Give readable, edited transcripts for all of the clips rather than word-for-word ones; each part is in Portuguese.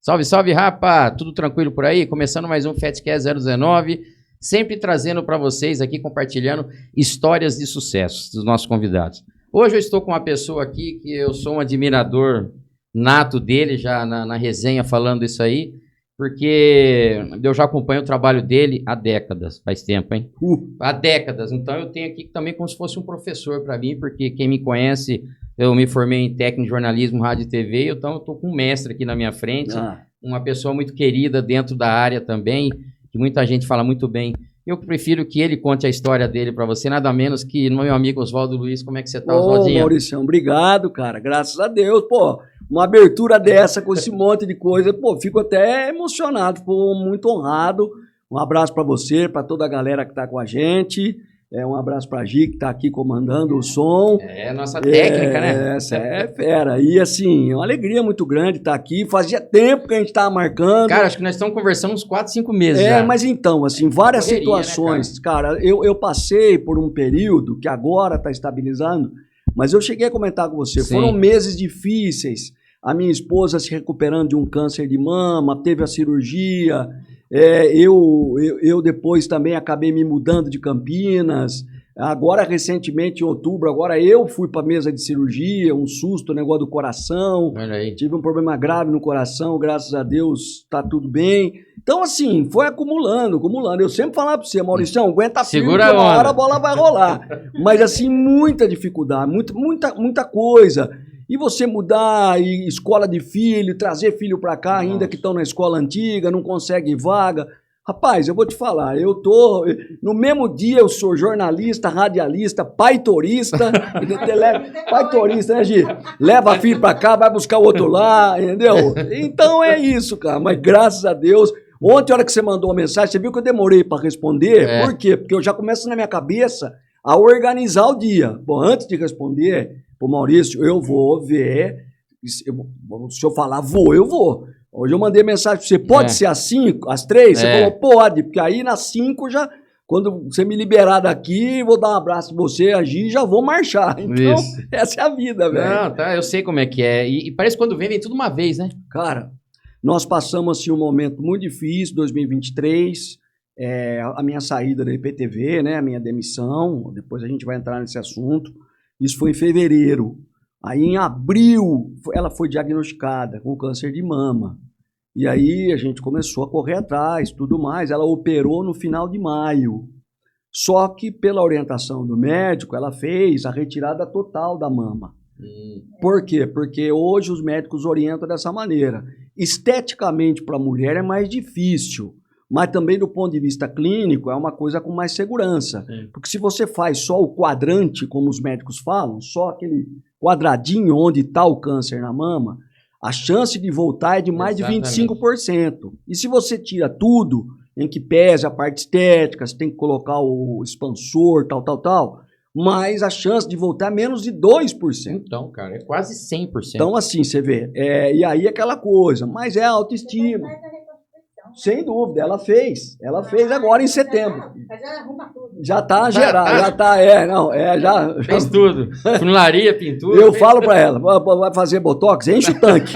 Salve, salve, rapa! Tudo tranquilo por aí? Começando mais um Fatcast 019, sempre trazendo para vocês aqui, compartilhando histórias de sucesso dos nossos convidados. Hoje eu estou com uma pessoa aqui que eu sou um admirador nato dele, já na resenha falando isso aí, porque eu já acompanho o trabalho dele há décadas, faz tempo, hein? Há décadas, então eu tenho aqui também como se fosse um professor para mim, porque quem me conhece, eu me formei em técnico de jornalismo, rádio e TV, então eu estou com um mestre aqui na minha frente, uma pessoa muito querida dentro da área também, que muita gente fala muito bem. Eu prefiro que ele conte a história dele para você, nada menos que meu amigo Oswaldo Luiz. Como é que você tá, Oswaldinho? Ô, Mauricião, obrigado, cara, graças a Deus, pô. Uma abertura dessa com esse monte de coisa, pô, fico até emocionado, fico muito honrado. Um abraço para você, para toda a galera que tá com a gente. Um abraço pra Gi, que tá aqui comandando o som. Nossa técnica, né? Essa é fera. E assim, é uma alegria muito grande estar aqui. Fazia tempo que a gente tava marcando. Cara, acho que nós estamos conversando uns 4, 5 meses já. Mas então, assim, várias correria, situações. Né, cara, eu passei por um período que agora tá estabilizando, mas eu cheguei a comentar com você. Sim. Foram meses difíceis. A minha esposa se recuperando de um câncer de mama, teve a cirurgia. Eu depois também acabei me mudando de Campinas. Agora, recentemente, em outubro, agora eu fui para a mesa de cirurgia, um susto, negócio do coração. Olha aí. Tive um problema grave no coração, graças a Deus tá tudo bem. Então, assim, foi acumulando. Eu sempre falava para você, Mauricião, aguenta firme, segura uma hora a bola vai rolar. Mas, assim, muita dificuldade, muita coisa. E você mudar escola de filho, trazer filho para cá, ainda que estão na escola antiga, não consegue vaga. Rapaz, eu vou te falar, no mesmo dia eu sou jornalista, radialista, paitorista, paitorista, né, Gi? Leva filho para cá, vai buscar o outro lá, entendeu? Então é isso, cara, mas graças a Deus. Ontem, a hora que você mandou a mensagem, você viu que eu demorei para responder? Por quê? Porque eu já começo na minha cabeça a organizar o dia. Bom, antes de responder... Pô, Maurício, eu vou ver. Se eu falar eu vou. Hoje eu mandei mensagem pra você, pode ser às 5, às 3? Você falou, pode, porque aí nas 5 já, quando você me liberar daqui, vou dar um abraço em você, agir e já vou marchar. Então, essa é a vida, velho. Não, tá, eu sei como é que é. E parece que quando vem tudo uma vez, né? Cara, nós passamos assim um momento muito difícil, 2023, a minha saída da IPTV, né, a minha demissão, depois a gente vai entrar nesse assunto. Isso foi em fevereiro. Aí, em abril, ela foi diagnosticada com câncer de mama. E aí, a gente começou a correr atrás, tudo mais. Ela operou no final de maio. Só que, pela orientação do médico, ela fez a retirada total da mama. Por quê? Porque hoje os médicos orientam dessa maneira. Esteticamente, para a mulher, é mais difícil. Mas também do ponto de vista clínico é uma coisa com mais segurança. Sim. Porque se você faz só o quadrante, como os médicos falam, só aquele quadradinho onde está o câncer na mama, a chance de voltar é de mais de 25%. E se você tira tudo, em que pese a parte estética, você tem que colocar o expansor, tal, mas a chance de voltar é menos de 2%. Então, cara, é quase 100%. Então, assim, você vê. E aí aquela coisa, mas é autoestima. Sem dúvida, ela fez agora em setembro. Já tá gerado, já fez tudo. Funilaria, pintura. Eu falo pra ela, vai fazer botox, enche o tanque.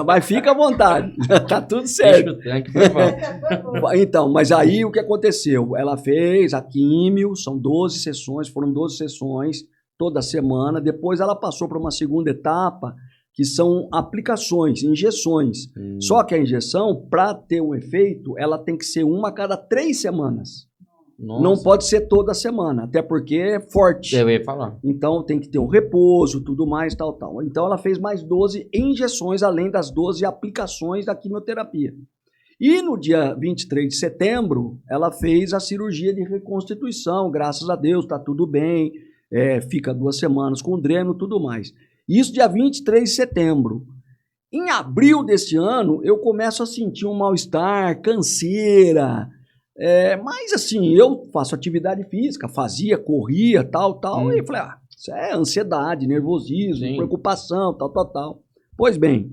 Mas fica à vontade, tá tudo certo. Enche o tanque, foi bom. Então, mas aí o que aconteceu? Ela fez a químio, são 12 sessões, foram 12 sessões toda semana. Depois ela passou para uma segunda etapa, que são aplicações, injeções. Só que a injeção, para ter um efeito, ela tem que ser uma a cada 3 semanas. Nossa. Não pode ser toda semana, até porque é forte. Eu ia falar. Então tem que ter um repouso, tudo mais, tal. Então ela fez mais 12 injeções, além das 12 aplicações da quimioterapia. E no dia 23 de setembro, ela fez a cirurgia de reconstituição, graças a Deus, tá tudo bem, fica 2 semanas com dreno, tudo mais. Isso dia 23 de setembro. Em abril desse ano, eu começo a sentir um mal-estar, canseira. Mas assim, eu faço atividade física, corria, tal. E eu falei, isso é ansiedade, nervosismo, preocupação, tal. Pois bem,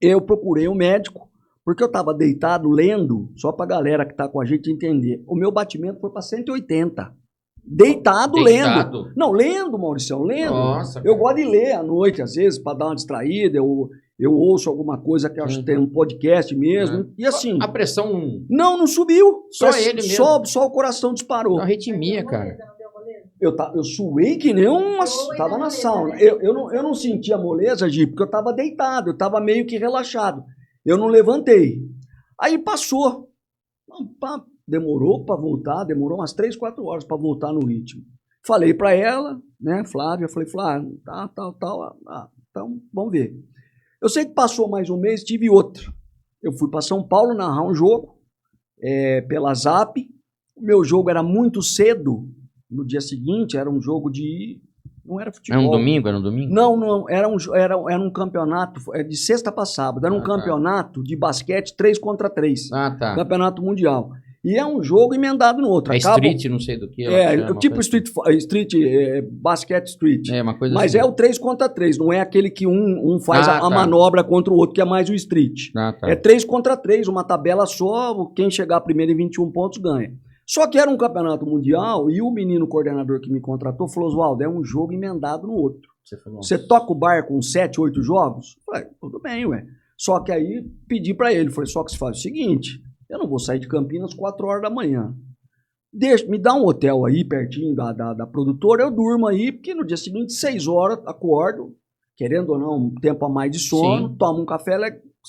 eu procurei um médico, porque eu estava deitado lendo, só para a galera que está com a gente entender. O meu batimento foi para 180. Deitado, lendo. Não, lendo, Mauricião, lendo. Nossa, eu gosto de ler à noite, às vezes, para dar uma distraída. eu ouço alguma coisa que eu acho que tem um podcast mesmo, e assim... A pressão... Não subiu. Só ele mesmo? Só o coração disparou. Uma arritmia, cara. Eu suei que nem uma... Tava na sauna. Eu não sentia moleza, Gi, porque eu tava deitado, eu tava meio que relaxado. Eu não levantei. Aí passou. Demorou para voltar, demorou umas 3, 4 horas para voltar no ritmo. Falei para ela, né, Flávia, Flávia, então vamos ver. Eu sei que passou mais um mês, tive outro. Eu fui para São Paulo narrar um jogo pela Zap. O meu jogo era muito cedo, no dia seguinte, era um jogo de... Não era futebol. Era um domingo? Não, era um campeonato de sexta para sábado. Era um campeonato de basquete 3 contra 3. Tá. Campeonato mundial. E é um jogo emendado no outro. Street, não sei do que. Tipo basquete street. Uma coisa Mas assim. é o 3 contra 3, não é aquele que um faz a manobra contra o outro, que é mais o street. Tá. É 3 contra 3, uma tabela só, quem chegar primeiro em 21 pontos ganha. Só que era um campeonato mundial e o menino coordenador que me contratou falou, Oswaldo, é um jogo emendado no outro. Você toca o bar com 7, 8 jogos? Eu falei, tudo bem, ué. Só que aí pedi pra ele, falei, só que você faz o seguinte, eu não vou sair de Campinas 4 horas da manhã. Me dá um hotel aí pertinho da produtora, eu durmo aí, porque no dia seguinte, 6 horas, acordo, querendo ou não, um tempo a mais de sono, tomo um café,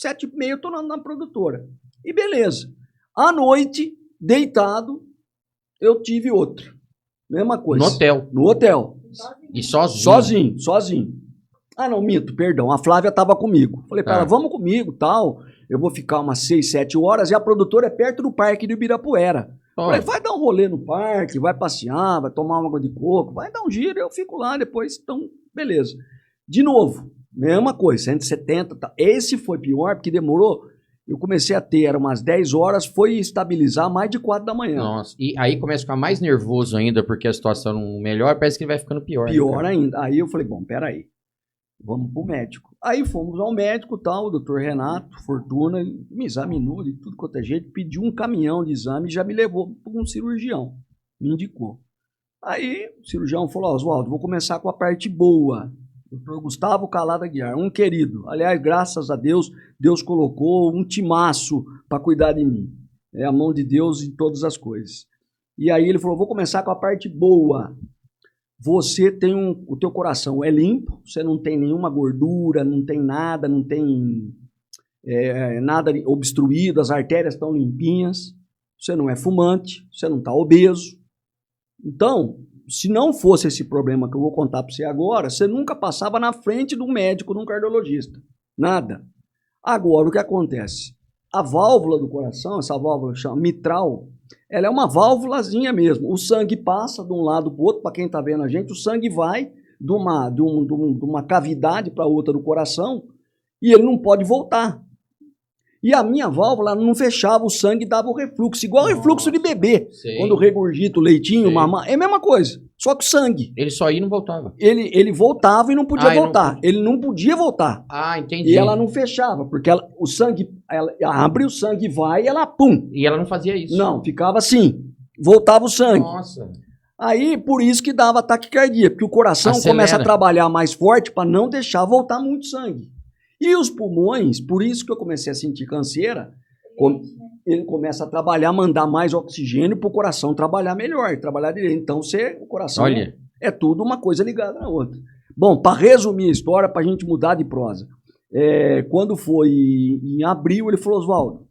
7h30 eu tô na produtora. E beleza. À noite, deitado, eu tive outro. Mesma coisa. No hotel. E sozinho? Sozinho. Ah, não, minto, perdão. A Flávia tava comigo. Falei pra ela, vamos comigo, tal. Eu vou ficar umas 6, 7 horas e a produtora é perto do parque do Ibirapuera. Falei, vai dar um rolê no parque, vai passear, vai tomar uma água de coco, vai dar um giro, eu fico lá depois, então, beleza. De novo, mesma coisa, 170, tá. Esse foi pior porque demorou. Eu comecei a ter, era umas 10 horas, foi estabilizar mais de 4 da manhã. Nossa, e aí começa a ficar mais nervoso ainda, porque a situação não melhora, parece que vai ficando pior. Pior ainda. Aí eu falei, bom, peraí, vamos pro médico. Aí fomos ao médico, tal, o doutor Renato Fortuna, ele me examinou de tudo quanto é jeito, pediu um caminhão de exame e já me levou para um cirurgião, me indicou. Aí o cirurgião falou, Oswaldo, vou começar com a parte boa. Dr. Gustavo Calada Guiar, um querido. Aliás, graças a Deus, Deus colocou um timaço para cuidar de mim. É a mão de Deus em todas as coisas. E aí ele falou, vou começar com a parte boa. Você tem o teu coração é limpo, você não tem nenhuma gordura, não tem nada, não tem nada obstruído, as artérias estão limpinhas, você não é fumante, você não está obeso. Então, se não fosse esse problema que eu vou contar para você agora, você nunca passava na frente de um médico, de um cardiologista. Nada. Agora, o que acontece? A válvula do coração, essa válvula chama mitral, ela é uma válvulazinha mesmo. O sangue passa de um lado para o outro, para quem está vendo a gente, o sangue vai de uma cavidade para outra do coração e ele não pode voltar. E a minha válvula não fechava, o sangue dava o refluxo, igual o refluxo de bebê. Sei. Quando regurgita o leitinho, mamãe, é a mesma coisa, só que o sangue. Ele só ia e não voltava. Ele voltava e não podia voltar. Ele não podia voltar. Ah, entendi. E ela não fechava, porque o sangue, ela abre, o sangue vai e ela pum. E ela não fazia isso? Não, ficava assim, voltava o sangue. Nossa. Aí, por isso que dava taquicardia, porque o coração começa a trabalhar mais forte para não deixar voltar muito sangue. E os pulmões, por isso que eu comecei a sentir canseira, ele começa a trabalhar, mandar mais oxigênio para o coração trabalhar melhor, trabalhar direito. Então, o coração é tudo uma coisa ligada na outra. Bom, para resumir a história, para a gente mudar de prosa, quando foi em abril, ele falou, Oswaldo,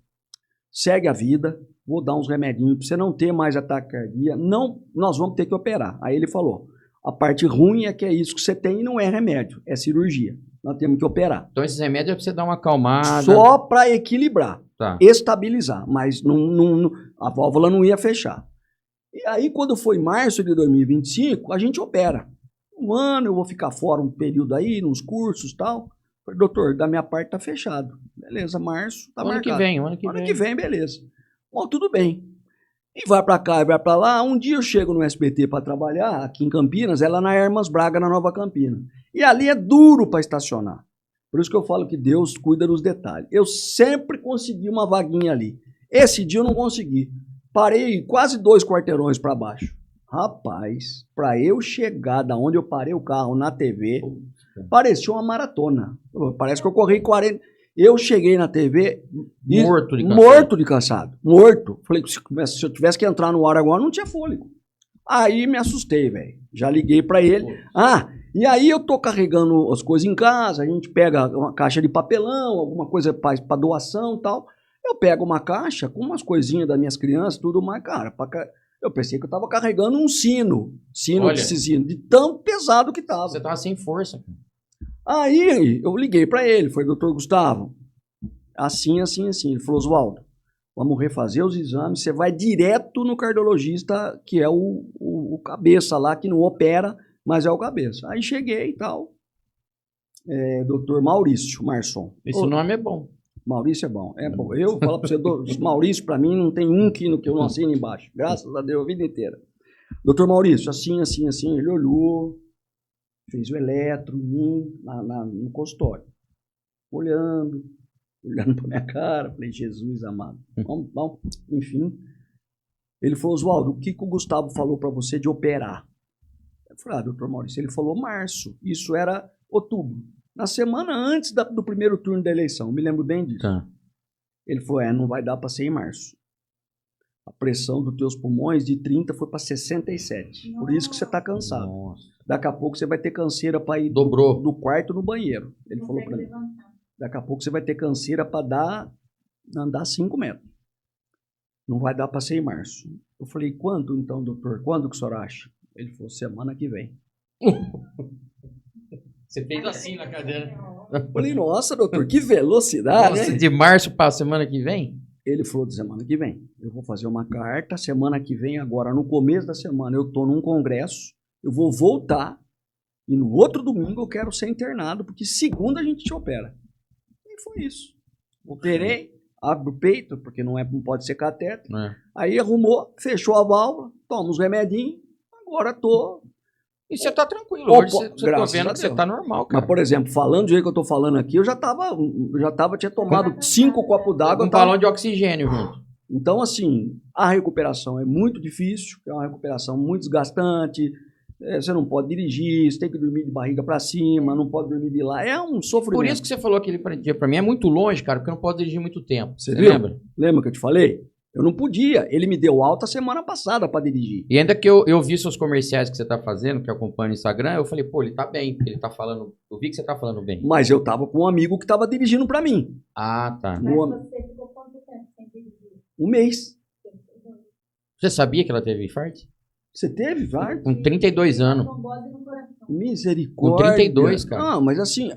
segue a vida, vou dar uns remedinhos para você não ter mais ataque cardíaco, não, nós vamos ter que operar. Aí ele falou, a parte ruim é que é isso que você tem e não é remédio, é cirurgia. Nós temos que operar. Então esses remédios é para você dar uma acalmada. Só para equilibrar, tá. Estabilizar, mas a válvula não ia fechar. E aí quando foi março de 2025, a gente opera. Um ano eu vou ficar fora um período aí, nos cursos e tal. Falei, doutor, da minha parte tá fechado. Beleza, março tá marcado. Ano que vem, beleza. Bom, tudo bem. E vai para cá e vai para lá. Um dia eu chego no SBT para trabalhar, aqui em Campinas, ela na Hermas Braga, na Nova Campina. E ali é duro para estacionar. Por isso que eu falo que Deus cuida dos detalhes. Eu sempre consegui uma vaguinha ali. Esse dia eu não consegui. Parei quase 2 quarteirões para baixo. Rapaz, para eu chegar da onde eu parei o carro na TV, Parecia uma maratona. Parece que eu corri 40. Eu cheguei na TV morto de cansado. Morto. Falei, se eu tivesse que entrar no ar agora, não tinha fôlego. Aí me assustei, velho. Já liguei pra ele. E aí eu tô carregando as coisas em casa, a gente pega uma caixa de papelão, alguma coisa pra doação e tal. Eu pego uma caixa com umas coisinhas das minhas crianças, tudo mais, cara. Eu pensei que eu tava carregando um sino. De tão pesado que tava. Você tava sem força. Aí eu liguei pra ele, falei, doutor Gustavo, assim. Ele falou, Oswaldo, vamos refazer os exames, você vai direto no cardiologista, que é o cabeça lá, que não opera, mas é o cabeça. Aí cheguei e tal, doutor Maurício Marçom. Esse nome é bom. Maurício é bom, é bom. Eu falo pra você, Maurício, pra mim, não tem um que eu não assino embaixo. Graças a Deus, a vida inteira. Doutor Maurício, assim, ele olhou, fez o eletro no consultório. Olhando pra minha cara, falei, Jesus amado. Vamos. Enfim. Ele falou, Oswaldo, o que o Gustavo falou pra você de operar? Eu falei, doutor Maurício, ele falou março. Isso era outubro. Na semana antes do primeiro turno da eleição, me lembro bem disso. Tá. Ele falou, não vai dar para ser em março. A pressão dos teus pulmões de 30 foi para 67. Por isso que você está cansado. Nossa. Daqui a pouco você vai ter canseira para ir do quarto no banheiro. Ele falou para mim. Daqui a pouco você vai ter canseira para andar 5 metros. Não vai dar para ser em março. Eu falei, quando então, doutor? Quando que o senhor acha? Ele falou, semana que vem. Você fez assim na cadeira. Eu falei, nossa, doutor, que velocidade, nossa, né? De março para semana que vem? Ele falou de semana que vem. Eu vou fazer uma carta, semana que vem, agora no começo da semana, eu estou num congresso, eu vou voltar e no outro domingo eu quero ser internado, porque segunda a gente te opera. E foi isso. Operei, abro o peito, porque não pode ser catéter. Aí arrumou, fechou a válvula, toma os remedinhos, agora tô... E você tá tranquilo, hoje você tá vendo que você tá normal, cara. Mas, por exemplo, falando do jeito que eu tô falando aqui, eu tinha tomado 5 copos d'água. Um balão de oxigênio junto. Então, assim, a recuperação é muito difícil, é uma recuperação muito desgastante, você não pode dirigir, você tem que dormir de barriga pra cima, não pode dormir de lá, é um sofrimento. Por isso que você falou aquele dia pra mim, é muito longe, cara, porque eu não posso dirigir muito tempo. Você lembra? Lembra que eu te falei? Eu não podia. Ele me deu alta semana passada para dirigir. E ainda que eu vi seus comerciais que você tá fazendo, que eu acompanho no Instagram, eu falei, pô, ele tá bem, ele tá falando... Eu vi que você tá falando bem. Mas eu tava com um amigo que tava dirigindo para mim. Ah, tá. Mas você ficou quanto tempo sem dirigir? Um mês. Você sabia que ela teve infarto? Você teve, vai? Com 32 anos. Misericórdia. Com 32, cara. Não, mas assim...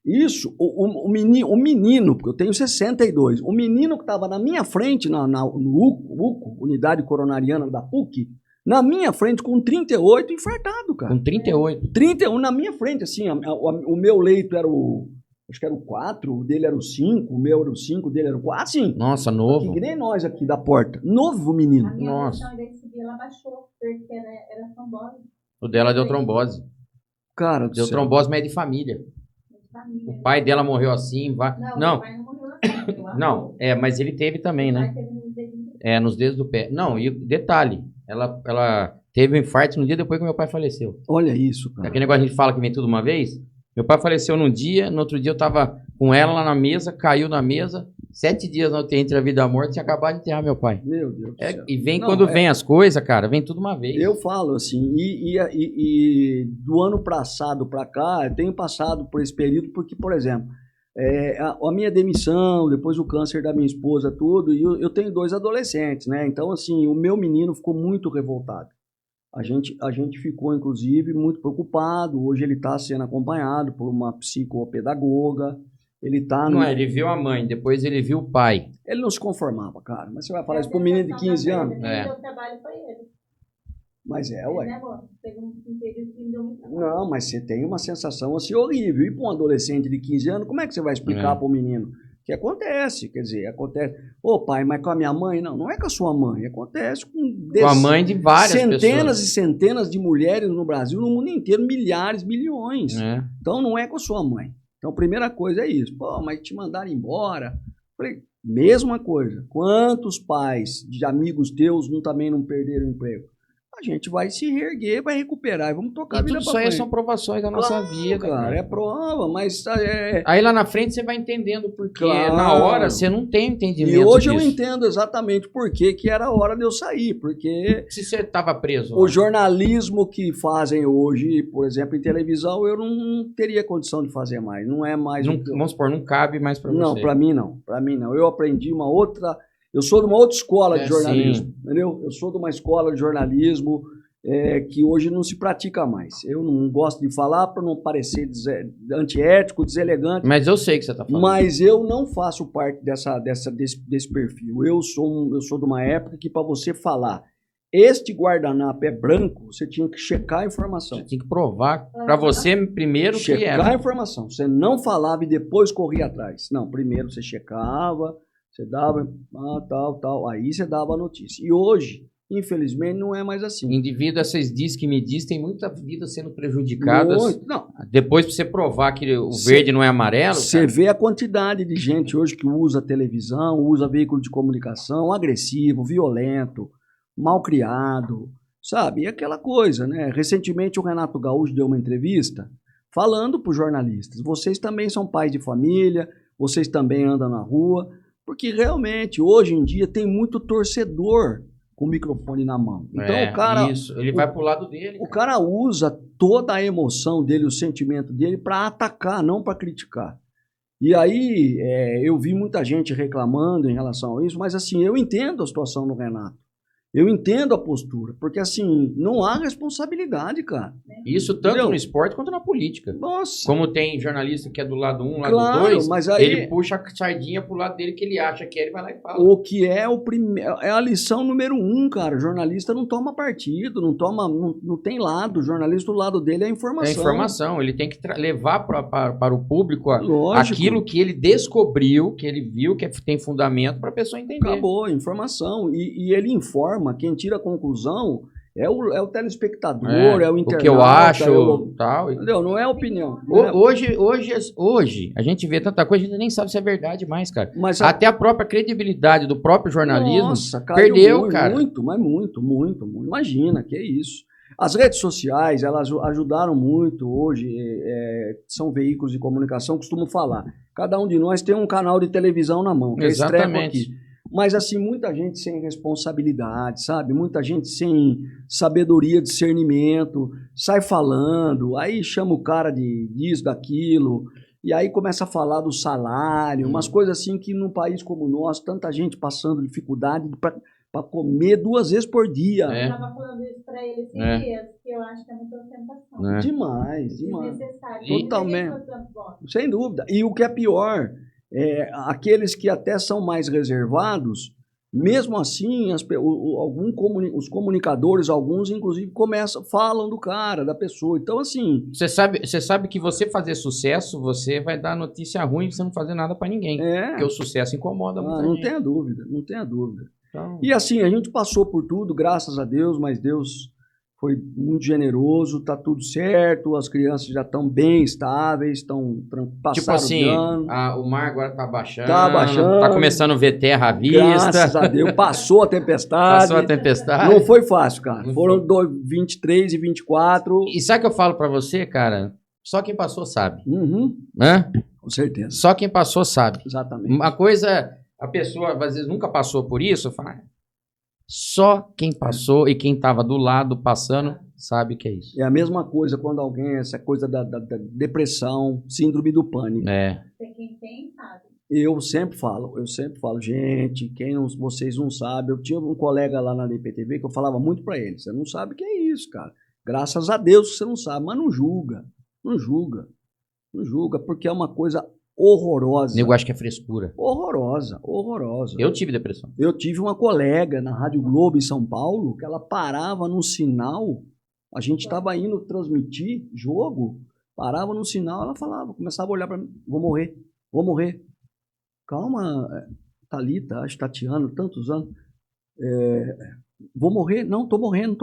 Isso, o menino, porque eu tenho 62, o menino que estava na minha frente, no UCO, Unidade Coronariana da PUC, na minha frente, com 38, infartado, cara. Com 38? 31 na minha frente, assim, o meu leito era acho que era o 4, o dele era o 5, o meu era o 5, o dele era o 4, assim. Nossa, novo. Que nem nós aqui da porta. Novo menino. A minha Nossa. pressão desse dia, ela baixou, porque era trombose. O dela deu trombose. Cara, deu trombose, mas é de família. O pai dela morreu assim, Não. O pai não morreu assim. Não, mas ele teve também, né? Nos dedos do pé. Não, e detalhe, ela teve um infarto no dia depois que meu pai faleceu. Olha isso, cara. Aquele negócio que a gente fala que vem tudo uma vez. Meu pai faleceu num dia, no outro dia eu tava com ela lá na mesa, caiu na mesa, 7 dias na UTI entre a vida e a morte, tinha acabado de enterrar meu pai. Meu Deus do céu. E vem vem as coisas, cara, vem tudo uma vez. Eu falo assim, e do ano passado para cá, eu tenho passado por esse período porque, por exemplo, a minha demissão, depois o câncer da minha esposa, tudo, e eu tenho 2 adolescentes, né? Então, assim, o meu menino ficou muito revoltado. A gente ficou, inclusive, muito preocupado. Hoje ele está sendo acompanhado por uma psicopedagoga. Ele tá ele viu a mãe, depois ele viu o pai. Ele não se conformava, cara. Mas você vai falar isso para um menino de 15 anos? O trabalho foi ele. Mas ué. Teve um período que deu muito. Não, mas você tem uma sensação assim horrível. E para um adolescente de 15 anos, como é que você vai explicar para o menino? Que acontece, quer dizer, acontece. Pai, mas com a minha mãe? Não é com a sua mãe. Acontece com a mãe de várias centenas pessoas. E centenas de mulheres no Brasil, no mundo inteiro, milhares, milhões. Então não é com a sua mãe. Então a primeira coisa é isso. Mas te mandaram embora. Falei, mesma coisa. Quantos pais de amigos teus também não perderam o emprego? a gente vai se reerguer, vai recuperar e vamos tocar a E vida tudo pra isso aí frente. são provações da nossa Claro, vida, cara, é prova, mas Aí lá na frente você vai entendendo porque Claro. na hora você não tem entendimento e hoje eu disso. entendo exatamente por que era a hora de eu sair, porque Se você estava preso o lá. jornalismo que fazem hoje, por exemplo, em televisão, eu não teria condição de fazer mais, não é mais... Não, o que eu- vamos supor, não cabe mais para Não, você. pra mim não, pra mim não. Eu aprendi uma outra... Eu sou de uma outra escola de É, jornalismo, sim. entendeu? Eu sou de uma escola de jornalismo que hoje não se pratica mais. Eu não gosto de falar para não parecer antiético, deselegante, Mas eu sei o que você está falando. mas eu não faço parte desse perfil. Eu sou de uma época que para você falar este guardanapo é branco, você tinha que checar a informação. Você tem que provar para você primeiro que Checar a era. informação. Você não falava e depois corria atrás. Não, primeiro você checava, você dava tal. Aí você dava a notícia. E hoje, infelizmente, não é mais assim. Indivíduo, essas diz que me diz, tem muita vida sendo prejudicada. Não, Depois, para você provar que o Cê- verde não é amarelo, você cara, vê a quantidade de gente hoje que usa televisão, usa veículo de comunicação agressivo, violento, malcriado, sabe? E aquela coisa, né? Recentemente o Renato Gaúcho deu uma entrevista falando para os jornalistas, vocês também são pais de família, vocês também andam na rua, porque realmente hoje em dia tem muito torcedor com o microfone na mão. Então o cara... Isso, ele vai pro lado dele. O cara usa toda a emoção dele, o sentimento dele para atacar, não para criticar. E aí eu vi muita gente reclamando em relação a isso, mas assim, eu entendo a situação do Renato. Eu entendo a postura, porque assim, não há responsabilidade, cara. Isso tanto Entendeu? no esporte quanto na política. Nossa, Como tem jornalista que é do lado 1, lado claro, 2, mas aí ele puxa a sardinha pro lado dele que ele acha que é, ele vai lá e fala. o que é é a lição número 1, cara. O jornalista não toma partido, não tem lado. O jornalista, o lado dele é a É informação. informação, ele tem que levar para o público Lógico. aquilo que ele descobriu, que ele viu, que tem fundamento para a pessoa entender. Acabou, informação. E ele informa, quem tira a conclusão é o telespectador, é o internauta. O que eu acho, é o- tal. Entendeu? Não é opinião. Hoje, a gente vê tanta coisa, a gente nem sabe se é verdade mais, cara. Mas Até a própria credibilidade do próprio jornalismo Nossa, caiu perdeu, muito, cara. Muito. Imagina, que isso. As redes sociais, elas ajudaram muito hoje, são veículos de comunicação, costumo falar. Cada um de nós tem um canal de televisão na mão, que é esse treco Exatamente. aqui. Mas assim, muita gente sem responsabilidade, sabe? Muita gente sem sabedoria, discernimento, sai falando, aí chama o cara disso, daquilo, e aí começa a falar do salário, umas coisas assim que num país como o nosso, tanta gente passando dificuldade para comer 2 vezes por dia. É. Eu tava falando isso pra ele esses É. dias, que eu acho que é muita ostentação. É. Demais. Desnecessário. Totalmente. Muita gente faz tanto bom. Sem dúvida. E o que é pior, aqueles que até são mais reservados, mesmo assim, os comunicadores, alguns, inclusive, falam do cara, da pessoa. Então, assim, Você sabe que você fazer sucesso, você vai dar notícia ruim você não fazer nada pra ninguém. Porque o sucesso incomoda muita não gente. tenha dúvida, não tenha dúvida. Então, E assim, a gente passou por tudo, graças a Deus, mas Deus foi muito generoso, tá tudo certo, as crianças já estão bem estáveis, passaram tipo assim, de ano. o mar agora tá baixando. Tá baixando. Tá começando a ver terra à Graças vista. a Deus, passou a tempestade. Passou a tempestade. Não foi fácil, cara. Não Foram 23 e 24. E sabe o que eu falo pra você, cara? Só quem passou sabe. Uhum, Né? com certeza. Só quem passou sabe. Exatamente. Uma coisa, a pessoa às vezes nunca passou por isso, fala, só quem passou e quem tava do lado passando sabe que é isso. É a mesma coisa quando alguém, essa coisa da depressão, síndrome do pânico. Quem tem, sabe. Eu sempre falo, gente, vocês não sabem, eu tinha um colega lá na DPTV que eu falava muito pra ele, você não sabe o que é isso, cara. Graças a Deus que você não sabe, mas não julga, porque é uma coisa horrorosa. Eu acho que é frescura. Horrorosa. Eu tive depressão. Eu tive uma colega na Rádio Globo em São Paulo que ela parava num sinal, a gente estava indo transmitir jogo, parava num sinal, ela falava, começava a olhar para mim, vou morrer. Calma, Thalita, acho Tatiana, tantos anos. Vou morrer? Não, tô morrendo.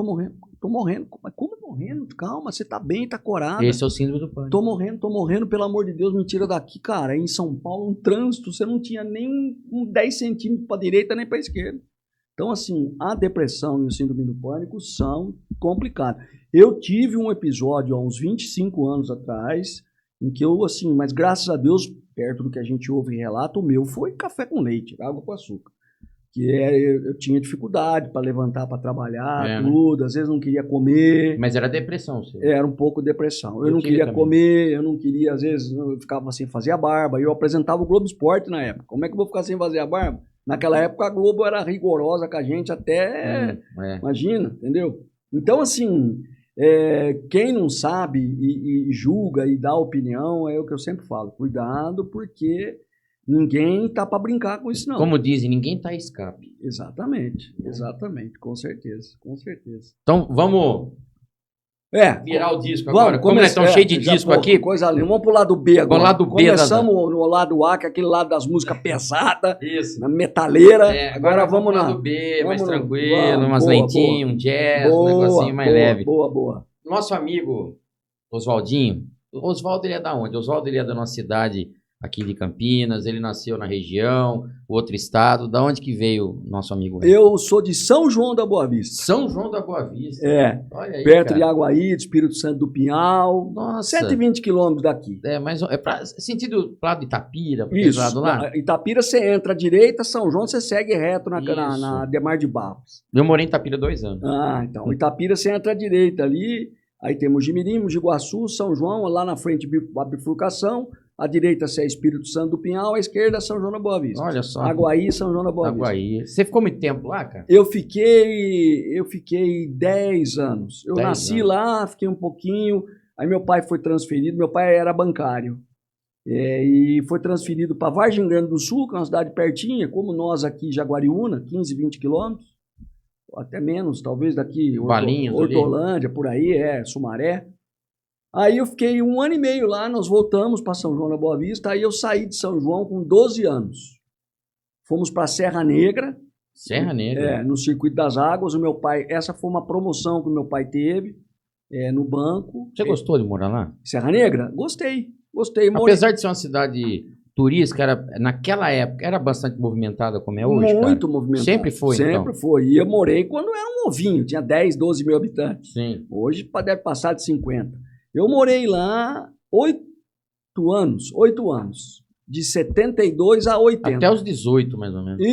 Mas como morrendo? Calma, você tá bem, tá corada. Esse é o síndrome do pânico. Tô morrendo, pelo amor de Deus, me tira daqui, cara. Em São Paulo, um trânsito, você não tinha nem 10 centímetros pra direita nem pra esquerda. Então, assim, a depressão e o síndrome do pânico são complicados. Eu tive um episódio há uns 25 anos atrás, em que eu, assim, mas graças a Deus, perto do que a gente ouve e relata, o meu foi café com leite, água com açúcar. Eu tinha dificuldade para levantar, para trabalhar, tudo, às vezes não queria comer. Mas era depressão, senhor? Era um pouco depressão. Eu não queria comer, eu não queria, às vezes, eu ficava sem fazer a barba. Eu apresentava o Globo Esporte na época. Como é que eu vou ficar sem fazer a barba? Naquela época a Globo era rigorosa com a gente até, imagina, entendeu? Então, assim, quem não sabe e julga e dá opinião, é o que eu sempre falo. Cuidado, porque ninguém tá para brincar com isso, não. Como dizem, ninguém tá a escape. Exatamente, com certeza. Então, vamos virar o disco agora. Como nós estamos cheios de disco aqui. Coisa linda. Vamos pro lado B agora. Vamos lado B. Começamos no lado A, que é aquele lado das músicas pesadas, na metaleira. Agora vamos no lado B, mais tranquilo, umas lentinhas, um jazz, um negocinho mais leve. Boa. Nosso amigo Oswaldinho. O Oswaldo, ele é da onde? O Oswaldo, ele é da nossa cidade aqui de Campinas, ele nasceu na região, outro estado. Da onde que veio o nosso amigo? Eu sou de São João da Boa Vista. São João da Boa Vista? Olha aí, perto de Aguaí, de Espírito Santo do Pinhal. Nossa. 120 quilômetros daqui. Mas sentido pro lado de Itapira, isso, lado lá? Itapira você entra à direita, São João você segue reto na Demar de Barros. Eu morei em Itapira 2 anos. Então. Itapira você entra à direita ali, aí temos Jimirim, Mogi Guaçu, São João, lá na frente a bifurcação. À direita é Espírito Santo do Pinhal, à esquerda São João da Boa Vista. Olha só. Aguaí, São João da Boa Vista. Aguaí. Você ficou muito tempo lá, cara? Eu fiquei 10 anos. Eu nasci lá, fiquei um pouquinho. Aí meu pai foi transferido, meu pai era bancário. E foi transferido para Vargem Grande do Sul, que é uma cidade pertinha, como nós aqui, Jaguariúna, 15, 20 quilômetros. Até menos, talvez daqui, Hortolândia, por aí, Sumaré. Aí eu fiquei 1 ano e meio lá, nós voltamos para São João da Boa Vista, aí eu saí de São João com 12 anos. Fomos para Serra Negra. Serra Negra? No Circuito das Águas. O meu pai, essa foi uma promoção que o meu pai teve no banco. Você gostou de morar lá? Serra Negra? Gostei. Apesar de ser uma cidade turística, naquela época, era bastante movimentada como é hoje, Muito movimentada. Sempre foi, Sempre foi. E eu morei quando era um ovinho, tinha 10, 12 mil habitantes. Sim. Hoje deve passar de 50. Eu morei lá 8 anos, de 72 a 80. Até os 18, mais ou menos.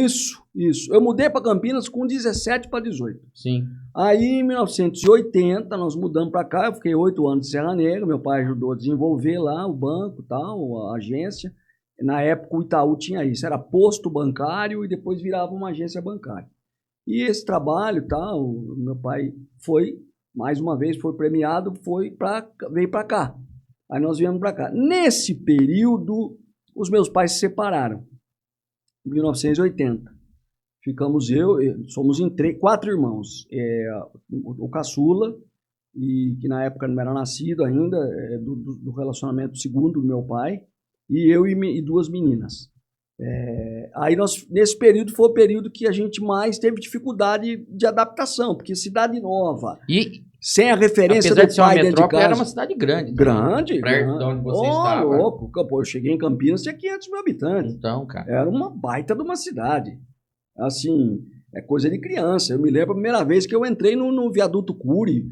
Isso. Eu mudei para Campinas com 17 para 18. Sim. Aí, em 1980, nós mudamos para cá, eu fiquei 8 anos em Serra Negra, meu pai ajudou a desenvolver lá o banco, tal, a agência. Na época, o Itaú tinha isso, era posto bancário e depois virava uma agência bancária. E esse trabalho, tal, meu pai mais uma vez foi premiado, veio para cá. Aí nós viemos para cá. Nesse período, os meus pais se separaram, em 1980. Ficamos somos em 4 irmãos. O caçula, que na época não era nascido ainda, do relacionamento segundo do meu pai, e eu e 2 meninas. Aí nesse período foi o período que a gente mais teve dificuldade de adaptação, porque cidade nova, sem a referência do pai dentro de casa. Era uma cidade grande. Grande. Perto de onde você estava. Louco. Eu cheguei em Campinas, tinha 500 mil habitantes. Então, cara. Era uma baita de uma cidade. Assim, é coisa de criança. Eu me lembro a primeira vez que eu entrei no viaduto Cury,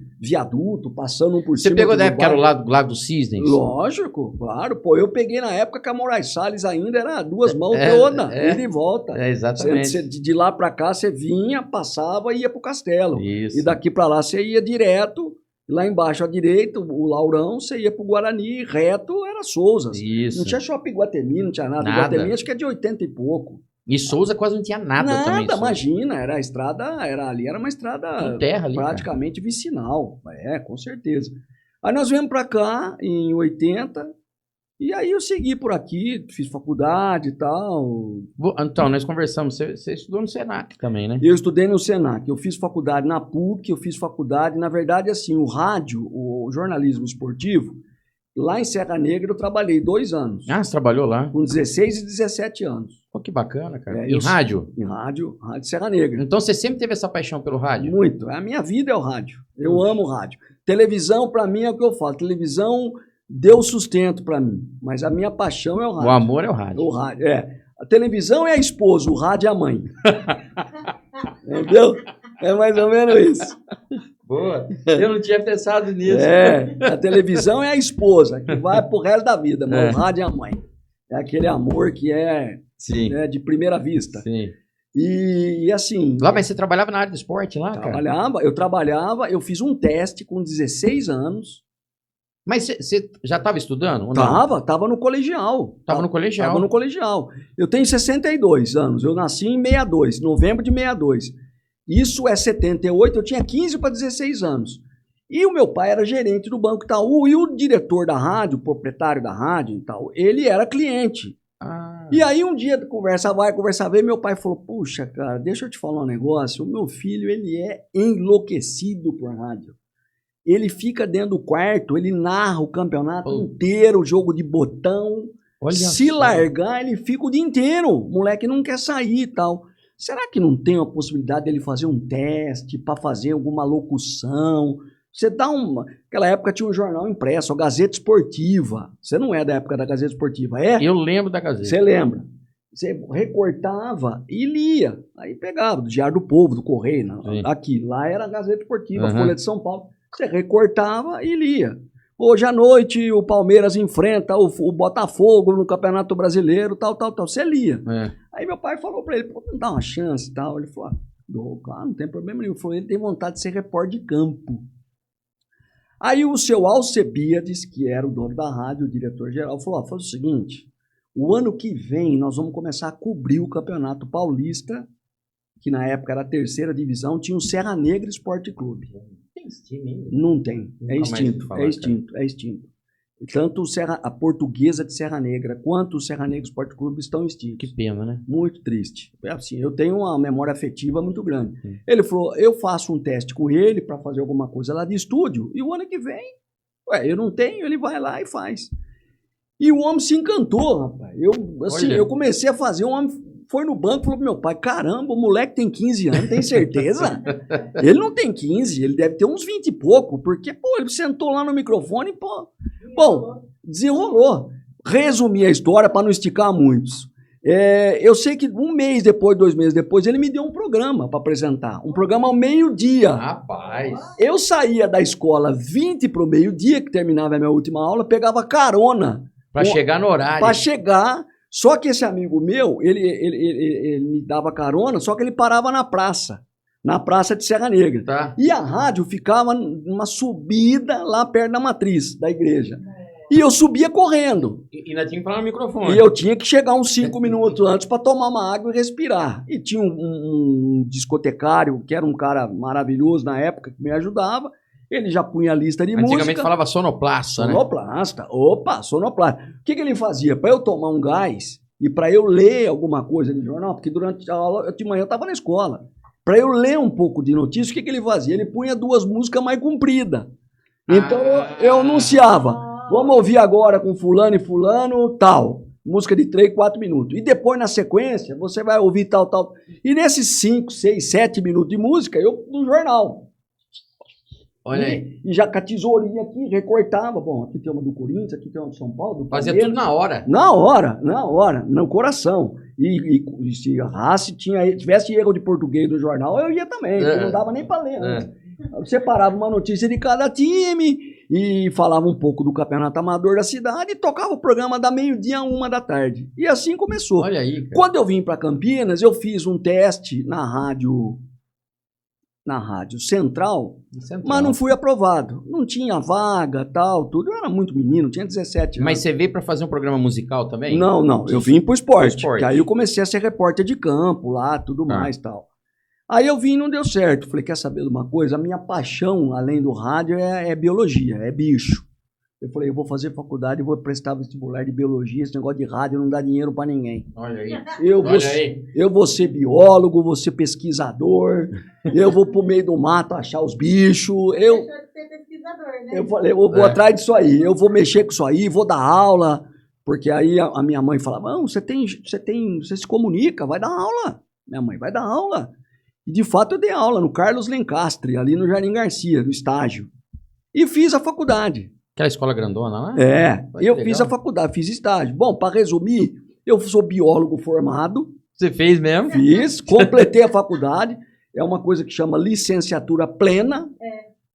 passando por cima. Você pegou da época que era o Lago do Cisnes? Lógico, claro. Eu peguei na época que a Moraes Salles ainda era 2 mãos toda, ida e volta. Exatamente. De lá para cá você vinha, passava e ia pro castelo. Isso. E daqui para lá você ia direto. Lá embaixo à direita, o Laurão, você ia pro Guarani, reto era Souzas. Isso. Não tinha Shopping Guatemi, não tinha nada. Guatemi acho que é de 80 e pouco. E Souza quase não tinha nada também. Nada, imagina, era a estrada, era uma estrada com terra ali, praticamente vicinal, com certeza. Aí nós viemos para cá em 80, e aí eu segui por aqui, fiz faculdade e tal. Então, nós conversamos, você estudou no Senac também, né? Eu estudei no Senac, eu fiz faculdade na PUC, eu fiz faculdade, na verdade, assim, o rádio, o jornalismo esportivo, lá em Serra Negra eu trabalhei 2 anos. Ah, você trabalhou lá? Com 16 e 17 anos. Pô, que bacana, cara. Em rádio? Em rádio Serra Negra. Então você sempre teve essa paixão pelo rádio? Muito. A minha vida é o rádio. Eu amo o rádio. Televisão, para mim, é o que eu falo. Televisão deu sustento para mim. Mas a minha paixão é o rádio. O amor é o rádio. O rádio, A televisão é a esposa, o rádio é a mãe. Entendeu? É mais ou menos isso. Boa. Eu não tinha pensado nisso. A televisão é a esposa, que vai pro resto da vida, mas o rádio é a mãe. É aquele amor que é Sim. né, de primeira vista. Sim. E assim... Lá, mas você trabalhava na área do esporte lá, cara? Eu fiz um teste com 16 anos. Mas você já estava estudando? Ou não? Tava no colegial. Tava no colegial? Tava no colegial. Eu tenho 62 anos, eu nasci em 62, novembro de 62. Isso é 78, eu tinha 15 para 16 anos. E o meu pai era gerente do Banco Itaú e o diretor da rádio, o proprietário da rádio e tal, ele era cliente. E aí um dia, conversa vai, conversa vem, meu pai falou, puxa, cara, deixa eu te falar um negócio, o meu filho, ele é enlouquecido por rádio. Ele fica dentro do quarto, ele narra o campeonato inteiro, o jogo de botão. Olha Se só. largar, ele fica o dia inteiro. O moleque não quer sair e tal. Será que não tem a possibilidade dele fazer um teste para fazer alguma locução? Você dá uma... Naquela época tinha um jornal impresso, a Gazeta Esportiva. Você não é da época da Gazeta Esportiva, é? Eu lembro da Gazeta. Você lembra? Você recortava e lia. Aí pegava do Diário do Povo, do Correio. Aqui, lá era a Gazeta Esportiva, a Folha de São Paulo. Você recortava e lia. Hoje à noite o Palmeiras enfrenta o Botafogo no Campeonato Brasileiro, tal. Você lia. Aí meu pai falou pra ele, pô, não dá uma chance e tal. Ele falou, claro, não tem problema nenhum. Ele falou, ele tem vontade de ser repórter de campo. Aí o seu Alcebiades, que era o dono da rádio, o diretor-geral, falou, faz o seguinte, o ano que vem nós vamos começar a cobrir o Campeonato Paulista, que na época era a 3ª divisão, tinha o Serra Negra Esporte Clube. Tem esse time ainda? Não tem, é extinto, falar, é extinto. Tanto a Portuguesa de Serra Negra quanto o Serra Negra Esporte Clube estão extintos. Que pena, né? Muito triste. Assim, eu tenho uma memória afetiva muito grande. Ele falou, eu faço um teste com ele para fazer alguma coisa lá de estúdio e o ano que vem, eu não tenho, ele vai lá e faz. E o homem se encantou, rapaz. Eu comecei a fazer, o homem foi no banco e falou pro meu pai, caramba, o moleque tem 15 anos, tem certeza? Ele não tem 15, ele deve ter uns 20 e pouco, porque, pô, ele sentou lá no microfone e, pô... Bom, desenrolou. Resumi a história para não esticar muitos. Eu sei que 1 mês depois, 2 meses depois, ele me deu um programa para apresentar. Um programa ao meio-dia. Rapaz. Eu saía da escola 20 para o meio-dia, que terminava a minha última aula, pegava carona. Para chegar no horário. Para chegar. Só que esse amigo meu, ele me dava carona, só que ele parava na praça de Serra Negra. Tá. E a rádio ficava numa subida lá perto da matriz da igreja. E eu subia correndo. E ainda tinha que falar no microfone. E eu tinha que chegar uns 5 minutos antes para tomar uma água e respirar. E tinha um discotecário, que era um cara maravilhoso na época, que me ajudava. Ele já punha a lista de música. Antigamente falava sonoplasta, né? Sonoplasta. Opa, sonoplasta. O que ele fazia? Para eu tomar um gás e para eu ler alguma coisa no jornal, porque durante a aula, de manhã eu estava na escola. Para eu ler um pouco de notícia, o que ele fazia? Ele punha 2 músicas mais compridas. Então eu anunciava, vamos ouvir agora com fulano e fulano, tal. Música de 3, 4 minutos. E depois, na sequência, você vai ouvir tal. E nesses 5, 6, 7 minutos de música, eu no jornal. Olha aí. E já com a tesourinha aqui, recortava. Bom, aqui tem uma do Corinthians, aqui tem uma do São Paulo. Fazia tudo na hora. Na hora, no coração. E se a raça tivesse erro de português no jornal, eu ia também, não dava nem para ler. Eu separava uma notícia de cada time e falava um pouco do campeonato amador da cidade e tocava o programa da meio-dia a 1 da tarde. E assim começou. Olha aí, cara. Quando eu vim para Campinas, eu fiz um teste na rádio Central, mas não fui aprovado. Não tinha vaga, tal, tudo. Eu era muito menino, tinha 17 anos. Mas você veio para fazer um programa musical também? Não. Eu vim pro esporte. Que aí eu comecei a ser repórter de campo lá, tudo mais, tal. Aí eu vim e não deu certo. Falei, quer saber de uma coisa? A minha paixão, além do rádio, é biologia, é bicho. Eu falei, eu vou fazer faculdade e vou prestar vestibular de biologia. Esse negócio de rádio não dá dinheiro para ninguém. Olha aí. Eu vou ser biólogo, vou ser pesquisador, eu vou pro meio do mato achar os bichos. Deixou de ser pesquisador, né? Eu falei, eu vou atrás disso aí, eu vou mexer com isso aí, vou dar aula. Porque aí a minha mãe falava, não, você se comunica, vai dar aula. Minha mãe, vai dar aula. E de fato eu dei aula no Carlos Lencastre, ali no Jardim Garcia, no estágio. E fiz a faculdade. Aquela escola grandona lá? Eu fiz a faculdade, fiz estágio. Bom, para resumir, eu sou biólogo formado. Você fez mesmo? Fiz, completei a faculdade. É uma coisa que chama licenciatura plena.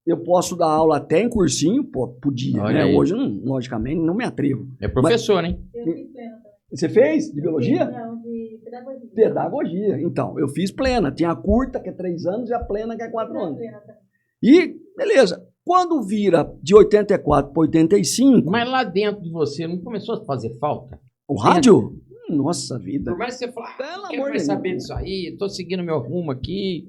Eu posso dar aula até em cursinho, podia, Olha né? aí. Hoje, logicamente, não me atrevo. É professor, hein? Eu fiz plena também. Você fez? De biologia? Não, de pedagogia. Pedagogia. Então, eu fiz plena. Tinha a curta, que é 3 anos, e a plena, que é 4 anos. Plena também. E, beleza. Quando vira de 84 para 85, Mas lá dentro de você não começou a fazer falta? o rádio? Nossa vida. Por mais que você fale, Pelo não quero amor mais de saber Deus. disso aí, tô seguindo meu rumo aqui.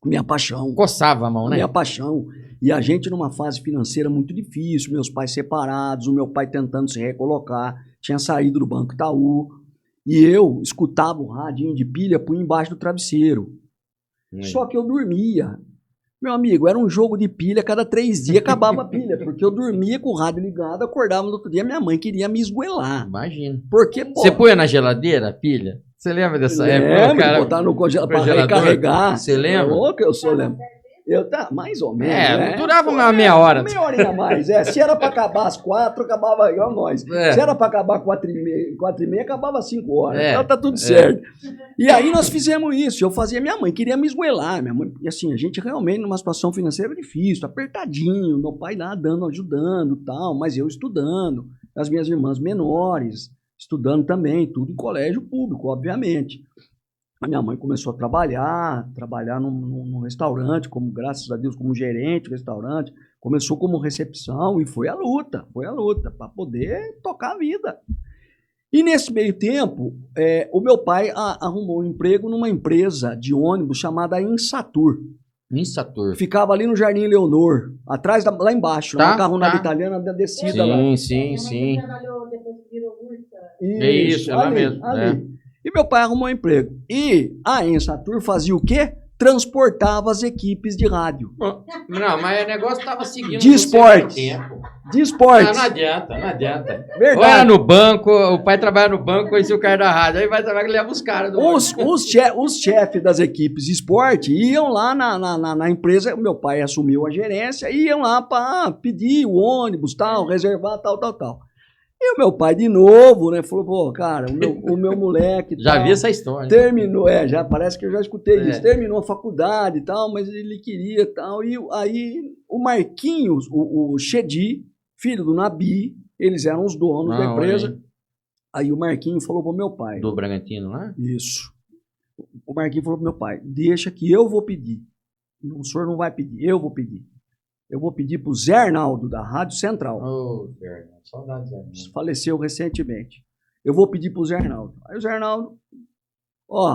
Minha paixão. Coçava a mão, né? Minha paixão. E a gente numa fase financeira muito difícil, meus pais separados, o meu pai tentando se recolocar, tinha saído do Banco Itaú, e eu escutava o radinho de pilha, punha embaixo do travesseiro. Só que eu dormia. Meu amigo, era um jogo de pilha, cada 3 dias acabava a pilha, porque eu dormia com o rádio ligado, acordava no outro dia, minha mãe queria me esgoelar. Imagina. Porque, pô, Você põe na geladeira a pilha? Você lembra dessa época? lembro O cara- de botar no congelador para congelador. recarregar. Você lembra? Ô, que eu sou, lembro. Eu tá, mais ou menos. É, durava uma meia hora. Meia horinha a mais. Se era pra acabar às 4, acabava igual nós. É. Se era pra acabar 4h30, acabava às 5 horas. É. Então tá tudo certo. E aí nós fizemos isso. Eu fazia, minha mãe queria me esgoelar. Minha mãe, e assim, a gente realmente numa situação financeira difícil, apertadinho. Meu pai lá dando, ajudando e tal, mas eu estudando. As minhas irmãs menores estudando também, tudo em colégio público, obviamente. A minha mãe começou a trabalhar num restaurante, como, graças a Deus, como gerente do restaurante. Começou como recepção e foi a luta para poder tocar a vida. E nesse meio tempo, o meu pai arrumou um emprego numa empresa de ônibus chamada Insatur. Insatur. Ficava ali no Jardim Leonor, atrás, lá embaixo, Tá, na macarronada tá. italiana da descida lá. Sim. Minha mãe trabalhou depois que virou ursa. É isso, ela mesmo, Ali. E meu pai arrumou um emprego. E a Ensatur fazia o quê? Transportava as equipes de rádio. Não, mas o negócio tava seguindo De você esportes. há tempo. De esportes. Não adianta. Ou era Verdade. no banco, o pai trabalha no banco, conhecia o cara da rádio, aí vai trabalhar e leva os caras do Os chefes das equipes de esporte iam lá na empresa, meu pai assumiu a gerência, iam lá para pedir o ônibus, tal, reservar, tal. E o meu pai, de novo, né, falou, pô, cara, o meu moleque... Já tal, vi essa história. terminou, já parece que eu já escutei É. isso, terminou a faculdade e tal, mas ele queria e tal, e aí o Marquinhos, o Chedi, filho do Nabi, eles eram os donos da empresa, aí o Marquinhos falou pro meu pai... Do Bragantino lá? Isso. O Marquinhos falou pro meu pai, deixa que eu vou pedir. O senhor não vai pedir, eu vou pedir. Eu vou pedir pro Zé Arnaldo, da Rádio Central. Ô, Fernando, saudades. Faleceu recentemente. Eu vou pedir pro Zé Arnaldo. Aí o Zé Arnaldo,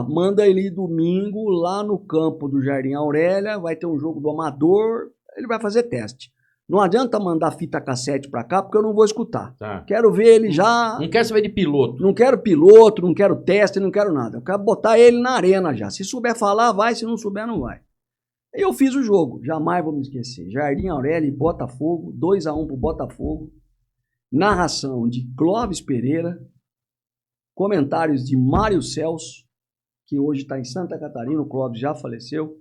manda ele ir domingo lá no campo do Jardim Aurélia, vai ter um jogo do Amador, ele vai fazer teste. Não adianta mandar fita cassete pra cá, porque eu não vou escutar. Tá. Quero ver ele já... Não quero saber de piloto. Não quero piloto, não quero teste, não quero nada. Eu quero botar ele na arena já. Se souber falar, vai. Se não souber, não vai. Eu fiz o jogo, jamais vou me esquecer. Jardim Aurélia e Botafogo, 2-1 pro Botafogo. Narração de Clóvis Pereira. Comentários de Mário Celso, que hoje está em Santa Catarina, o Clóvis já faleceu.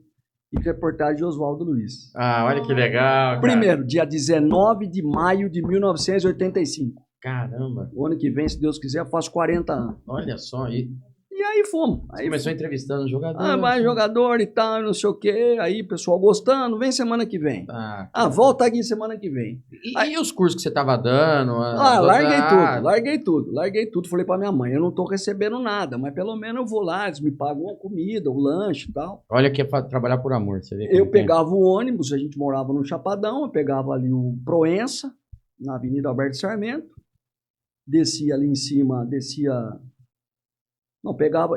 E reportagem de Oswaldo Luiz. Ah, olha que legal, cara. Primeiro, dia 19 de maio de 1985. Caramba, O ano que vem, se Deus quiser, eu faço 40 anos. olha só. E E aí fomos. você Aí começou entrevistando o jogador. vai jogador e tal, não sei o quê. Aí pessoal gostando, vem semana que vem. Volta aqui semana que vem. E os cursos que você tava dando? Larguei tudo. Falei pra minha mãe, eu não tô recebendo nada, mas pelo menos eu vou lá, eles me pagam uma comida, um lanche e tal. Olha que é pra trabalhar por amor, você vê. Eu como tem. pegava o ônibus, a gente morava no Chapadão, eu pegava ali o Proença, na Avenida Alberto Sarmento, descia ali em cima,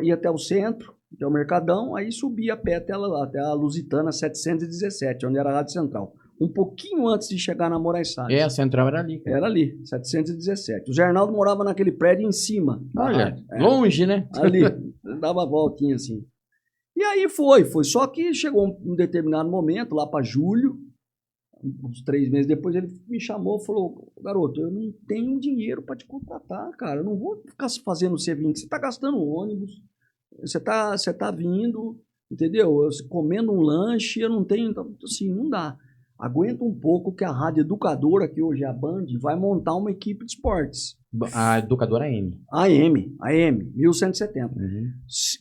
ia até o centro, até o Mercadão, aí subia a pé até a Lusitana 717, onde era a Rádio Central. Um pouquinho antes de chegar na Moraes Salles. A central era ali. Era ali, 717. O Zé Arnaldo morava naquele prédio em cima. da Olha, rádio. longe, né? Ali, dava a voltinha assim. E aí foi. Só que chegou um determinado momento, lá para julho, uns 3 meses depois, ele me chamou e falou, garoto, eu não tenho dinheiro para te contratar, cara, eu não vou ficar fazendo C20, você tá gastando ônibus, você tá vindo, entendeu? Comendo um lanche, eu não tenho, então, assim, não dá. Aguenta um pouco que a Rádio Educadora, que hoje é a Band, vai montar uma equipe de esportes. A educadora AM. AM, 1170. Uhum.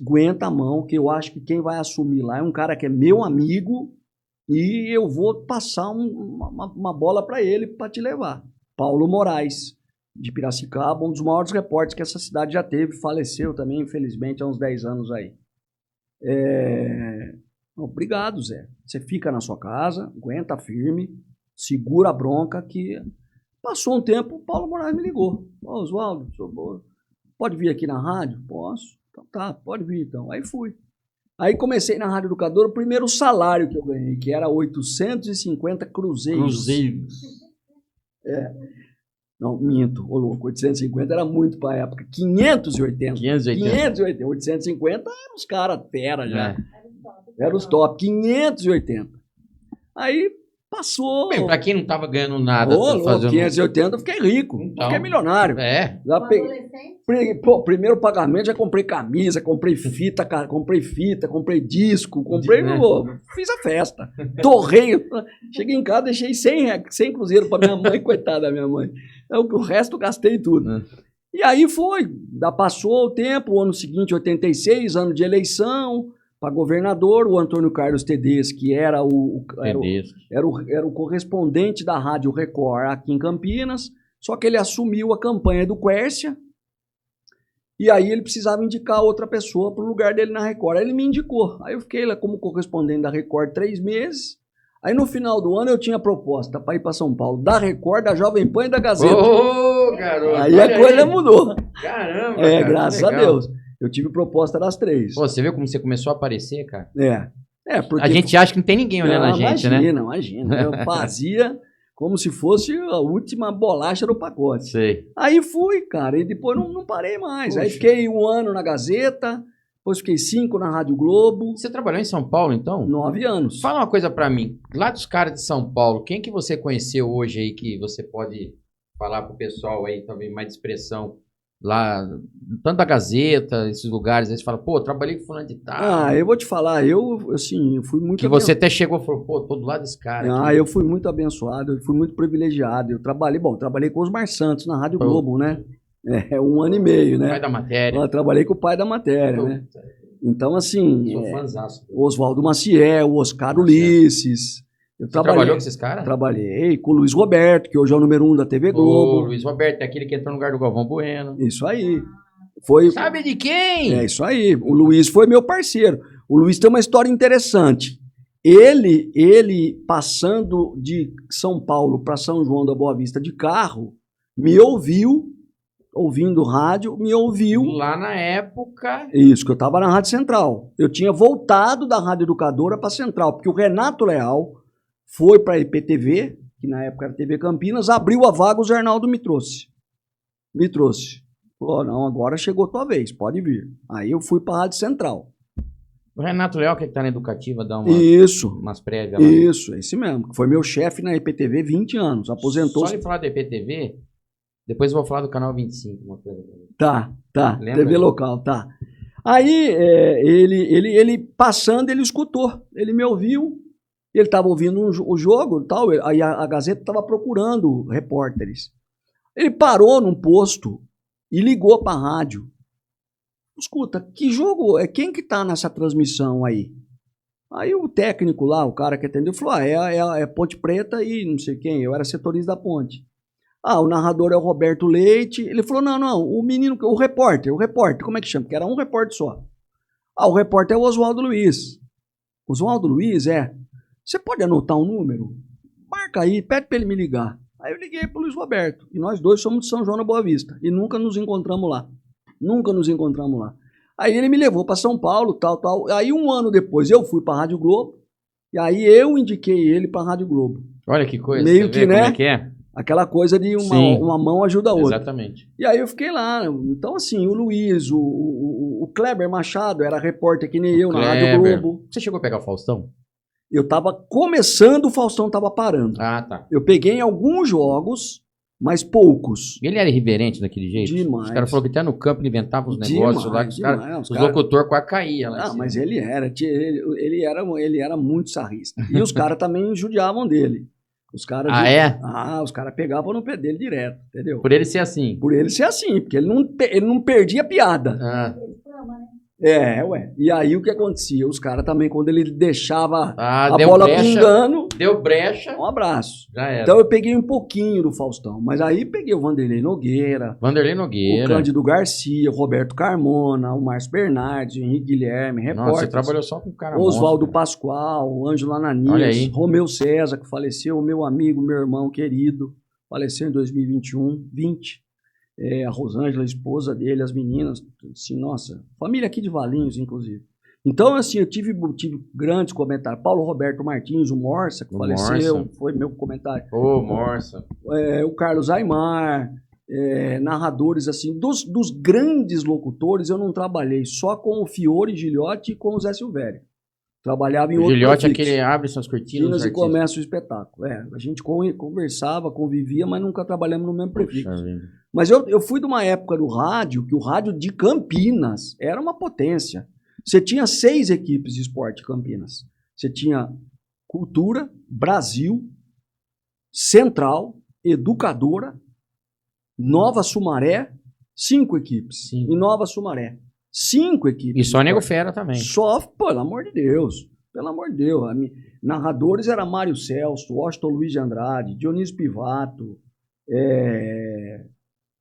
Aguenta a mão, que eu acho que quem vai assumir lá é um cara que é meu amigo e eu vou passar uma bola para ele para te levar. Paulo Moraes, de Piracicaba, um dos maiores repórteres que essa cidade já teve, faleceu também, infelizmente, há uns 10 anos aí. Obrigado, Zé. Você fica na sua casa, aguenta firme, segura a bronca que... Passou um tempo, o Paulo Moraes me ligou. Oswaldo, pode vir aqui na rádio? Posso. Então tá, pode vir então. Aí fui. Aí comecei na Rádio Educadora, o primeiro salário que eu ganhei, que era 850 cruzeiros. Não, minto, ô louco, 850 era muito pra época. 580. 850 eram os caras fera já. Era os top. 580. Aí passou. Bem, pra quem não tava ganhando nada, fazendo... 580 eu fiquei rico, então, fiquei milionário. Já primeiro pagamento, já comprei camisa, comprei fita, comprei disco, fiz a festa. Torrei, cheguei em casa, deixei 100 cruzeiro pra minha mãe, coitada da minha mãe. O resto eu gastei tudo. E aí foi, passou o tempo, o ano seguinte, 86, ano de eleição, para governador, o Antônio Carlos Tedeschi, que era o correspondente da Rádio Record aqui em Campinas, só que ele assumiu a campanha do Quércia, e aí ele precisava indicar outra pessoa para o lugar dele na Record. Aí ele me indicou. Aí eu fiquei lá como correspondente da Record 3 meses. Aí no final do ano eu tinha proposta para ir para São Paulo, da Record, da Jovem Pan e da Gazeta. Ô, garoto! Aí a coisa mudou. Caramba, cara, graças a Deus. Eu tive proposta das 3. Pô, você viu como você começou a aparecer, cara? Porque... A gente acha que não tem ninguém olhando a gente, né? Imagina. Eu fazia como se fosse a última bolacha do pacote. Sei. Aí fui, cara, e depois não parei mais. Puxa. Aí fiquei 1 ano na Gazeta, depois fiquei 5 na Rádio Globo. Você trabalhou em São Paulo, então? 9 anos. Fala uma coisa pra mim. Lá dos caras de São Paulo, quem que você conheceu hoje aí que você pode falar pro pessoal aí, também mais de expressão? Lá, tanto da Gazeta, esses lugares, aí você fala, pô, trabalhei com fulano de tal. Eu vou te falar, eu fui muito... Que você até chegou e falou, pô, tô do lado desse cara. Eu fui muito abençoado, eu fui muito privilegiado. Eu trabalhei com o Osmar Santos na Rádio Globo, né? 1 ano e meio, né? O pai da matéria. Eu trabalhei com o pai da matéria, né? Então, assim... Sou fãzaço. O Oswaldo Maciel, o Oscar Ulisses... Você trabalhou com esses caras? Trabalhei com o Luiz Roberto, que hoje é o número 1 da TV Globo. O Luiz Roberto é aquele que entrou no lugar do Galvão Bueno. Isso aí. Sabe de quem? É isso aí. O Luiz foi meu parceiro. O Luiz tem uma história interessante. Ele passando de São Paulo para São João da Boa Vista de carro, me ouvindo rádio, me ouviu. Lá na época... Isso, que eu estava na Rádio Central. Eu tinha voltado da Rádio Educadora para Central, porque o Renato Leal foi para a IPTV, que na época era TV Campinas, abriu a vaga, o Zé Arnaldo me trouxe. Falou, não, agora chegou a tua vez, pode vir. Aí eu fui para a Rádio Central. O Renato Leal, que está na Educativa, dá umas prévias lá. Isso, esse mesmo. Foi meu chefe na IPTV 20 anos, aposentou. Só de falar da IPTV, depois eu vou falar do Canal 25. Uma coisa. Tá. Lembra? TV local, tá. Aí, ele passando, ele escutou, ele me ouviu. Ele estava ouvindo o jogo e tal, aí a Gazeta estava procurando repórteres. Ele parou num posto e ligou para a rádio. Escuta, que jogo é? Quem que tá nessa transmissão aí? Aí o técnico lá, o cara que atendeu, falou, é Ponte Preta e não sei quem, eu era setorista da Ponte. O narrador é o Roberto Leite. Ele falou, não, o menino, o repórter, como é que chama? Porque era um repórter só. O repórter é o Oswaldo Luiz. Oswaldo Luiz, você pode anotar um número? Marca aí, pede para ele me ligar. Aí eu liguei pro Luiz Roberto. E nós dois somos de São João da Boa Vista. E nunca nos encontramos lá. Aí ele me levou para São Paulo, tal. Aí 1 ano depois eu fui para a Rádio Globo. E aí eu indiquei ele para a Rádio Globo. Olha que coisa. Meio que, né? Como é que é? Aquela coisa de uma mão ajuda a outra. Exatamente. E aí eu fiquei lá. Então, assim, o Luiz, o Kleber Machado era repórter que nem eu na Rádio Globo. Você chegou a pegar o Faustão? Eu tava começando, o Faustão tava parando. Tá. Eu peguei em alguns jogos, mas poucos. Ele era irreverente daquele jeito? Demais. Os caras falaram que até no campo ele inventava uns negócios lá, que os locutores quase caíam lá. Mas ele era muito sarrista. E os caras também judiavam dele. Os caras os caras pegavam no pé dele direto, entendeu? Por ele ser assim. Por ele ser assim, porque ele não perdia piada. Eles fama, né? E aí o que acontecia? Os caras também, quando ele deixava a deu bola brecha, pingando, deu brecha. um abraço. Já era. Então eu peguei um pouquinho do Faustão, mas aí peguei o Vanderlei Nogueira, Vanderlei o Nogueira. Cândido Garcia, o Roberto Carmona, o Márcio Bernardes, o Henrique Guilherme, Nossa, você repórteres. trabalhou só com o cara Oswaldo monstro, Pascoal, o Ângelo Olha aí. Ananias, Romeu César, que faleceu, meu amigo, meu irmão querido, faleceu em 2020. A Rosângela, a esposa dele, as meninas, assim, nossa, família aqui de Valinhos, inclusive. Então, assim, eu tive grandes comentários. Paulo Roberto Martins, o Morsa, que faleceu, Morsa. foi meu comentário. Ô, Morsa. O Carlos Aymar, narradores, assim, dos grandes locutores, eu não trabalhei só com o Fiore Gilhote e com o Zé Silvério. Trabalhava em O outro Gilhote é profício. aquele abre suas cortinas. Cortinas e começa o espetáculo. A gente conversava, convivia, mas nunca trabalhamos no mesmo prefixo. Mas eu fui de uma época do rádio, que o rádio de Campinas era uma potência. Você tinha 6 equipes de esporte em Campinas. Você tinha Cultura, Brasil, Central, Educadora, Nova Sumaré, 5 equipes. Sim. E Nova Sumaré, 5 equipes. E só Nego Fera também. Só, pelo amor de Deus. Pelo amor de Deus. Narradores era Mário Celso, Washington Luiz de Andrade, Dionísio Pivato,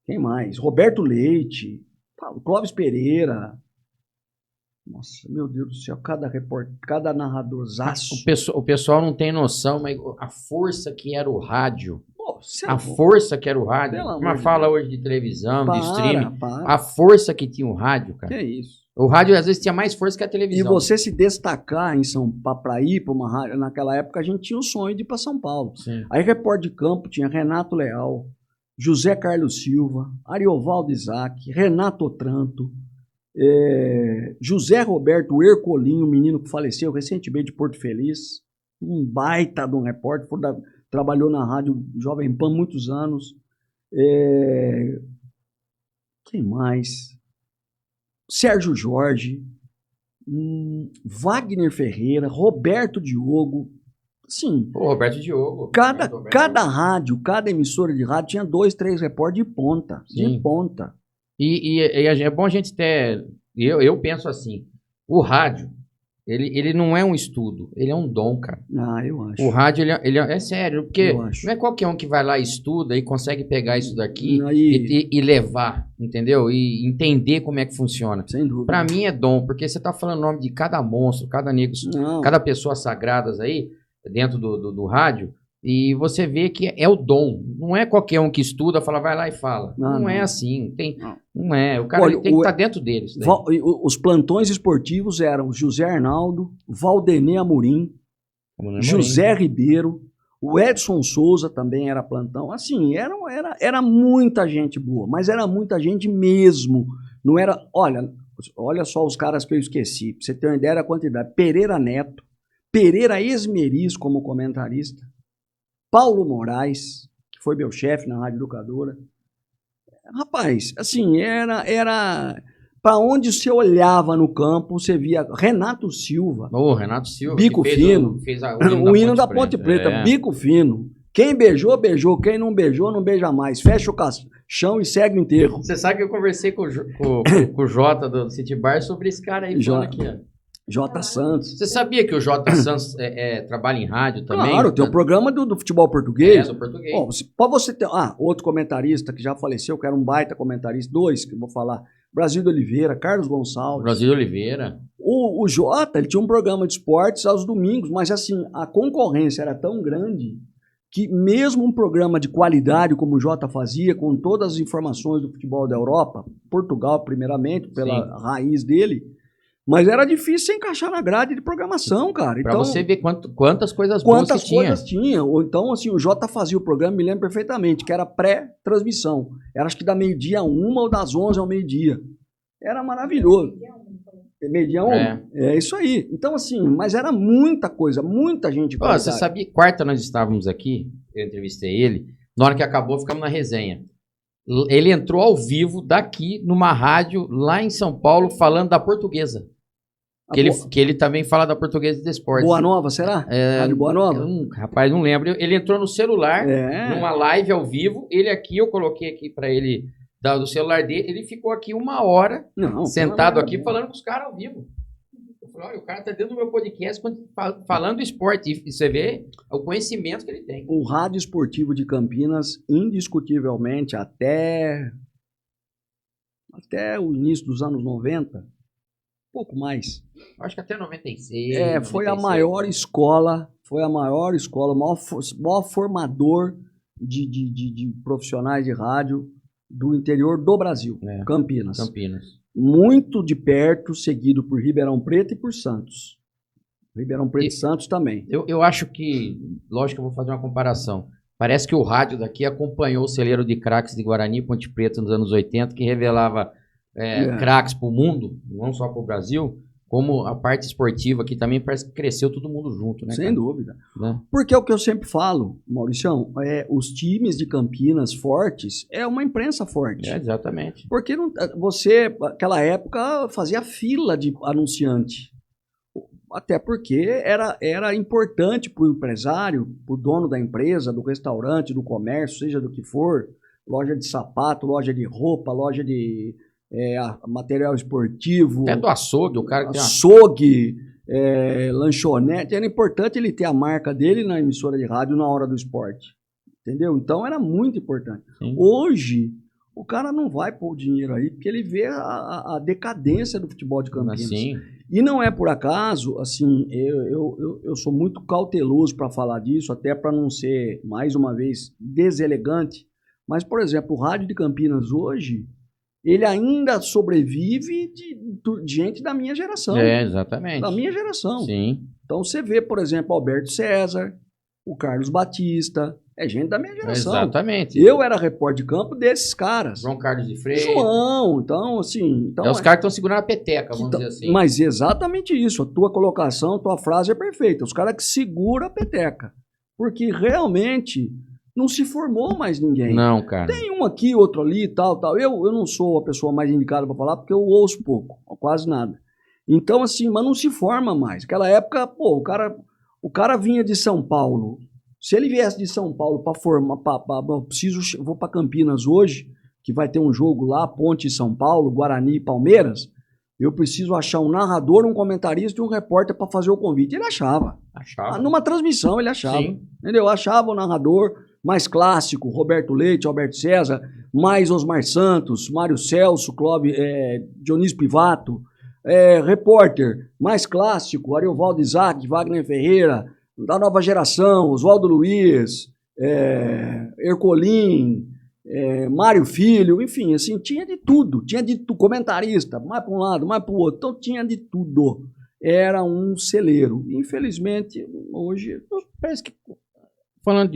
quem mais? Roberto Leite, Clóvis Pereira. Nossa, meu Deus do céu, cada narrador zaço. O pessoal não tem noção, mas a força que era o rádio. A Força que era o rádio. Uma fala hoje de televisão, de streaming. A força que tinha o rádio, cara. Que isso? O rádio às vezes tinha mais força que a televisão. E você se destacar em São Paulo para ir para uma rádio, naquela época a gente tinha o sonho de ir para São Paulo. Sim. Aí repórter de campo tinha Renato Leal, José Carlos Silva, Ariovaldo Isaac, Renato Otranto, José Roberto Ercolim, um menino que faleceu recentemente de Porto Feliz, um baita de um repórter, trabalhou na rádio Jovem Pan muitos anos. Quem mais? Sérgio Jorge, Wagner Ferreira, Roberto Diogo. Sim. Roberto Diogo. Cada rádio, cada emissora de rádio tinha 2, 3 repórteres de ponta. Sim. De ponta. E é bom a gente ter. Eu penso assim: o rádio, ele não é um estudo, ele é um dom, cara. Eu acho. O rádio, ele é sério, porque Eu acho. não é qualquer um que vai lá e estuda e consegue pegar isso daqui Aí- e levar, entendeu? E entender como é que funciona. Sem dúvida. Pra mim é dom, porque você tá falando o nome de cada monstro, cada negro, Não. cada pessoa sagradas aí, dentro do rádio, e você vê que é o dom. Não é qualquer um que estuda, fala, vai lá e fala. Não é assim. Não é. O cara Olha, ele tem que estar dentro deles. Né? Os plantões esportivos eram José Arnaldo, Valdenê Amorim, José Ribeiro, o Edson Souza também era plantão. Assim, era muita gente boa, mas era muita gente mesmo. Não era. Olha só os caras que eu esqueci. Pra você ter uma ideia da quantidade. Pereira Neto, Pereira Esmeriz como comentarista, Paulo Moraes, que foi meu chefe na Rádio Educadora. Rapaz, assim, era para onde você olhava no campo, você via Renato Silva. Renato Silva. Bico Fino. Fez O hino da Ponte Preta. Bico Fino. Quem beijou, beijou. Quem não beijou, não beija mais. Fecha o chão e segue o enterro. Você sabe que eu conversei com o Jota do City Bar sobre esse cara aí. Aqui, ó. J. Santos. Você sabia que o J. Santos trabalha em rádio também? Claro, tem o programa do futebol português. Do português. Bom, pra você ter... outro comentarista que já faleceu, que era um baita comentarista, 2 que eu vou falar. Brasil de Oliveira, Carlos Gonçalves. Brasil de Oliveira. O Jota, ele tinha um programa de esportes aos domingos, mas assim, a concorrência era tão grande que mesmo um programa de qualidade como o Jota fazia, com todas as informações do futebol da Europa, Portugal primeiramente, pela raiz dele, mas era difícil você encaixar na grade de programação, cara. Pra então, você ver quantas coisas boas que tinha. Quantas coisas tinha. Ou então, assim, o Jota fazia o programa, me lembro perfeitamente, que era pré-transmissão. Era acho que da meio-dia a 1 ou das 11 ao meio-dia. Era maravilhoso. Meio-dia a 1? É isso aí. Então, assim, mas era muita coisa, muita gente. Você sabia, quarta nós estávamos aqui, eu entrevistei ele, na hora que acabou ficamos na resenha. Ele entrou ao vivo daqui, numa rádio, lá em São Paulo, falando da Portuguesa. Que ele também fala da Portuguesa de Esportes. Boa Nova, será? Rádio Boa Nova? Rapaz, não lembro. Ele entrou no celular, É. numa live ao vivo. Ele aqui, eu coloquei aqui pra ele, do celular dele. Ele ficou aqui 1 hora, Não, sentado pelo aqui, amor de falando com os caras ao vivo. Eu falei, olha, o cara tá dentro do meu podcast falando esporte. E você vê o conhecimento que ele tem. O rádio esportivo de Campinas, indiscutivelmente, até o início dos anos 90, pouco mais. Acho que até 96. Foi a 96. maior escola, o maior formador de profissionais de rádio do interior do Brasil, Campinas. Muito de perto, seguido por Ribeirão Preto e por Santos. Ribeirão Preto e Santos também. Eu acho que, lógico que eu vou fazer uma comparação. Parece que o rádio daqui acompanhou o celeiro de craques de Guarani e Ponte Preta nos anos 80, que revelava craques para o mundo, não só para o Brasil, como a parte esportiva aqui também parece que cresceu todo mundo junto, né? Sem dúvida. Né? Porque é o que eu sempre falo, Mauricião, os times de Campinas fortes é uma imprensa forte. Exatamente. Porque você, naquela época, fazia fila de anunciante. Até porque era importante para o empresário, para o dono da empresa, do restaurante, do comércio, seja do que for, loja de sapato, loja de roupa, loja de material esportivo. Até do açougue, o cara que tem açougue, lanchonete. Era importante ele ter a marca dele na emissora de rádio na hora do esporte. Entendeu? Então era muito importante. Sim. Hoje, o cara não vai pôr o dinheiro aí, porque ele vê a decadência do futebol de Campinas. Sim. E não é por acaso, assim, eu sou muito cauteloso para falar disso, até para não ser, mais uma vez, deselegante. Mas, por exemplo, o rádio de Campinas hoje, ele ainda sobrevive de gente da minha geração. Exatamente. Da minha geração. Sim. Então você vê, por exemplo, Alberto César, o Carlos Batista, é gente da minha geração. Exatamente. Eu era repórter de campo desses caras. João Carlos de Freitas. Então, assim... os caras que estão segurando a peteca, vamos dizer assim. Mas exatamente isso. A tua colocação, a tua frase é perfeita. Os caras que seguram a peteca. Porque realmente não se formou mais ninguém. Não, cara. Tem um aqui, outro ali, tal. Eu não sou a pessoa mais indicada para falar, porque eu ouço pouco, quase nada. Então, assim, mas não se forma mais. Naquela época, o cara vinha de São Paulo. Se ele viesse de São Paulo para formar, vou para Campinas hoje, que vai ter um jogo lá, Ponte São Paulo, Guarani e Palmeiras, eu preciso achar um narrador, um comentarista e um repórter para fazer o convite. Ele achava. Numa transmissão ele achava. Sim. Entendeu? Achava o narrador mais clássico, Roberto Leite, Alberto César, mais Osmar Santos, Mário Celso, Dionísio Pivato, repórter mais clássico, Ariovaldo Isaac, Wagner Ferreira, da nova geração, Oswaldo Luiz, Ercolim, Mário Filho, enfim, assim, tinha de tudo, comentarista, mais para um lado, mais para o outro, então tinha de tudo. Era um celeiro. Infelizmente, hoje, parece que, falando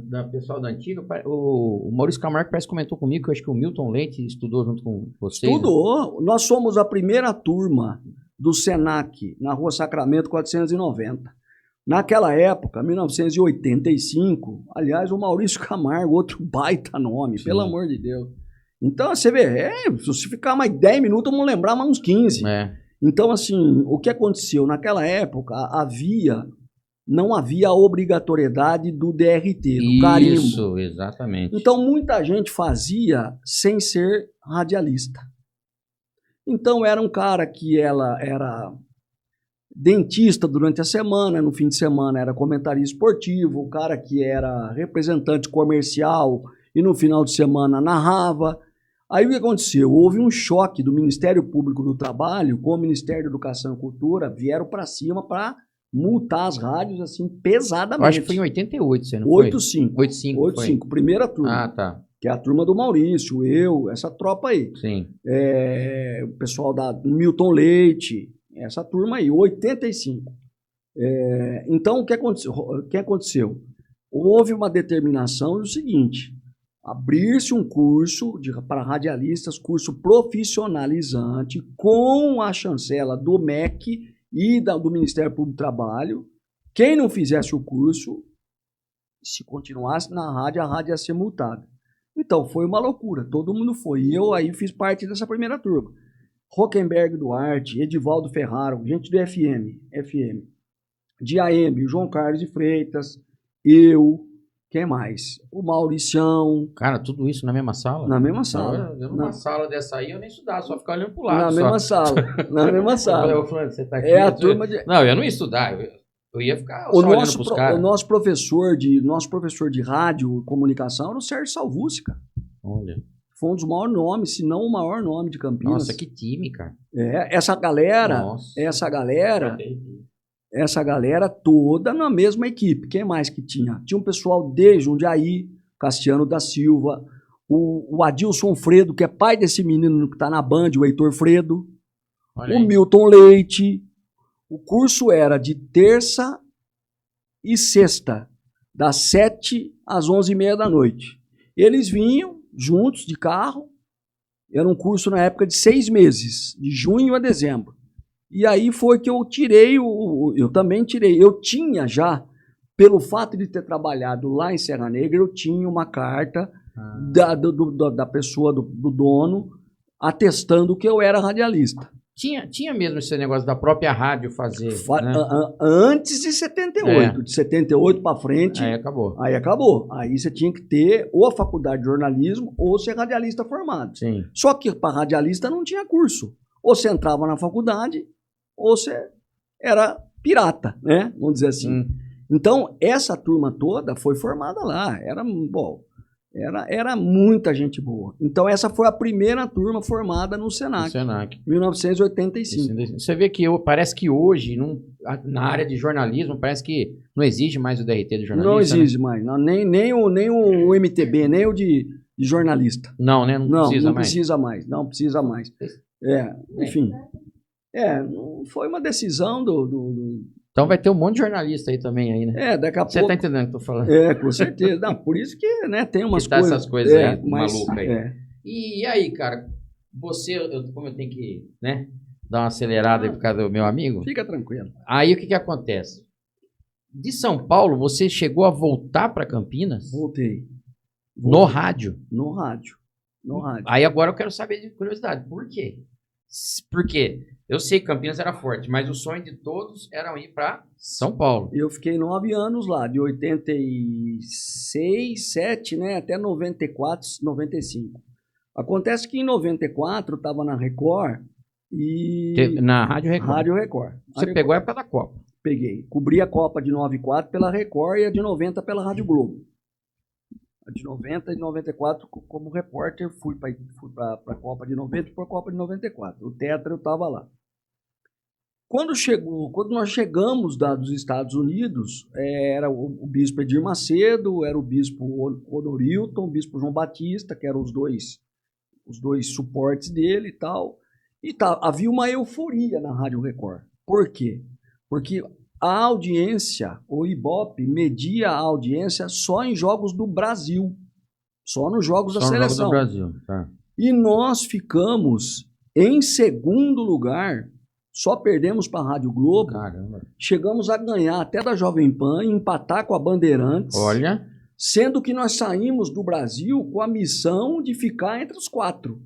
da pessoal da antiga, o Maurício Camargo parece que comentou comigo que eu acho que o Milton Leite estudou junto com vocês. Estudou. Né? Nós somos a primeira turma do SENAC, na Rua Sacramento 490. Naquela época, 1985, aliás, o Maurício Camargo, outro baita nome, pelo amor de Deus. Então, você vê, se você ficar mais 10 minutos, vamos lembrar mais uns 15. Então, assim, o que aconteceu? Naquela época, não havia a obrigatoriedade do DRT, do carimbo. Isso, exatamente. Então, muita gente fazia sem ser radialista. Então, era um cara que era dentista durante a semana, no fim de semana era comentarista esportivo, o cara que era representante comercial e no final de semana narrava. Aí o que aconteceu? Houve um choque do Ministério Público do Trabalho com o Ministério da Educação e Cultura, vieram para cima para multar as rádios assim pesadamente. Eu acho que foi em 88, você não foi? 85, primeira turma. Ah, tá. Que é a turma do Maurício, eu, essa tropa aí. Sim. O pessoal do Milton Leite, essa turma aí, 85. Então, o que aconteceu? Houve uma determinação do seguinte, abrir-se um curso para radialistas, curso profissionalizante, com a chancela do MEC e do Ministério Público do Trabalho. Quem não fizesse o curso, se continuasse na rádio, a rádio ia ser multada. Então, foi uma loucura, todo mundo foi. E eu aí fiz parte dessa primeira turma. Rockenberg Duarte, Edivaldo Ferraro, gente do FM. De AM, o João Carlos de Freitas, eu, quem mais? O Mauricião. Cara, tudo isso na mesma sala? Na mesma sala. Numa sala dessa aí eu nem estudava, só ficava olhando pro lado. Na só. mesma sala. Na mesma sala. Eu falei, você tá aqui, É a turma de... Não, eu não ia estudar, eu ia ficar só olhando pros O caras. nosso professor de rádio e comunicação era o Sérgio Salvucci, cara. Olha. Foi um dos maiores nomes, se não o maior nome de Campinas. Nossa, que time, cara. Essa galera toda na mesma equipe. Quem mais que tinha? Tinha um pessoal de Jundiaí, Cassiano da Silva, o Adilson Fredo, que é pai desse menino que está na Band, o Heitor Fredo, Olha o aí. Milton Leite. O curso era de terça e sexta, das 7 às 11h30 da noite. Eles vinham juntos de carro, era um curso na época de 6 meses, de junho a dezembro. E aí foi que eu tirei, eu também tirei. Eu tinha já, pelo fato de ter trabalhado lá em Serra Negra, eu tinha uma carta da pessoa, do dono, atestando que eu era radialista. Tinha mesmo esse negócio da própria rádio fazer. Né? Antes de 78. De 78 para frente. Aí acabou. Aí você tinha que ter ou a faculdade de jornalismo ou ser radialista formado. Sim. Só que para radialista não tinha curso. Ou você entrava na faculdade, ou você era pirata, né? Vamos dizer assim. Então, essa turma toda foi formada lá. Era muita gente boa. Então, essa foi a primeira turma formada no Senac. 1985. Você vê que parece que hoje, na área de jornalismo, parece que não exige mais o DRT de jornalista. Não exige mais. Não, nem o MTB, nem o de jornalista. Não, né? Não precisa mais. Não precisa mais. Enfim. Foi uma decisão Então vai ter um monte de jornalista aí também, aí, né? Daqui a pouco... Você tá entendendo o que eu tô falando? Com certeza. Não, por isso que, né, tem umas coisas... essas coisas aí, malucas aí. E aí, cara, como eu tenho que, né, dar uma acelerada aí por causa do meu amigo... Fica tranquilo. Aí o que acontece? De São Paulo, você chegou a voltar para Campinas? Voltei. No rádio? No rádio. Aí agora eu quero saber de curiosidade. Por quê? Porque eu sei que Campinas era forte, mas o sonho de todos era ir para São Paulo. Eu fiquei 9 anos lá, de 86, 7, né, até 94, 95. Acontece que em 94 eu estava na Record e... Na Rádio Record. Rádio Record. Você pegou a época da Copa? Peguei. Cobri a Copa de 94 pela Record e a de 90 pela Rádio Globo. A de 90 e 94, como repórter, fui para a Copa de 90 e para a Copa de 94. O Tetra eu estava lá. Quando nós chegamos dos Estados Unidos, era o bispo Edir Macedo, era o bispo Odorilton, o bispo João Batista, que eram os dois suportes dele e tal. Havia uma euforia na Rádio Record. Por quê? Porque a audiência, o Ibope, media a audiência só em jogos do Brasil. Só nos jogos da seleção. Jogos do Brasil, tá. E nós ficamos em segundo lugar, só perdemos para a Rádio Globo. Caramba. Chegamos a ganhar até da Jovem Pan, empatar com a Bandeirantes. Olha. Sendo que nós saímos do Brasil com a missão de ficar entre os 4.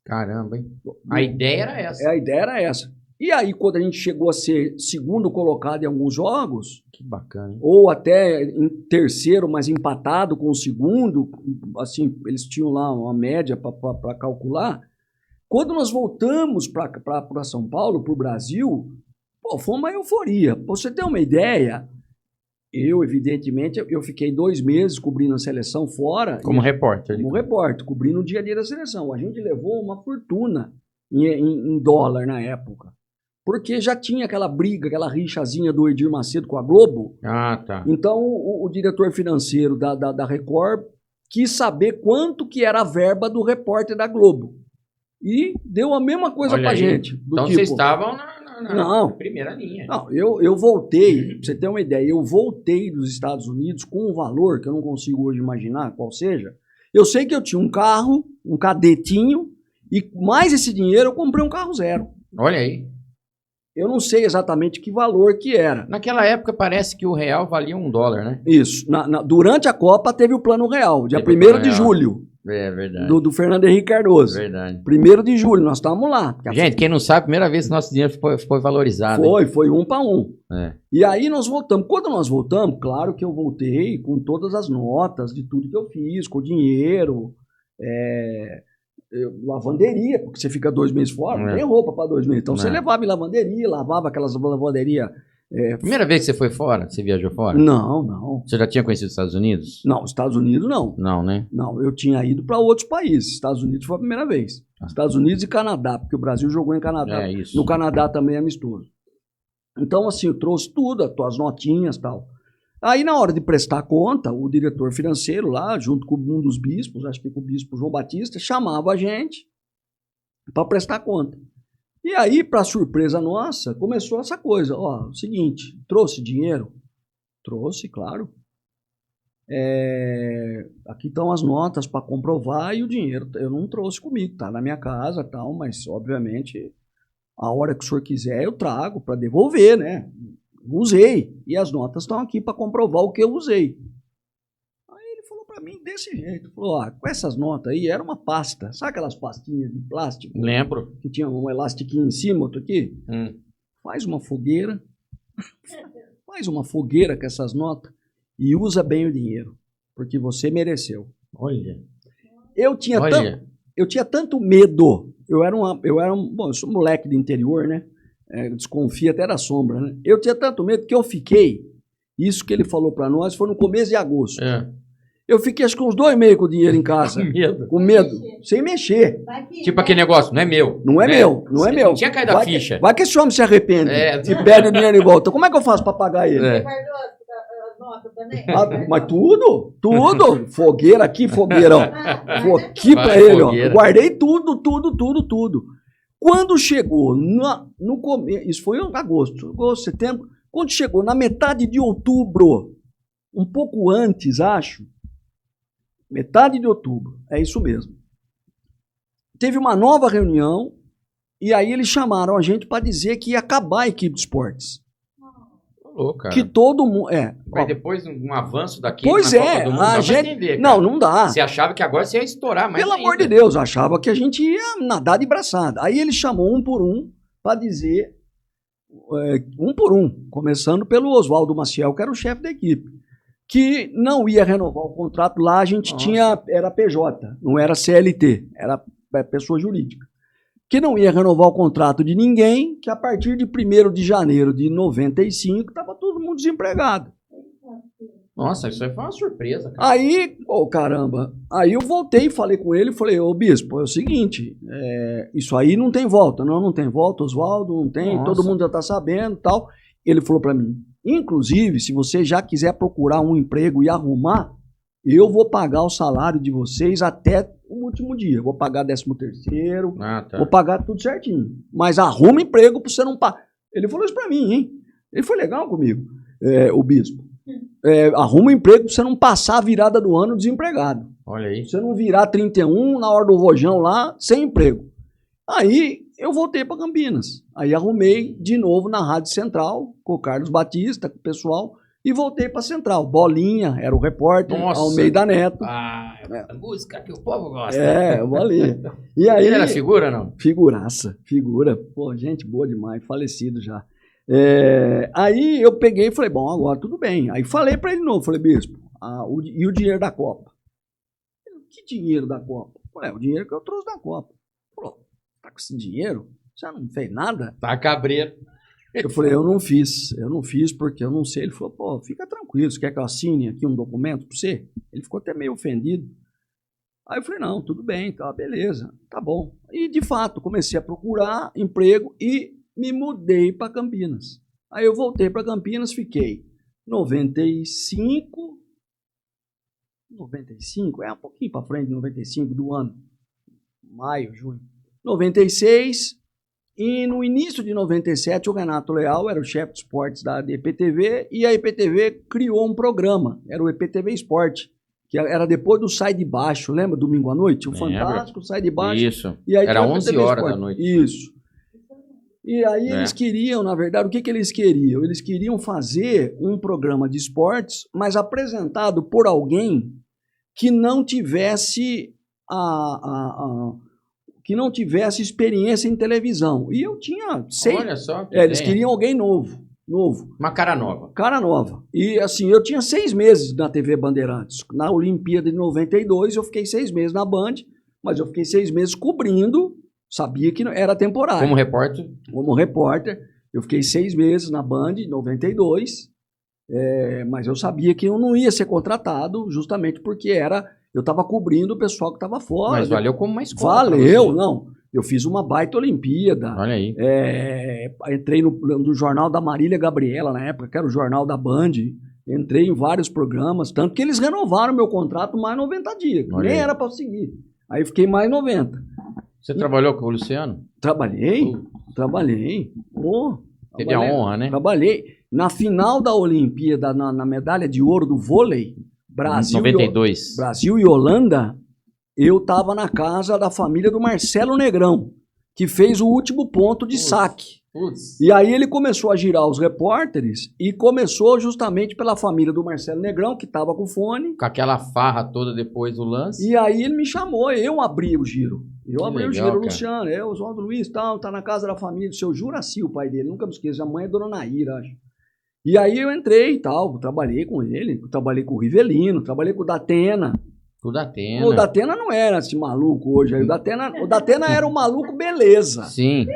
Caramba, hein? A ideia era essa. A ideia era essa. E aí, quando a gente chegou a ser segundo colocado em alguns jogos, que bacana, hein? Ou até em terceiro, mas empatado com o segundo, assim, eles tinham lá uma média para calcular. Quando nós voltamos para São Paulo, para o Brasil, foi uma euforia. Pra você ter uma ideia, evidentemente, eu fiquei 2 meses cobrindo a seleção fora. Como repórter. Como repórter, cobrindo o dia a dia da seleção. A gente levou uma fortuna em dólar na época. Porque já tinha aquela briga, aquela rixazinha do Edir Macedo com a Globo. Ah, tá. Então, o diretor financeiro da Record quis saber quanto que era a verba do repórter da Globo. E deu a mesma coisa pra gente. Então, vocês estavam na primeira linha. Não, eu voltei, pra você ter uma ideia, eu voltei dos Estados Unidos com um valor que eu não consigo hoje imaginar qual seja. Eu sei que eu tinha um carro, um cadetinho, e mais esse dinheiro eu comprei um carro zero. Olha aí. Eu não sei exatamente que valor que era. Naquela época parece que o real valia $1, né? Isso. Durante a Copa teve o Plano Real, dia 1º de julho. É verdade. do Fernando Henrique Cardoso. Verdade. 1º de julho, nós estávamos lá. Gente, quem não sabe, primeira vez que nosso dinheiro foi valorizado. hein? Foi 1 para 1. É. E aí nós voltamos. Quando nós voltamos, claro que eu voltei com todas as notas de tudo que eu fiz, com o dinheiro, lavanderia, porque você fica 2 meses fora, não tem roupa para 2 meses. Então você levava em lavanderia, lavava aquelas lavanderias. Primeira vez que você foi fora? Você viajou fora? Não. Você já tinha conhecido os Estados Unidos? Não, Estados Unidos não. Não, né? Não, eu tinha ido para outros países. Estados Unidos foi a primeira vez. Estados Unidos e Canadá, porque o Brasil jogou em Canadá. Isso. No Canadá também é amistoso. Então, assim, eu trouxe tudo, as tuas notinhas e tal. Aí, na hora de prestar conta, o diretor financeiro lá, junto com um dos bispos, acho que com o bispo João Batista, chamava a gente para prestar conta. E aí, para surpresa nossa, começou essa coisa. Ó, o seguinte, trouxe dinheiro? Trouxe, claro. Aqui estão as notas para comprovar e o dinheiro eu não trouxe comigo, tá na minha casa e tal, mas obviamente a hora que o senhor quiser eu trago para devolver, né? Usei. E as notas estão aqui para comprovar o que eu usei. Aí ele falou para mim desse jeito, falou, com essas notas aí, era uma pasta, sabe aquelas pastinhas de plástico? Lembro. Que tinha um elastiquinho em cima, outro aqui? Faz uma fogueira com essas notas e usa bem o dinheiro, porque você mereceu. Olha. Eu tinha tanto medo, eu sou moleque do interior, né? Desconfia até da sombra, né? Eu tinha tanto medo que eu fiquei, isso que ele falou para nós foi no começo de agosto. Eu fiquei acho que uns 2 meses com o dinheiro em casa. Com medo, sem mexer. Tipo aquele negócio, não é meu. Não é meu. Não tinha caído a ficha. Vai que esse homem se arrepende e perde o dinheiro de volta. Como é que eu faço para pagar ele? Você guardou as notas também? Mas tudo. Fogueira aqui, fogueirão. Vou aqui para ele, ó. Eu guardei tudo. Quando chegou no começo, isso foi em agosto, setembro, quando chegou na metade de outubro, um pouco antes, acho, metade de outubro, é isso mesmo. Teve uma nova reunião e aí eles chamaram a gente para dizer que ia acabar a equipe de esportes. Cara. Que todo mundo. Mas depois um avanço daqui. Pois é, a gente. Entender, não dá. Você achava que agora você ia estourar mais. Pelo amor de Deus, achava que a gente ia nadar de braçada. Aí ele chamou um por um para dizer. Um por um, começando pelo Oswaldo Maciel, que era o chefe da equipe. Que não ia renovar o contrato lá, a gente era PJ, não era CLT, era pessoa jurídica. Que não ia renovar o contrato de ninguém, que a partir de 1º de janeiro de 95 estava todo mundo desempregado. Nossa, isso aí foi uma surpresa, cara. Aí, caramba, aí eu voltei e falei com ele, falei, ô bispo, é o seguinte, isso aí não tem volta. Não tem volta, Oswaldo, não tem, todo mundo já está sabendo e tal. Ele falou para mim, inclusive, se você já quiser procurar um emprego e arrumar, eu vou pagar o salário de vocês até o último dia. Eu vou pagar 13º, vou pagar tudo certinho. Mas arruma emprego para você não pagar. Ele falou isso para mim, hein? Ele foi legal comigo, o bispo. Arruma emprego para você não passar a virada do ano desempregado. Olha aí. Você não virar 31 na hora do rojão lá, sem emprego. Aí eu voltei para Campinas. Aí arrumei de novo na Rádio Central, com o Carlos Batista, com o pessoal, e voltei para Central. Bolinha, era o repórter, Almeida Neto. Música que o povo gosta. Eu vou ali. E aí, ele era figura, não? Figura. Pô, gente boa demais, falecido já. Aí eu peguei e falei, bom, agora tudo bem. Aí falei para ele de novo, falei, bispo, e o dinheiro da Copa? Que dinheiro da Copa? Falei, o dinheiro que eu trouxe da Copa. Falou, tá com esse dinheiro? Você não fez nada? Tá cabreiro. Eu falei, eu não fiz porque eu não sei. Ele falou, pô, fica tranquilo, você quer que eu assine aqui um documento pra você? Ele ficou até meio ofendido. Aí eu falei, não, tudo bem, tá, beleza, tá bom. E de fato, comecei a procurar emprego e me mudei para Campinas. Aí eu voltei para Campinas, fiquei 95, um pouquinho para frente, 95 do ano, maio, junho. 96, e no início de 97, o Renato Leal era o chefe de esportes da EPTV, e a EPTV criou um programa, era o EPTV Esporte, que era depois do Sai de Baixo, lembra? Domingo à noite? O Fantástico, Sai de Baixo. Isso, e aí era 11 horas da noite. Isso. E aí eles queriam, na verdade, o que eles queriam? Eles queriam fazer um programa de esportes, mas apresentado por alguém que não tivesse que não tivesse experiência em televisão. E eu tinha 6. Olha só. Eles queriam alguém novo. Uma cara nova. Cara nova. E assim, eu tinha 6 meses na TV Bandeirantes. Na Olimpíada de 92, eu fiquei 6 meses na Band, mas eu fiquei 6 meses cobrindo, sabia que era temporário. Como repórter? Como repórter. Eu fiquei 6 meses na Band, em 92, mas eu sabia que eu não ia ser contratado, justamente porque eu estava cobrindo o pessoal que estava fora. Mas valeu como uma escola. Valeu, não. Eu fiz uma baita Olimpíada. Olha aí. Entrei no jornal da Marília Gabriela, na época, que era o jornal da Band. Entrei em vários programas, tanto que eles renovaram meu contrato mais 90 dias. Olha Nem aí. era para seguir. Aí fiquei mais 90. Você trabalhou com o Luciano? Trabalhei. Teve a honra, né? Trabalhei. Na final da Olimpíada, na medalha de ouro do vôlei, Brasil 92. Brasil e Holanda, eu estava na casa da família do Marcelo Negrão, que fez o último ponto de saque. Putz. E aí ele começou a girar os repórteres e começou justamente pela família do Marcelo Negrão, que estava com fone. Com aquela farra toda depois do lance. E aí ele me chamou, eu abri o giro. Eu abri o giro, cara. Luciano, o Oswaldo Luiz, tá na casa da família do seu Juraci, o pai dele, nunca me esqueço, a mãe é Dona Naíra, acho. E aí eu entrei e tal, trabalhei com ele, trabalhei com o Rivelino, trabalhei com o Datena. O Datena. O Datena não era esse maluco hoje, o Datena era um maluco beleza. Sim.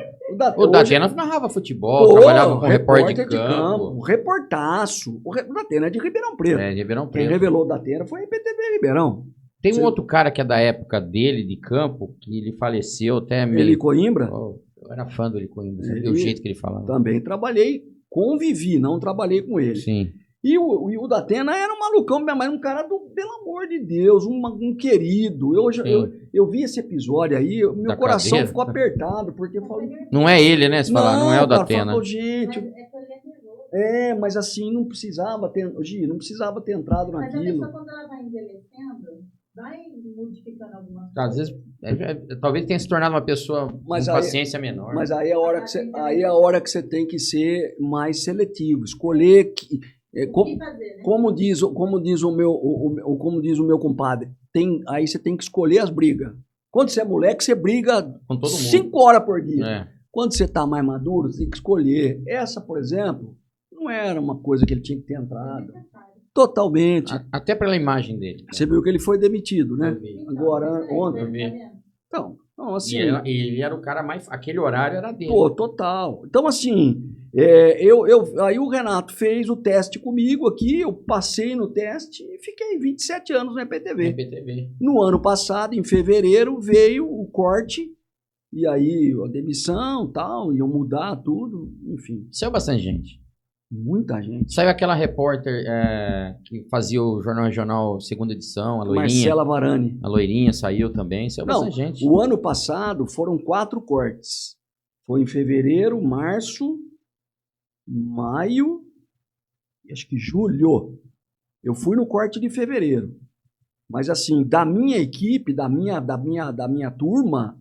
O Datena narrava futebol, trabalhava com repórter de campo. Reportaço. O Datena é de Ribeirão Preto. De Ribeirão Preto. Quem revelou o Datena foi a IPTV Ribeirão. Tem um outro cara que é da época dele, de campo, que ele faleceu até meio... Eli Coimbra? Eu era fã do Eli Coimbra, sabia o jeito que ele falava. Também trabalhei, convivi, não trabalhei com ele. Sim. E o Datena era um malucão, mas um cara pelo amor de Deus, um querido. Eu vi esse episódio aí, meu coração cadeira? ficou apertado, porque eu falei... Não é ele, né? Se falar, não é o Datena. Falou, gente... Mas assim, não precisava ter entrado Mas a naquilo. pessoa, quando ela vai envelhecendo, vai modificando algumas coisas. Às vezes, talvez tenha se tornado uma pessoa com paciência menor. Mas aí é a hora que você tem que ser mais seletivo, escolher... Como diz o meu compadre, aí você tem que escolher as brigas. Quando você é moleque, você briga com todo mundo. 5 horas por dia. É. Quando você está mais maduro, você tem que escolher. Essa, por exemplo, não era uma coisa que ele tinha que ter entrado. Totalmente. Até pela imagem dele. Você viu que ele foi demitido, né? Eu vi. Agora, ontem. Eu vi. Então, assim... E ele era o cara mais... Aquele horário era dele. Pô, total. Então, assim... aí o Renato fez o teste comigo aqui, eu passei no teste e fiquei 27 anos no EPTV. No ano passado, em fevereiro, veio o corte, e aí a demissão e tal, iam mudar tudo, enfim. Saiu bastante gente. Muita gente. Saiu aquela repórter que fazia o Jornal Regional segunda edição, a Loirinha. Marcela Varani. A Loirinha saiu também, saiu bastante gente. O ano passado foram 4 cortes. Foi em fevereiro, março, maio e acho que julho. Eu fui no corte de fevereiro. Mas assim, da minha equipe, da minha turma,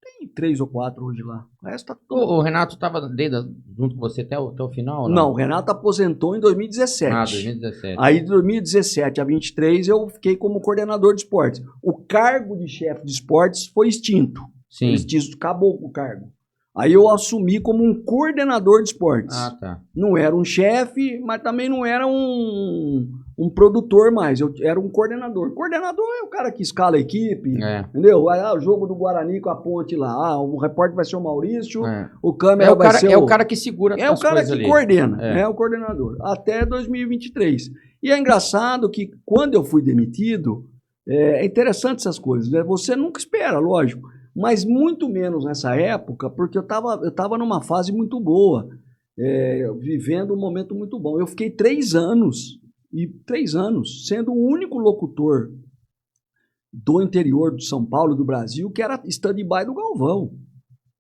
tem 3 ou 4 hoje lá. O resto tá todo... O Renato estava junto com você até o final? Ou não, o Renato aposentou em 2017. 2017. Aí de 2017 a 2023 eu fiquei como coordenador de esportes. O cargo de chefe de esportes foi extinto. Sim. Acabou o cargo. Aí eu assumi como um coordenador de esportes. Ah, tá. Não era um chefe, mas também não era um produtor mais. Eu era um coordenador. Coordenador é o cara que escala a equipe, entendeu? O jogo do Guarani com a ponte lá. O repórter vai ser o Maurício, o câmera vai ser o cara que segura as coisas ali. É o cara que coordena, é o coordenador. Até 2023. E é engraçado que quando eu fui demitido, é interessante essas coisas, né? Você nunca espera, lógico. Mas muito menos nessa época, porque eu tava numa fase muito boa, vivendo um momento muito bom. Eu fiquei 3 anos sendo o único locutor do interior de São Paulo, do Brasil, que era stand-by do Galvão.